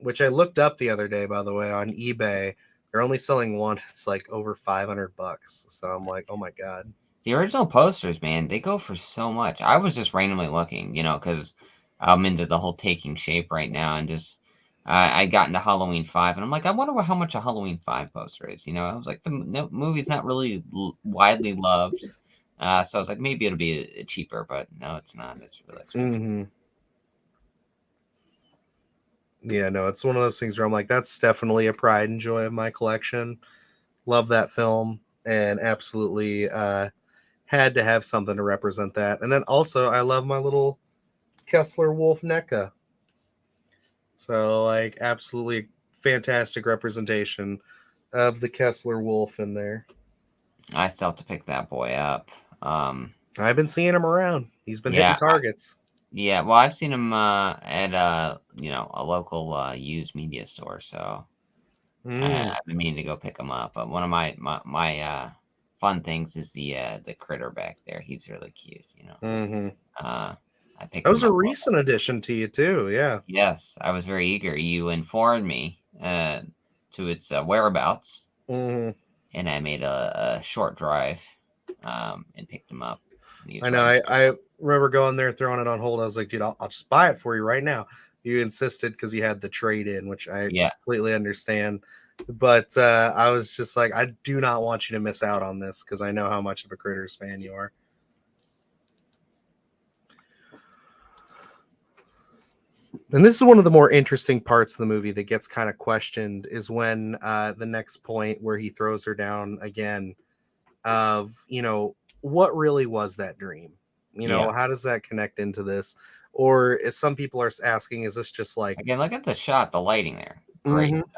which I looked up the other day, by the way, on eBay. They're only selling one. It's like over $500. So I'm like, oh my God. The original posters, man, they go for so much. I was just randomly looking, because I'm into the whole taking shape right now, and just I got into Halloween 5, and I'm like, I wonder how much a Halloween 5 poster is. I was like, the movie's not really widely loved, so I was like, maybe it'll be cheaper, but no, it's not. It's really expensive. Mm-hmm. Yeah, no, it's one of those things where I'm like, that's definitely a pride and joy of my collection. Love that film, and absolutely had to have something to represent that. And then also, I love my little Kessler Wolf NECA. So, like, absolutely fantastic representation of the Kessler Wolf in there. I still have to pick that boy up. I've been seeing him around. He's been Yeah, hitting targets. yeah. Well, I've seen him at a local used media store, so I've been meaning to go pick him up. But one of my fun things is the critter back there. He's really cute. Mm-hmm. I picked That was him a up. recent addition to you too. Yeah. Yes, I was very eager. You informed me to its whereabouts, Mm-hmm. and I made a short drive and picked him up. I know. I remember going there, throwing it on hold. I was like, dude, I'll just buy it for you right now. You insisted because you had the trade in, which I completely understand. But I was just like, I do not want you to miss out on this because I know how much of a Critters fan you are. And this is one of the more interesting parts of the movie that gets kind of questioned is when the next point where he throws her down again of, what really was that dream? How does that connect into this? Or as some people are asking, is this just like... Again, look at the shot, the lighting there. Great stuff.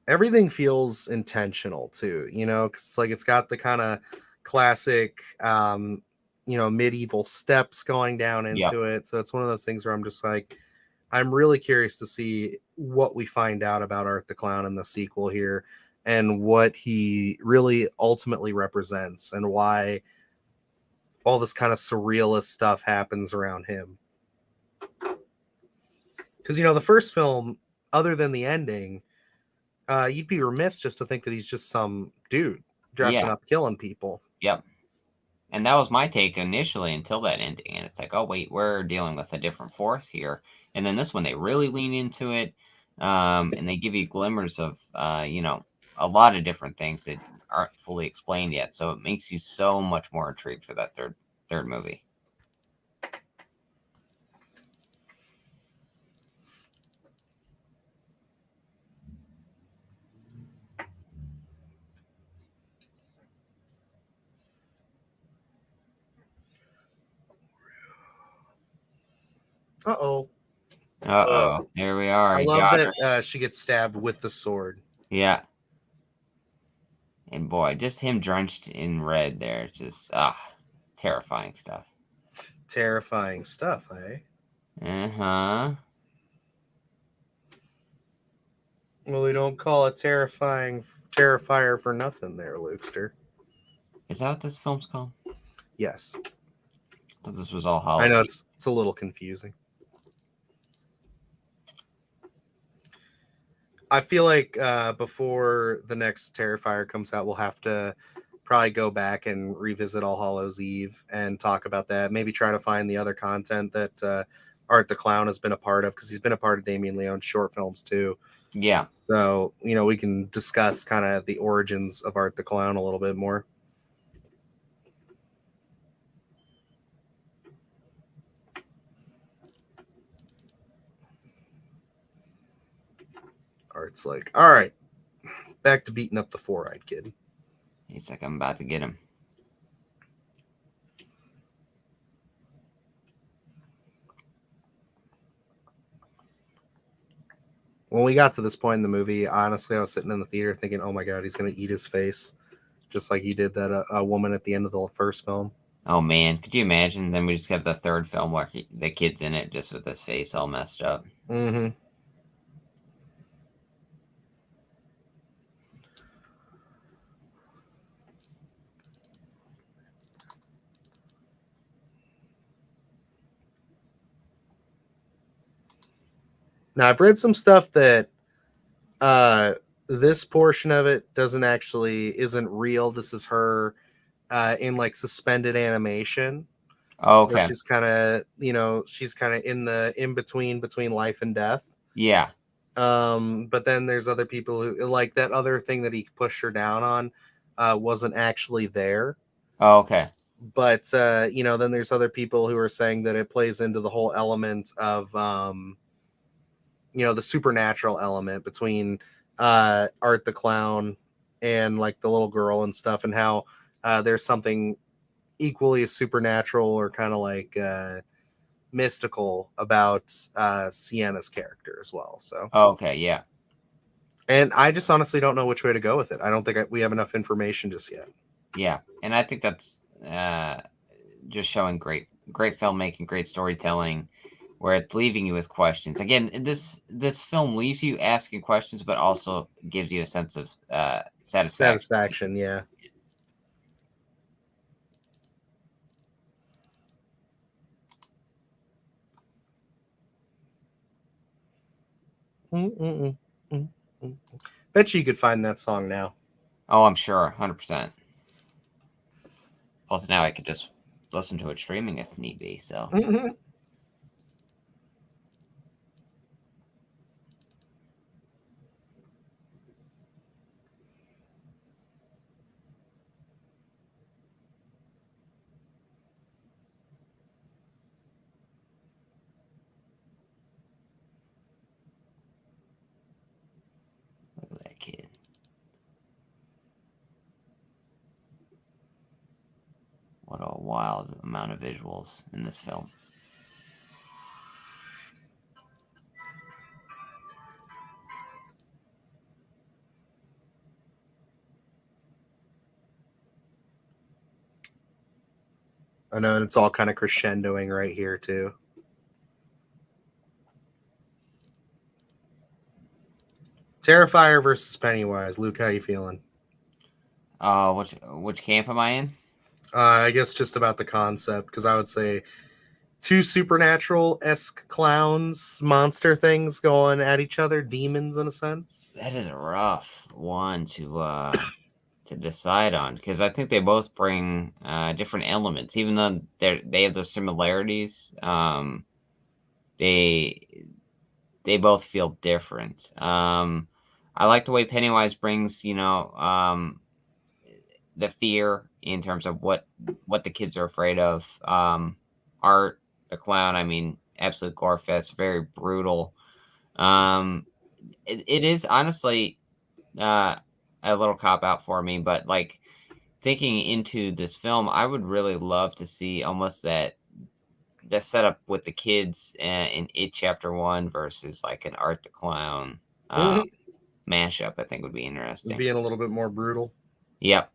Everything feels intentional too, because it's like it's got the kind of classic medieval steps going down into it. So it's one of those things where I'm just like, I'm really curious to see what we find out about Art the Clown in the sequel here and what he really ultimately represents and why all this kind of surrealist stuff happens around him. Because, the first film, other than the ending, you'd be remiss just to think that he's just some dude dressing up, killing people. Yep. And that was my take initially until that ending. And it's like, oh, wait, we're dealing with a different force here. And then this one, they really lean into it. And they give you glimmers of, a lot of different things that aren't fully explained yet. So it makes you so much more intrigued for that third movie. Uh-oh. Here we are. I love that she gets stabbed with the sword. Yeah. And boy, just him drenched in red there. It's just, terrifying stuff. Terrifying stuff, eh? Uh-huh. Well, we don't call it Terrifier for nothing there, Lukester. Is that what this film's called? Yes. I thought this was all Halloween. I know it's a little confusing. I feel like before the next Terrifier comes out, we'll have to probably go back and revisit All Hallows Eve and talk about that. Maybe try to find the other content that Art the Clown has been a part of, because he's been a part of Damien Leone's short films too. Yeah. So, we can discuss kind of the origins of Art the Clown a little bit more. it's like, all right, back to beating up the 4-eyed kid. He's like, I'm about to get him. When we got to this point in the movie, honestly, I was sitting in the theater thinking, oh my God, he's going to eat his face. Just like he did that a woman at the end of the first film. Oh man, could you imagine? Then we just have the third film where the kid's in it just with his face all messed up. Mm-hmm. Now, I've read some stuff that this portion of it isn't real. This is her in like suspended animation. Oh, Where okay. she's kind of, she's kind of in the in between life and death. Yeah. But then there's other people who like that other thing that he pushed her down on wasn't actually there. Oh, okay. But then there's other people who are saying that it plays into the whole element of the supernatural element between Art the Clown and like the little girl and stuff, and how there's something equally as supernatural or kind of like mystical about Sienna's character as well. So okay, yeah. And I just honestly don't know which way to go with it. I don't think we have enough information just yet. Yeah, and I think that's just showing great filmmaking, great storytelling, where it's leaving you with questions. Again, this film leaves you asking questions, but also gives you a sense of satisfaction. Yeah. Bet you could find that song now. Oh, I'm sure, 100%. Plus, now I could just listen to it streaming if need be. So. Mm-hmm. Look at that kid. What a wild amount of visuals in this film. I know, and it's all kind of crescendoing right here too. Terrifier versus Pennywise. Luke, how you feeling? Which camp am I in? I guess just about the concept, because I would say two supernatural-esque clowns, monster things going at each other, demons in a sense. That is a rough one to decide on, because I think they both bring different elements, even though they have those similarities. They both feel different. I like the way Pennywise brings the fear in terms of what the kids are afraid of. Art the Clown, I mean, absolute gore fest, very brutal. It is honestly a little cop out for me, but like thinking into this film, I would really love to see almost that setup with the kids in It Chapter 1 versus like an Art the Clown mashup. I think would be interesting. Being a little bit more brutal. Yep.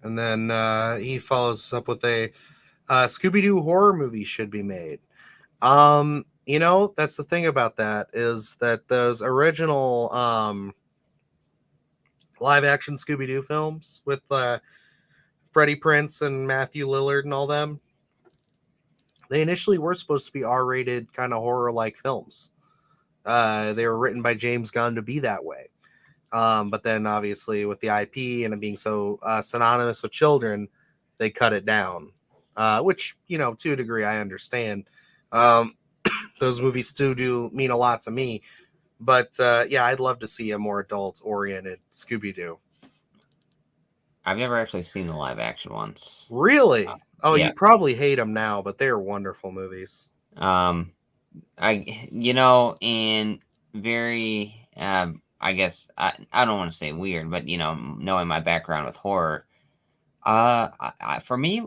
And then he follows up with a Scooby-Doo horror movie should be made. That's the thing about that, is that those original live action Scooby-Doo films with Freddie Prinze and Matthew Lillard and all them, they initially were supposed to be R-rated kind of horror-like films. They were written by James Gunn to be that way. But then obviously with the IP and it being so synonymous with children, they cut it down, which, to a degree I understand. Those movies still do mean a lot to me, but yeah, I'd love to see a more adult oriented Scooby-Doo. I've never actually seen the live action ones. Really? Yes. You probably hate them now, but they're wonderful movies. And very, I guess, I don't want to say weird, but, knowing my background with horror, for me,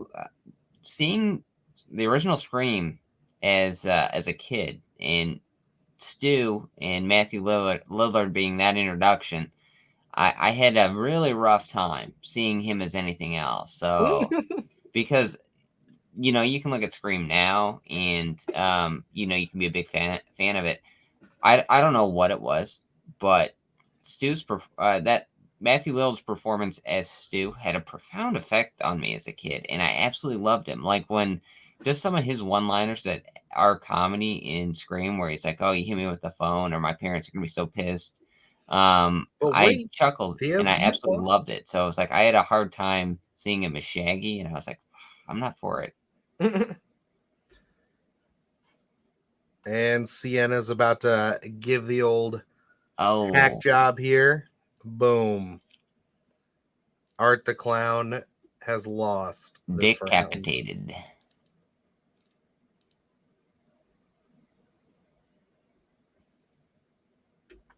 seeing the original Scream as a kid, and Stu and Matthew Lillard being that introduction, I had a really rough time seeing him as anything else. So because you can look at Scream now, and you can be a big fan of it. I don't know what it was, but that Matthew Lillard's performance as Stu had a profound effect on me as a kid, and I absolutely loved him. Like when just some of his one-liners that are comedy in Scream, where he's like, "Oh, you hit me with the phone," or "My parents are gonna be so pissed." But I wait, chuckled and I PS absolutely Utah. loved it. So it was like I had a hard time seeing him as Shaggy, and I was like, I'm not for it. And Sienna's about to give the old hack Oh, job here. Boom. Art the Clown has lost this round. decapitated.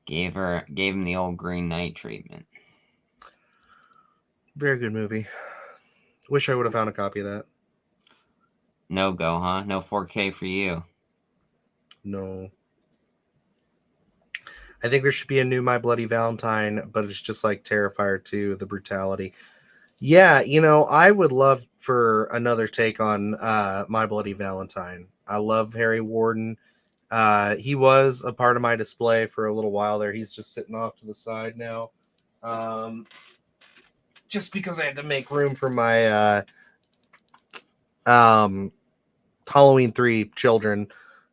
Gave him the old Green Knight treatment. Very good movie. Wish I would have found a copy of that. No go, huh? No 4K for you. No. I think there should be a new My Bloody Valentine, but it's just like Terrifier 2, the brutality. Yeah, I would love for another take on My Bloody Valentine. I love Harry Warden. He was a part of my display for a little while there. He's just sitting off to the side now. Just because I had to make room for my Halloween 3 children.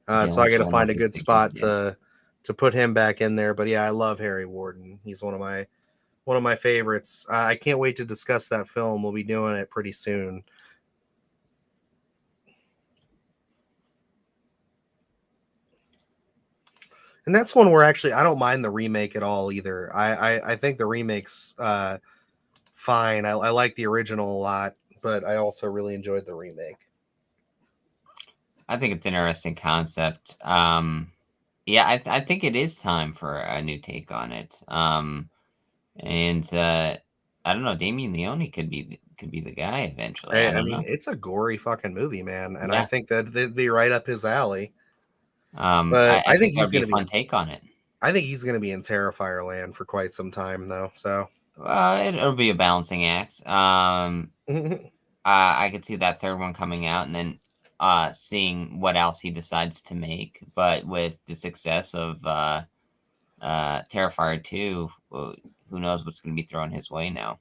The So only I got to children find a with his good thick as spot you. to put him back in there. But yeah, I love Harry Warden. He's one of my favorites. I can't wait to discuss that film. We'll be doing it pretty soon. And that's one where actually I don't mind the remake at all either. I think the remake's fine. I like the original a lot, but I also really enjoyed the remake. I think it's an interesting concept. Yeah, I think it is time for a new take on it. And I don't know, Damien Leone could be the guy eventually. I I don't mean, know. it's a gory fucking movie, man, and I Yeah. think that it'd be right up his alley. But I think that would be a fun take on it. I think he's gonna be in Terrifier land for quite some time though. So It'll be a balancing act. I could see that third one coming out, and then seeing what else he decides to make. But with the success of Terrifier 2, well, who knows what's going to be thrown his way now.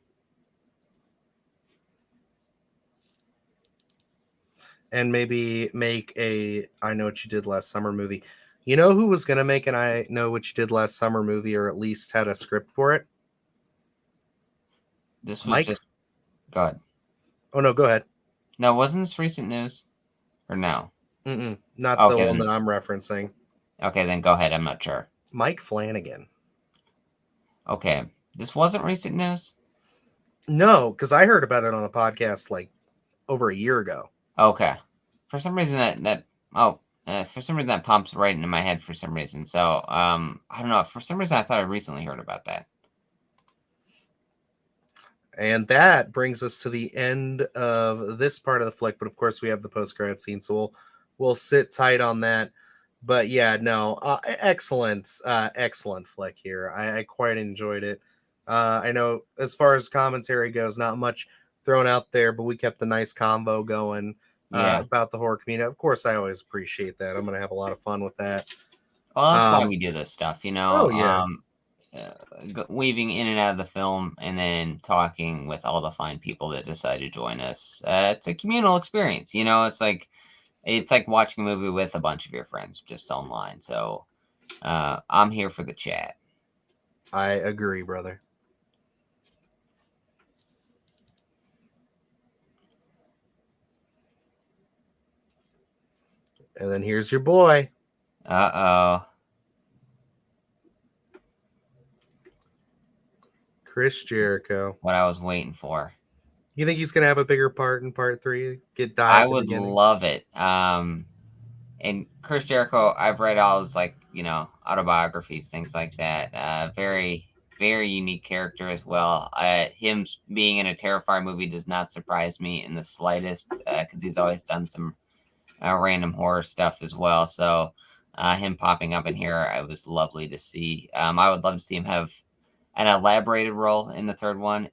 and maybe make a I Know What You Did Last Summer movie. You know who was gonna make an I Know What You Did Last Summer movie, or at least had a script for it? This was Mike. just good. Oh no, go ahead. No, wasn't this recent news? Or no? Not the Okay, one then. that I'm referencing. Okay, then go ahead. I'm not sure. Mike Flanagan. Okay, this wasn't recent news. No, because I heard about it on a podcast like over a year ago. Okay, for some reason for some reason that pops right into my head for some reason. So I don't know. For some reason, I thought I recently heard about that. And that brings us to the end of this part of the flick. But of course, we have the post-credit scene, so we'll sit tight on that. But yeah, no, excellent flick here. I quite enjoyed it. I know as far as commentary goes, not much thrown out there, but we kept a nice combo going Yeah. about the horror community. Of course, I always appreciate that. I'm gonna have a lot of fun with that. Well, that's why Um, we do this stuff, oh yeah, uh, weaving in and out of the film and then talking with all the fine people that decide to join us. It's a communal experience, it's like watching a movie with a bunch of your friends just online. So I'm here for the chat. I agree, brother. And then here's your boy. Uh-oh. Chris Jericho. What I was waiting for. You think he's gonna have a bigger part in part 3? Get die I at the would beginning? love it. And Chris Jericho, I've read all his autobiographies, things like that. Very, very unique character as well. Him being in a Terrifier movie does not surprise me in the slightest, because he's always done some random horror stuff as well. So him popping up in here, it was lovely to see. I would love to see him have an elaborated role in the third one,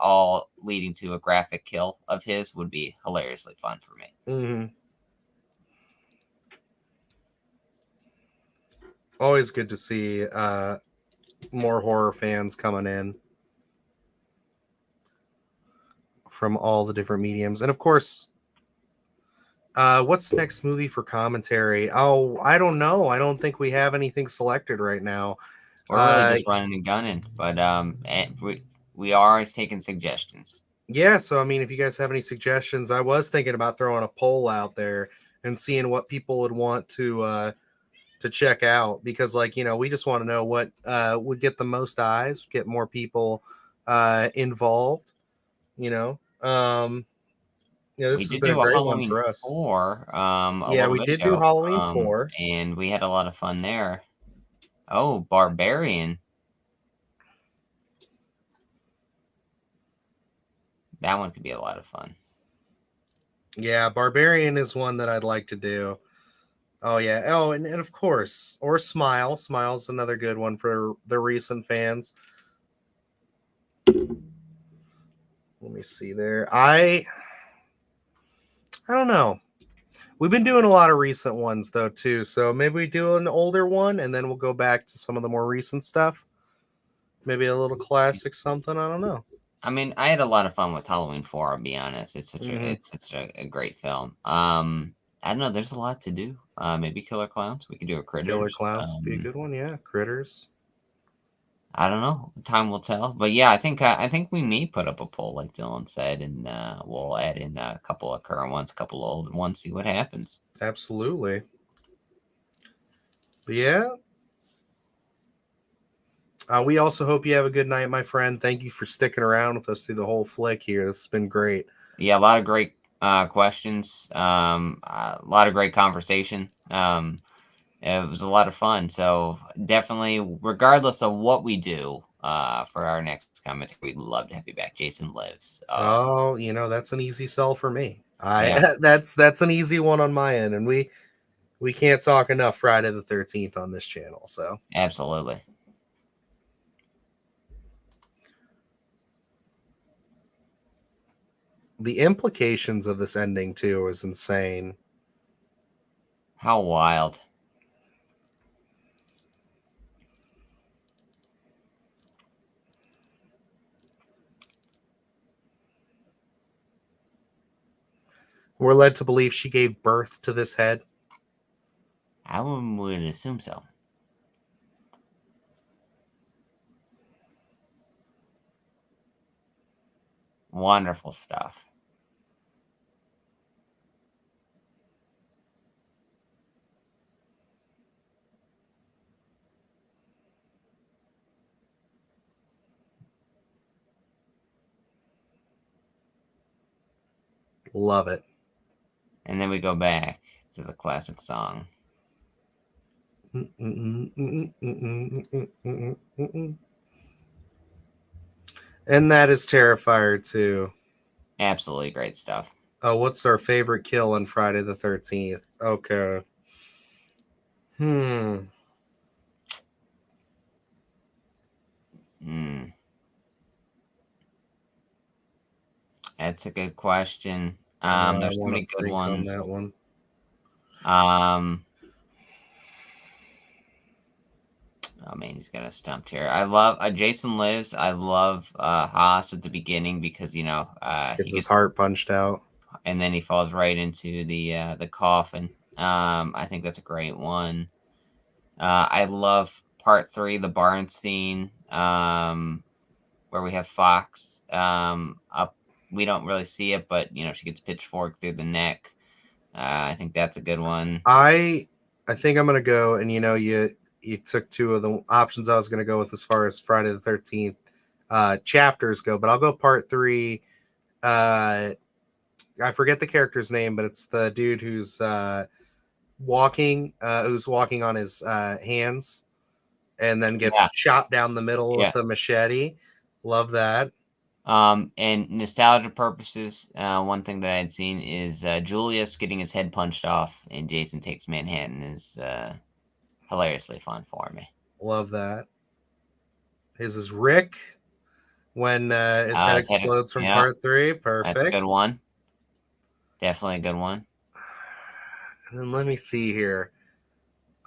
all leading to a graphic kill of his would be hilariously fun for me. Mm-hmm. Always good to see more horror fans coming in from all the different mediums. And of course, what's the next movie for commentary? Oh, I don't know. I don't think we have anything selected right now. We're really just running and gunning, but we are always taking suggestions. Yeah, so I mean, if you guys have any suggestions, I was thinking about throwing a poll out there and seeing what people would want to check out, because we just want to know what would get the most eyes, get more people involved. This We has did been a do a great one Halloween for us. 4 a Yeah, little we bit did do ago, Halloween 4. and we had a lot of fun there. Oh, Barbarian. That one could be a lot of fun. Yeah, Barbarian is one that I'd like to do. Oh, yeah. Oh, and of course, or Smile. Smile's another good one for the recent fans. Let me see there. I don't know. We've been doing a lot of recent ones though too, so maybe we do an older one and then we'll go back to some of the more recent stuff. Maybe a little classic something. I don't know. I mean, I had a lot of fun with Halloween 4, I'll be honest. It's such a great film. I don't know, there's a lot to do. Maybe Killer Clowns. We could do a Critters. Killer Clowns would be a good one. Yeah, Critters. I don't know. Time will tell. But yeah, I think we may put up a poll, like Dylan said, and we'll add in a couple of current ones, a couple of old ones, see what happens. Absolutely. But yeah. We also hope you have a good night, my friend. Thank you for sticking around with us through the whole flick here. This has been great. Yeah, a lot of great questions. A lot of great conversation. It was a lot of fun. So definitely, regardless of what we do for our next commentary, we'd love to have you back. Jason lives. Oh, that's an easy sell for me. That's an easy one on my end, and we can't talk enough Friday the 13th on this channel. So absolutely. The implications of this ending too is insane. How wild. We're led to believe she gave birth to this head. I would assume so. Wonderful stuff. Love it. And then we go back to the classic song. And that is Terrifier 2. Absolutely great stuff. Oh, what's our favorite kill on Friday the 13th? Okay. That's a good question. There's so many good ones on that one. Oh man, he's got us stumped here. I love Jason Lives. I love Haas at the beginning because he gets his heart punched out, and then he falls right into the coffin. I think that's a great one. I love part 3, the barn scene, where we have Fox up. We don't really see it, but she gets pitchforked through the neck. I think that's a good one. I think I'm gonna go, and you took two of the options I was gonna go with as far as Friday the 13th chapters go, but I'll go part 3. I forget the character's name, but it's the dude who's who's walking on his hands, and then gets Yeah, chopped down the middle with yeah. the machete. Love that. And nostalgia purposes, one thing that I had seen is Julius getting his head punched off in Jason Takes Manhattan is hilariously fun for me. Love that. His is Rick when his head explodes from Yeah, part 3. that's a good Perfect. one. Definitely a good one. And then let me see here.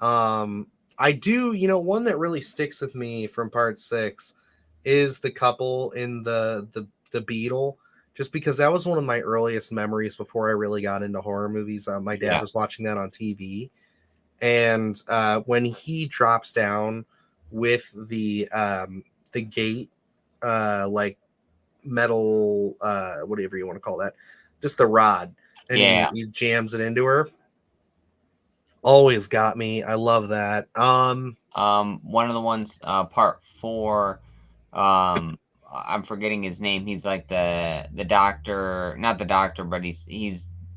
Um, I do, one that really sticks with me from part 6 is the couple in the Beetle, just because that was one of my earliest memories before I really got into horror movies. My dad Yeah, was watching that on TV, and when he drops down with the gate, like metal, whatever you want to call that, just the rod, and yeah. he jams it into her. Always got me. I love that. One of the ones, part 4. I'm forgetting his name. He's like the doctor, not the doctor, but he's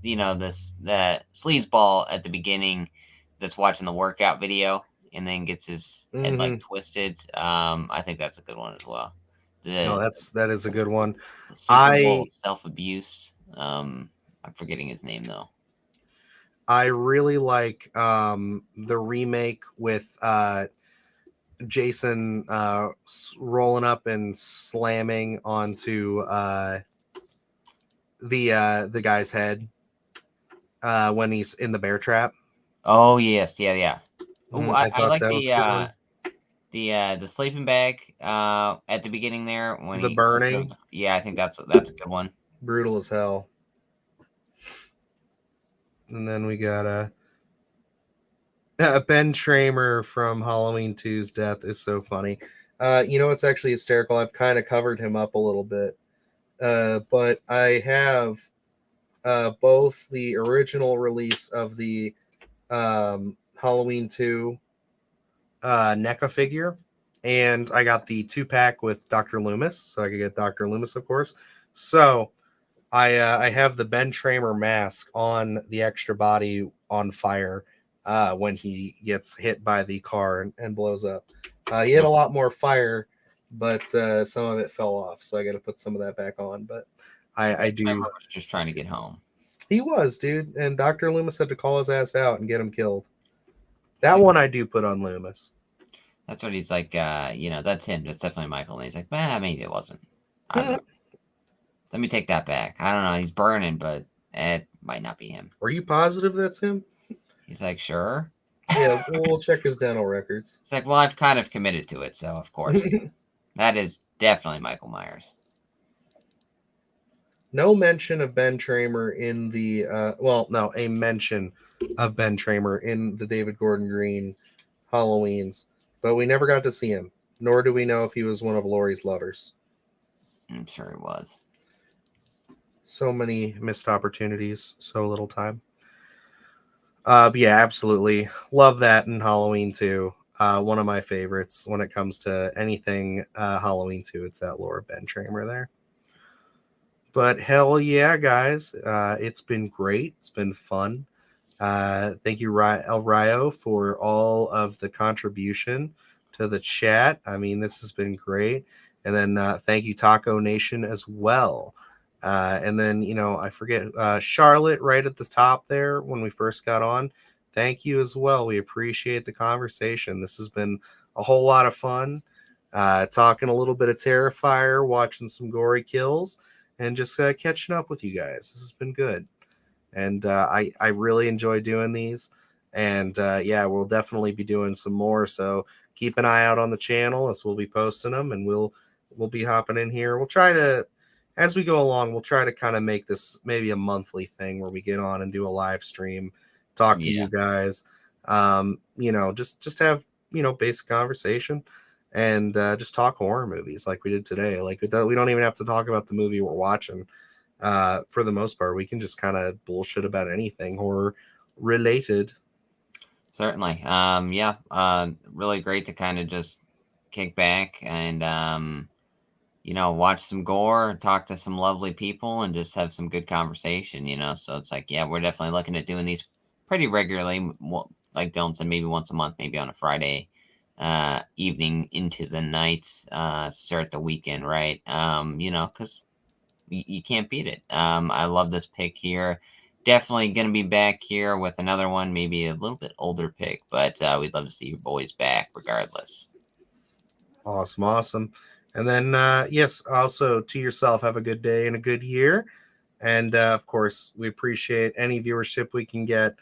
this the sleazeball at the beginning that's watching the workout video and then gets his head like mhm. twisted. I think that's a good one as well. No, The that is a good one. the Super Bowl of I self abuse. I'm forgetting his name though. I really like the remake with Jason rolling up and slamming onto the guy's head when he's in the bear trap. Oh yes, yeah, yeah. Oh, I I thought like that was a good one. the sleeping bag at the beginning there when The he flips it over burning, yeah, I think that's a good one. brutal as hell. And then we got Ben Tramer from Halloween 2's death is so funny. It's actually hysterical. I've kind of covered him up a little bit, but I have both the original release of the Halloween 2 NECA figure, and I got the 2-pack with Dr. Loomis, so I could get Dr. Loomis, of course. So I have the Ben Tramer mask on the extra body on fire when he gets hit by the car and blows up. He had a lot more fire, but some of it fell off, so I got to put some of that back on. But I Ben Tramer do. was just trying to get home. He was, dude, and Dr. Loomis had to call his ass out and get him killed. That Like one I do put on Loomis. that's what he's like, that's him. That's definitely Michael. And he's like, maybe it wasn't. I don't know. Let me take that back. I don't know. He's burning, but it might not be him. Are you positive that's him? He's like, sure. Yeah, we'll check his dental records. It's like, well, I've kind of committed to it, so of course it is. That is definitely Michael Myers. No mention of Ben Tramer in the no, a mention of Ben Tramer in the David Gordon Green Halloweens, but we never got to see him, nor do we know if he was one of Laurie's lovers. I'm sure it was. So many missed opportunities, so little time. But yeah, absolutely love that in Halloween 2. One of my favorites when it comes to anything Halloween 2. It's that Laura Ben Tramer there. But hell yeah, guys. It's been great. It's been fun. Thank you, El Rayo, for all of the contribution to the chat. I mean, this has been great. And then thank you, Taco Nation, as well. And then, I forget Charlotte right at the top there when we first got on. Thank you as well. We appreciate the conversation. This has been a whole lot of fun. Talking a little bit of Terrifier, watching some gory kills, and just catching up with you guys. This has been good. And I really enjoy doing these. And yeah, we'll definitely be doing some more. So keep an eye out on the channel as we'll be posting them, and we'll be hopping in here. We'll try to, as we go along, we'll try to kind of make this maybe a monthly thing where we get on and do a live stream, talk to you guys. Just have basic conversation and just talk horror movies like we did today. Like we don't even have to talk about the movie we're watching. For the most part, we can just kind of bullshit about anything horror related. Certainly. Really great to kind of just kick back and watch some gore, talk to some lovely people, and just have some good conversation. So it's like, yeah, we're definitely looking at doing these pretty regularly. Like Dylan said, maybe once a month, maybe on a Friday evening into the nights, start the weekend, right? Because you can't beat it. I love this pick here. Definitely going to be back here with another one, maybe a little bit older pick, but we'd love to see your boys back regardless. Awesome. And then, yes, also to yourself, have a good day and a good year. And of course, we appreciate any viewership we can get.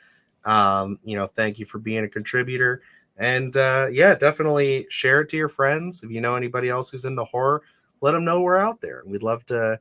Thank you for being a contributor. And yeah, definitely share it to your friends. If you know anybody else who's into horror, let them know we're out there. We'd love to,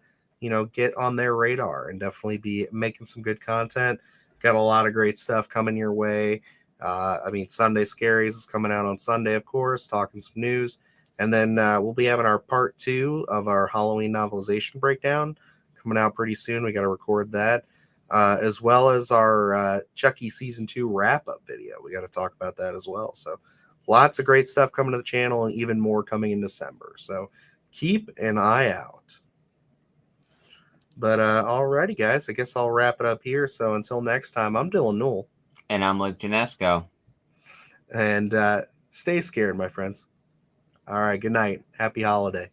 get on their radar and definitely be making some good content. Got a lot of great stuff coming your way. Sunday Scaries is coming out on Sunday, of course, talking some news. And then we'll be having our part 2 of our Halloween novelization breakdown coming out pretty soon. We got to record that, as well as our Chucky Season 2 wrap-up video. We got to talk about that as well. So lots of great stuff coming to the channel and even more coming in December. So keep an eye out. But alrighty, guys, I guess I'll wrap it up here. So until next time, I'm Dylan Newell. And I'm Luke Janesco. And stay scared, my friends. All right, good night. Happy holiday.